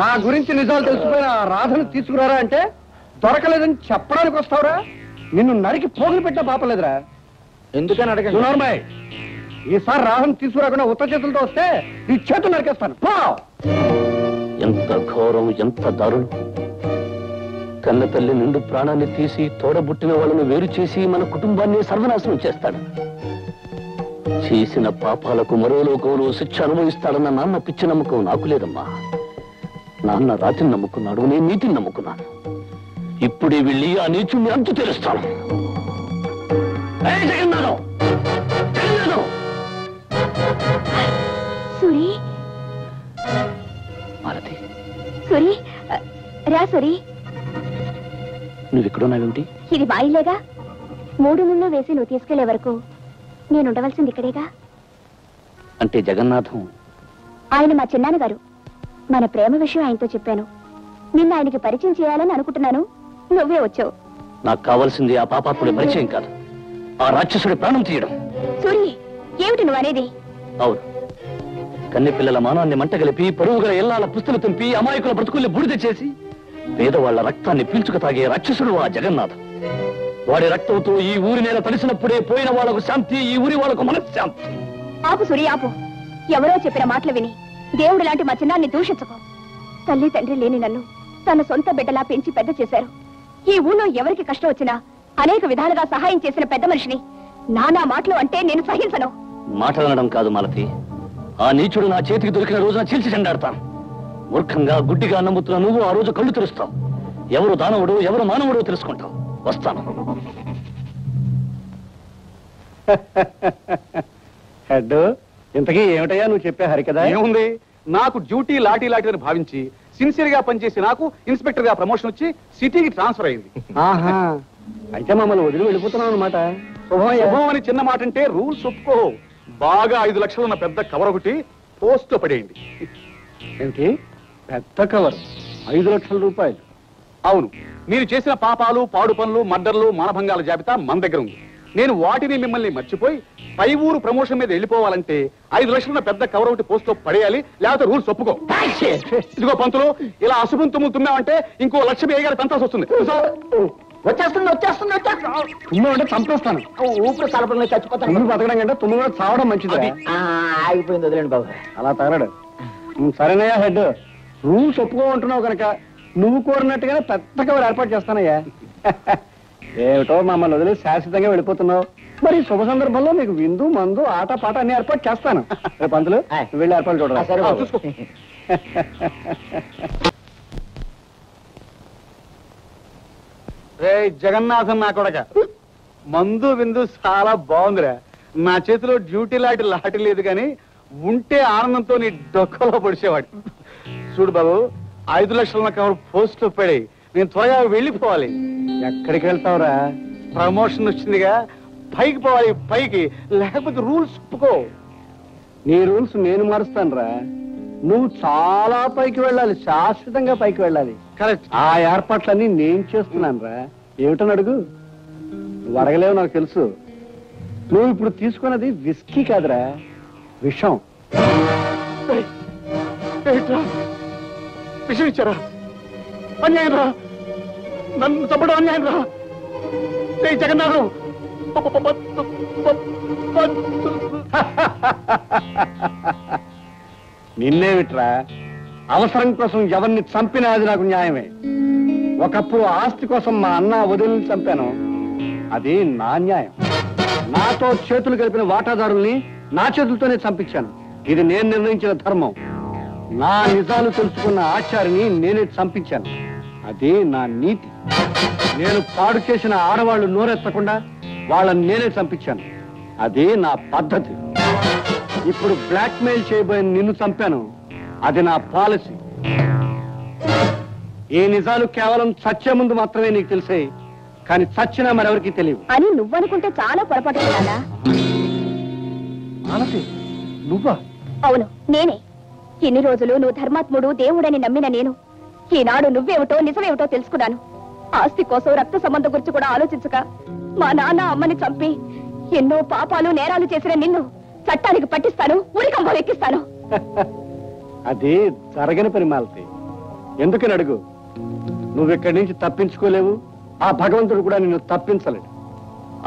నా గురించి నిజాలు తెలిసిపోయిన రాధను తీసుకురారా అంటే దొరకలేదని చెప్పడానికి వస్తావురా? నిన్ను నరికి పోగులు పెట్టా పాపలేదురా. ఎందుకని అడగండి. నార్మల్ ఈసారి రాధను తీసుకురాకుండా ఉత్త చేతులతో వస్తే ఈ చేతులు నరికేస్తాను. ఎంత ఘోరం, ఎంత దారుణం! కన్న తల్లి నిండు ప్రాణాన్ని తీసి తోడబుట్టిన వాళ్ళను వేరు చేసి మన కుటుంబాన్ని సర్వనాశనం చేస్తాడు. చేసిన పాపాలకు మరో లోకంలో శిక్ష అనుభవిస్తాడన్న నాన్న పిచ్చి నమ్మకం నాకు లేదమ్మా. నాన్న రాతిని నమ్ముకున్నాడు, నేను నీతిని నమ్ముకున్నాను. ఇప్పుడే వెళ్ళి ఆ నీచుని అంతు తెలుస్తాను. సూరి మాలతి, సూరి రా. సూరి నువ్వెక్కడున్నావేమిటి? ఇది బాయిలేగా. 3 ముళ్ళు వేసి నువ్వు తీసుకెళ్లే వరకు నేను ఉండవలసింది ఇక్కడేగా. అంటే జగన్నాథం ఆయన మా చిన్నాన్నగారు. మన ప్రేమ విషయం ఆయనతో చెప్పాను. నిన్న ఆయనకి పరిచయం చేయాలని అనుకుంటున్నాను. నువ్వే వచ్చావు. నాకు కావాల్సింది ఆ పాపాత్ముడి పరిచయం కాదు, ఆ రాక్షసుడి ప్రాణం తీయడం. సూరి ఏమిటి నువ్వు అనేది? అవును, కన్నె పిల్లల మానాన్ని మంటగలిపి పరువుగల ఎల్లాల పుస్తులు తెంపి అమాయకుల బ్రతుకుల్ని బూడిద చేసి పేదవాళ్ల రక్తాన్ని పీల్చుకు తాగే రాక్షసుడు ఆ జగన్నాథం. వాడి రక్తంతో ఈ ఊరి నేల తడిసినప్పుడే పోయిన వాళ్లకు శాంతి, ఈ ఊరి వాళ్లకు మనశ్శాంతి. ఆపు సూరి ఆపు. ఎవరో చెప్పిన మాటలు విని దేవుడు లాంటి మా చిన్నాన్ని దూషించుకో. తల్లి తండ్రి లేని నన్ను తన సొంత బిడ్డలా పెంచి పెద్ద చేశారు. ఈ ఊళ్ళో ఎవరికి కష్టం వచ్చినా అనేక విధాలుగా సహాయం చేసిన పెద్ద మనిషిని నానా మాటలు అంటే నేను సహించను. మాటలనడం కాదు మాలతి, ఆ నీచుడు నా చేతికి దొరికిన రోజున చీల్చి చెండాడతాను. మూర్ఖంగా గుడ్డిగా నమ్ముతున్న నువ్వు ఆ రోజు కళ్ళు తెరుస్తావు. ఎవరు దానవుడు ఎవరు మానవుడో తెలుసుకుంటావు. వస్తాను. హెడ్, ఇంతకీ ఏమిటయ్యా నువ్వు చెప్పే హరికదా? ఏముంది, నాకు డ్యూటీ లాఠీ లాఠీ అని భావించి సిన్సియర్ గా పనిచేసి నాకు ఇన్స్పెక్టర్ గా ప్రమోషన్ వచ్చి సిటీకి ట్రాన్స్ఫర్ అయింది. ఆహా, అయితే మమ్మల్ని వదిలి వెళ్ళిపోతున్నావు అనమాట. శుభం అని చిన్న మాట అంటే రూల్స్ ఒప్పుకో. బాగా 5 లక్షలు ఉన్న పెద్ద కవర్ ఒకటి పోస్ట్ పడేయండి. ఏంటి పెద్ద కవర్? 5 లక్షల రూపాయలు? అవును, మీరు చేసిన పాపాలు, పాడు పనులు, మర్డర్లు, మానభంగాల జాబితా మన దగ్గర ఉంది. నేను వాటిని మిమ్మల్ని మర్చిపోయి పై ఊరు ప్రమోషన్ మీద వెళ్ళిపోవాలంటే 5 లక్షల పెద్ద కవర్ ఒకటి పోస్ట్ లో పడేయాలి, లేకపోతే రూల్స్ ఒప్పుకో. ఇదిగో పంతులు, ఇలా అశుభం తుమ్ము తుమ్మావంటే ఇంకో 1 లక్ష వేయగాలి పెంచాల్సి వస్తుంది. వచ్చేస్తుంది తుమ్మంటే చంపేస్తాను. ఊపిరి సలపడంలో చచ్చిపోతాను. తుమ్ము బతకడం కంటే తుమ్ము కూడా చావడం మంచిది. ఆగిపోయింది, వదిలేండి బాబు. అలా తగలడు. సరేనయ్యా హెడ్, రూల్స్ ఒప్పుకోమంటున్నావు కనుక నువ్వు కోరినట్టుగానే పెద్ద కవర్ ఏర్పాటు చేస్తానయ్యా. ఏమిటో మమ్మల్ని వదిలి శాశ్వతంగా వెళ్ళిపోతున్నావు. మరి శుభ సందర్భంలో మీకు విందు మందు ఆట పాట అన్ని ఏర్పాటు చేస్తాను. పంతులు వెళ్ళి ఏర్పాటు చూడరా. రే జగన్నాథన్, నా కొడక, మందు విందు చాలా బాగుందిరా. నా చేతిలో డ్యూటీ లాంటి లేదు కానీ ఉంటే ఆనందంతో నీ డొక్కలో పొడిచేవాడు. చూడు బాబు, 5 లక్షల కవర్ పోస్ట్ పడి నేను త్వరగా వెళ్ళిపోవాలి. ఎక్కడికి వెళ్తావురా? ప్రమోషన్ వచ్చిందిగా, పైకి పోవాలి, పైకి. లేకపోతే రూల్స్ ఒప్పుకో. నీ రూల్స్ నేను మారుస్తాను రా. నువ్వు చాలా పైకి వెళ్ళాలి, శాశ్వతంగా పైకి వెళ్ళాలి. కరెక్ట్. ఆ ఏర్పాట్లన్నీ నేను చేస్తున్నాను రా. ఏమిటని అడుగు. నువ్వు అడగలేవు, నాకు తెలుసు. నువ్వు ఇప్పుడు తీసుకున్నది విస్కీ కాదురా, విషం. విషయం ఇచ్చారా? అన్యాయం రా, నన్ను చంపడం అన్యాయం రా. జగన్నాథం, నిన్నేమిట్రా, అవసరం కోసం ఎవరిని చంపినా అది నాకు న్యాయమే. ఒకప్పుడు ఆస్తి కోసం మా అన్న వదిలిని చంపాను, అది నా న్యాయం. నాతో చేతులు కలిపిన వాటాదారుల్ని నా చేతులతోనే చంపించాను, ఇది నేను నిర్ణయించిన ధర్మం. నా నిజాలు తెలుసుకున్న ఆచార్యని నేనే చంపించాను, అది నా నీతి. నేను పాడు చేసిన ఆడవాళ్లు నోరెత్తకుండా వాళ్ళని నేనే చంపించాను, అది నా పద్ధతి. ఇప్పుడు బ్లాక్ మెయిల్ చేయబోయే నిన్ను చంపాను, అది నా పాలసీ. ఈ నిజాలు కేవలం చచ్చే ముందు మాత్రమే నీకు తెలిసాయి, కానీ చచ్చినా మరెవరికి తెలియదు అని నువ్వనుకుంటే చాలా పొరపాటు కదా. మానసి, నువ్వా? అవును, నేనే. ఇన్ని రోజులు నువ్వు ధర్మాత్ముడు దేవుడని నమ్మిన నేను ఈనాడు నువ్వేమిటో నిజమేమిటో తెలుసుకున్నాను. ఆస్తి కోసం రక్త సంబంధం గురించి కూడా ఆలోచించక మా నాన్న అమ్మని చంపి ఎన్నో పాపాలు నేరాలు చేసిన నిన్ను చట్టానికి పట్టిస్తాను, ఉరికంబం ఎక్కిస్తాను. అది జరగని పని మాలతి. ఎందుకని అడుగు. నువ్వెక్కడి నుంచి తప్పించుకోలేవు, ఆ భగవంతుడు కూడా నిన్ను తప్పించలేడు.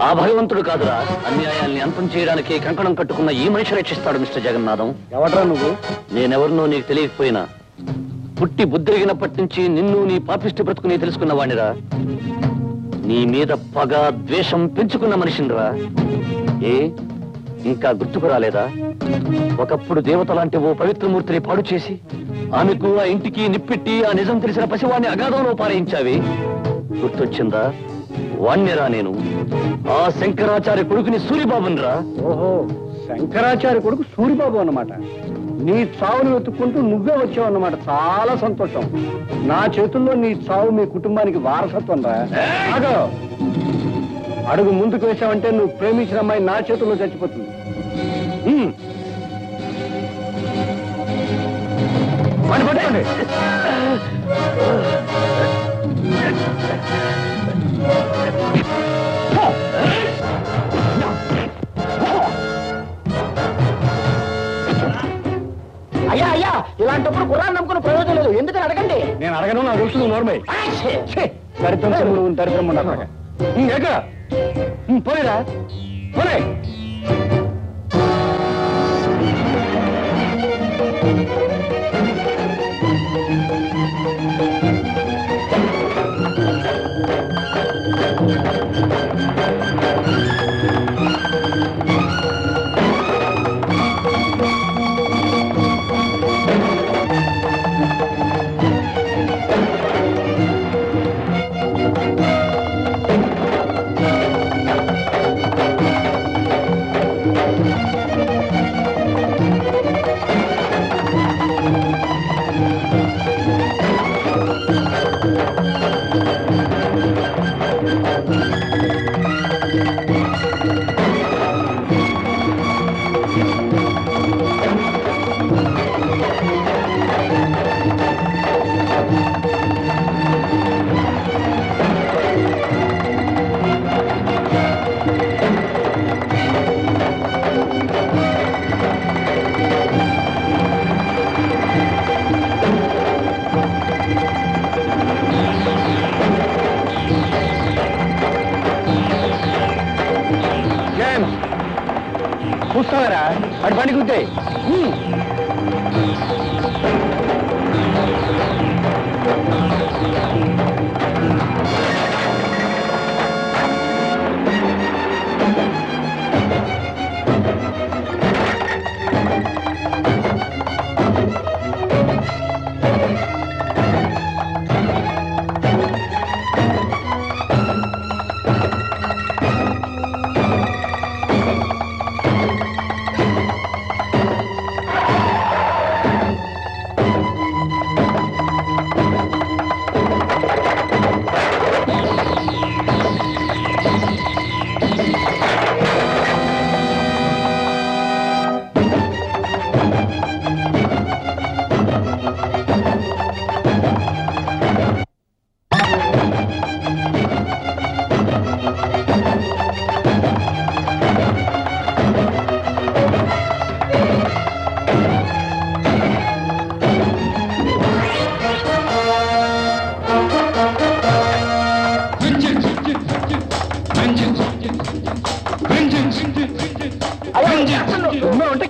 ఆ భగవంతుడు కాదురా, అన్యాయాల్ని అంతం చేయడానికి కంకణం కట్టుకున్న ఈ మనిషి రక్షిస్తాడు. మిస్టర్ జగన్నాథం. ఎవడ్రా నువ్వు? నేనెవరినో నీకు తెలియకపోయినా పుట్టి బుద్ధిరిగినప్పటి నుంచి నిన్ను నీ పాపిష్టి బ్రతుకుని తెలుసుకున్న వాణిరా. నీ మీద పగ ద్వేషం పెంచుకున్న మనిషినిరా. ఏ ఇంకా గుర్తుకు రాలేదా? ఒకప్పుడు దేవత లాంటి ఓ పవిత్రమూర్తిని పాడు చేసి ఆమెకు ఆ ఇంటికి నిప్పెట్టి ఆ నిజం తెలిసిన పసివాణ్ణి అగాధంలో పారేయించావి. గుర్తొచ్చిందా? వాణ్ణిరా నేను, ఆ శంకరాచార్య కొడుకుని సూరిబాబుని రా. ఓహో, శంకరాచార్య కొడుకు సూరిబాబు అన్నమాట. నీ చావును వెతుక్కుంటూ నువ్వే వచ్చావు అన్నమాట. చాలా సంతోషం. నా చేతుల్లో నీ చావు మీ కుటుంబానికి వారసత్వం రా. అడుగు ముందుకు వేసావంటే నువ్వు ప్రేమించిన అమ్మాయి నా చేతుల్లో చచ్చిపోతుంది. పట్టుకోండి. అయ్యా అయ్యా, ఇలాంటప్పుడు కుర్రాన్ని నమ్ముకున్న ప్రయోజనం లేదు, ఎందుకని అడగండి. నేను అడగను, నా దృష్టి నోర్మై. దరిద్రం దరిద్రం ఉండగా పోలేరా పోలే. చూస్తావరా అటు బండి గుద్దే.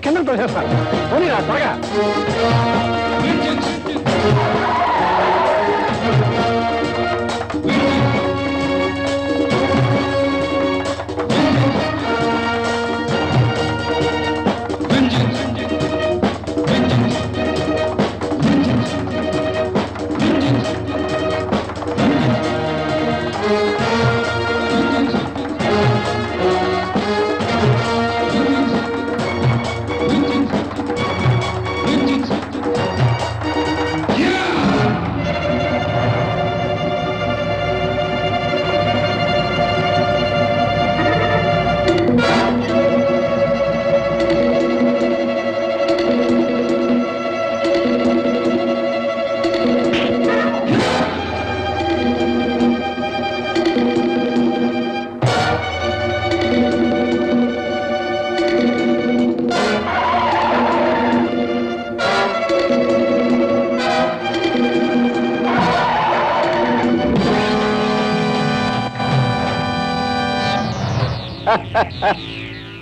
కింద తోసేస్తాను పోనీరా త్వరగా.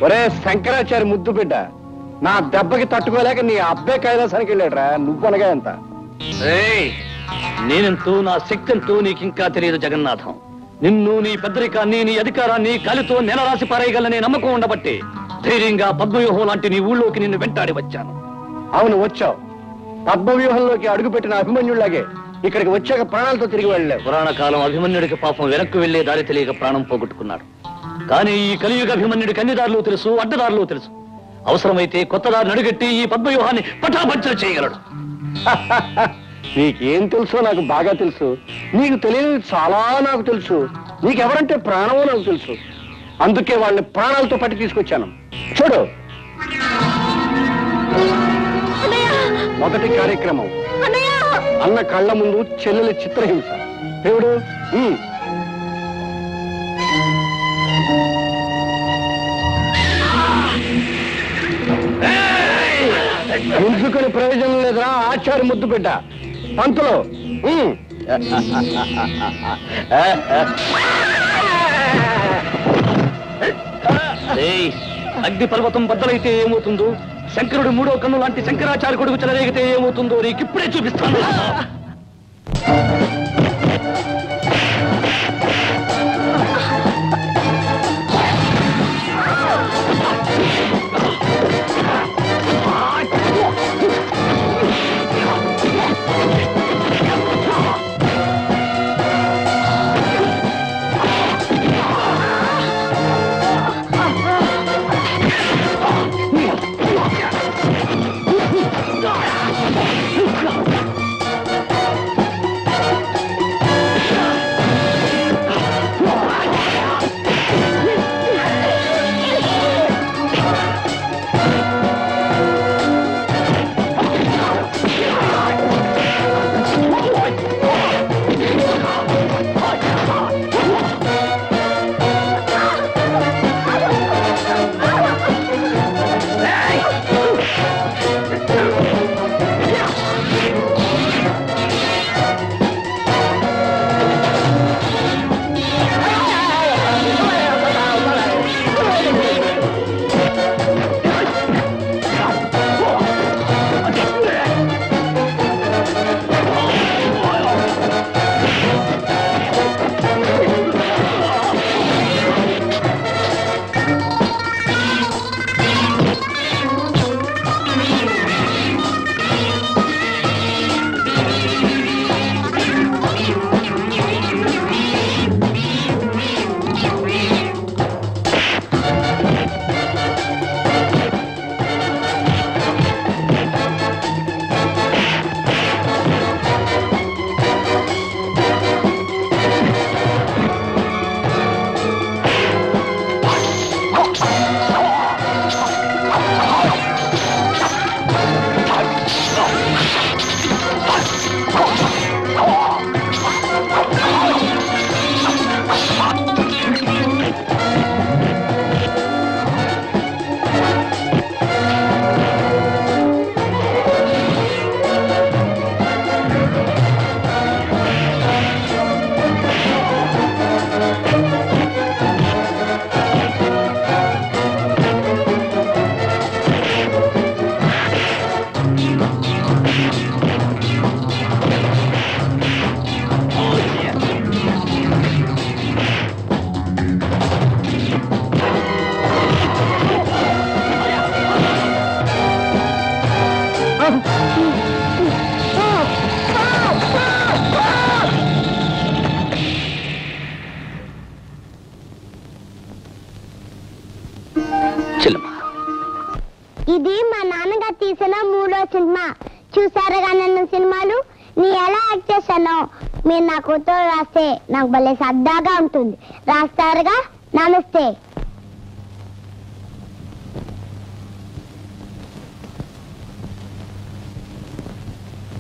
ఒరే శంకరాచారి ముద్దు బిడ్డ, నా దెబ్బకి తట్టుకోలేక నీ అబ్బాయి కైలాసానికి వెళ్ళాడురా, నువ్వనగా ఎంత. నేనెంతో నా శక్తి ఎంతో నీకింకా తెలియదు జగన్నాథం. నిన్ను, నీ పెద్దరికాన్ని, నీ అధికారాన్ని కాలితో నెలరాసి పారేయగలనే నమ్మకం ఉండబట్టే ధైర్యంగా పద్మవ్యూహం లాంటి నీ ఊళ్ళోకి నిన్ను వెంటాడి వచ్చాను. అవును వచ్చావు. పద్మవ్యూహంలోకి అడుగుపెట్టిన అభిమన్యుడిలాగే ఇక్కడికి వచ్చాక ప్రాణాలతో తిరిగి వెళ్ళలేవు. పురాణ కాలం అభిమన్యుడికి పాపం వెనక్కు వెళ్లే దారి తెలియక ప్రాణం పోగొట్టుకున్నాడు. కానీ ఈ కలియుగ అభిమన్యుడికి అన్ని దారులు తెలుసు, అడ్డదారులు తెలుసు. అవసరమైతే కొత్త దారిని అడుగెట్టి ఈ పద్మవ్యూహాన్ని పటాపంచలు చేయగలడు. నీకేం తెలుసో నాకు బాగా తెలుసు. నీకు తెలియదు చాలా నాకు తెలుసు. నీకెవరంటే ప్రాణమో నాకు తెలుసు. అందుకే వాళ్ళని ప్రాణాలతో పట్టి తీసుకొచ్చాను. చూడు, మొదటి కార్యక్రమం అన్న కళ్ళ ముందు చెల్లెలి చిత్రహింస. దేవుడు ముందుకొని ప్రయోజనం లేదురా ఆచార్య ముద్దు బిడ్డ. పంతులు అగ్ని పర్వతం బద్దలైతే ఏమవుతుందో, శంకరుడు మూడో కన్ను లాంటి శంకరాచార్య కొడుకు చెలరేగితే ఏమవుతుందో నీకు ఇప్పుడే చూపిస్తాను. ఇది మా నాన్నగారు తీసిన 3వ సినిమా. చూసారుగా నన్ను సినిమాలు నీ ఎలా యాక్ట్ చేశానో. మీరు నా కూతురు రాస్తే నాకు భలే సరదాగా ఉంటుంది. రాస్తారుగా. నమస్తే.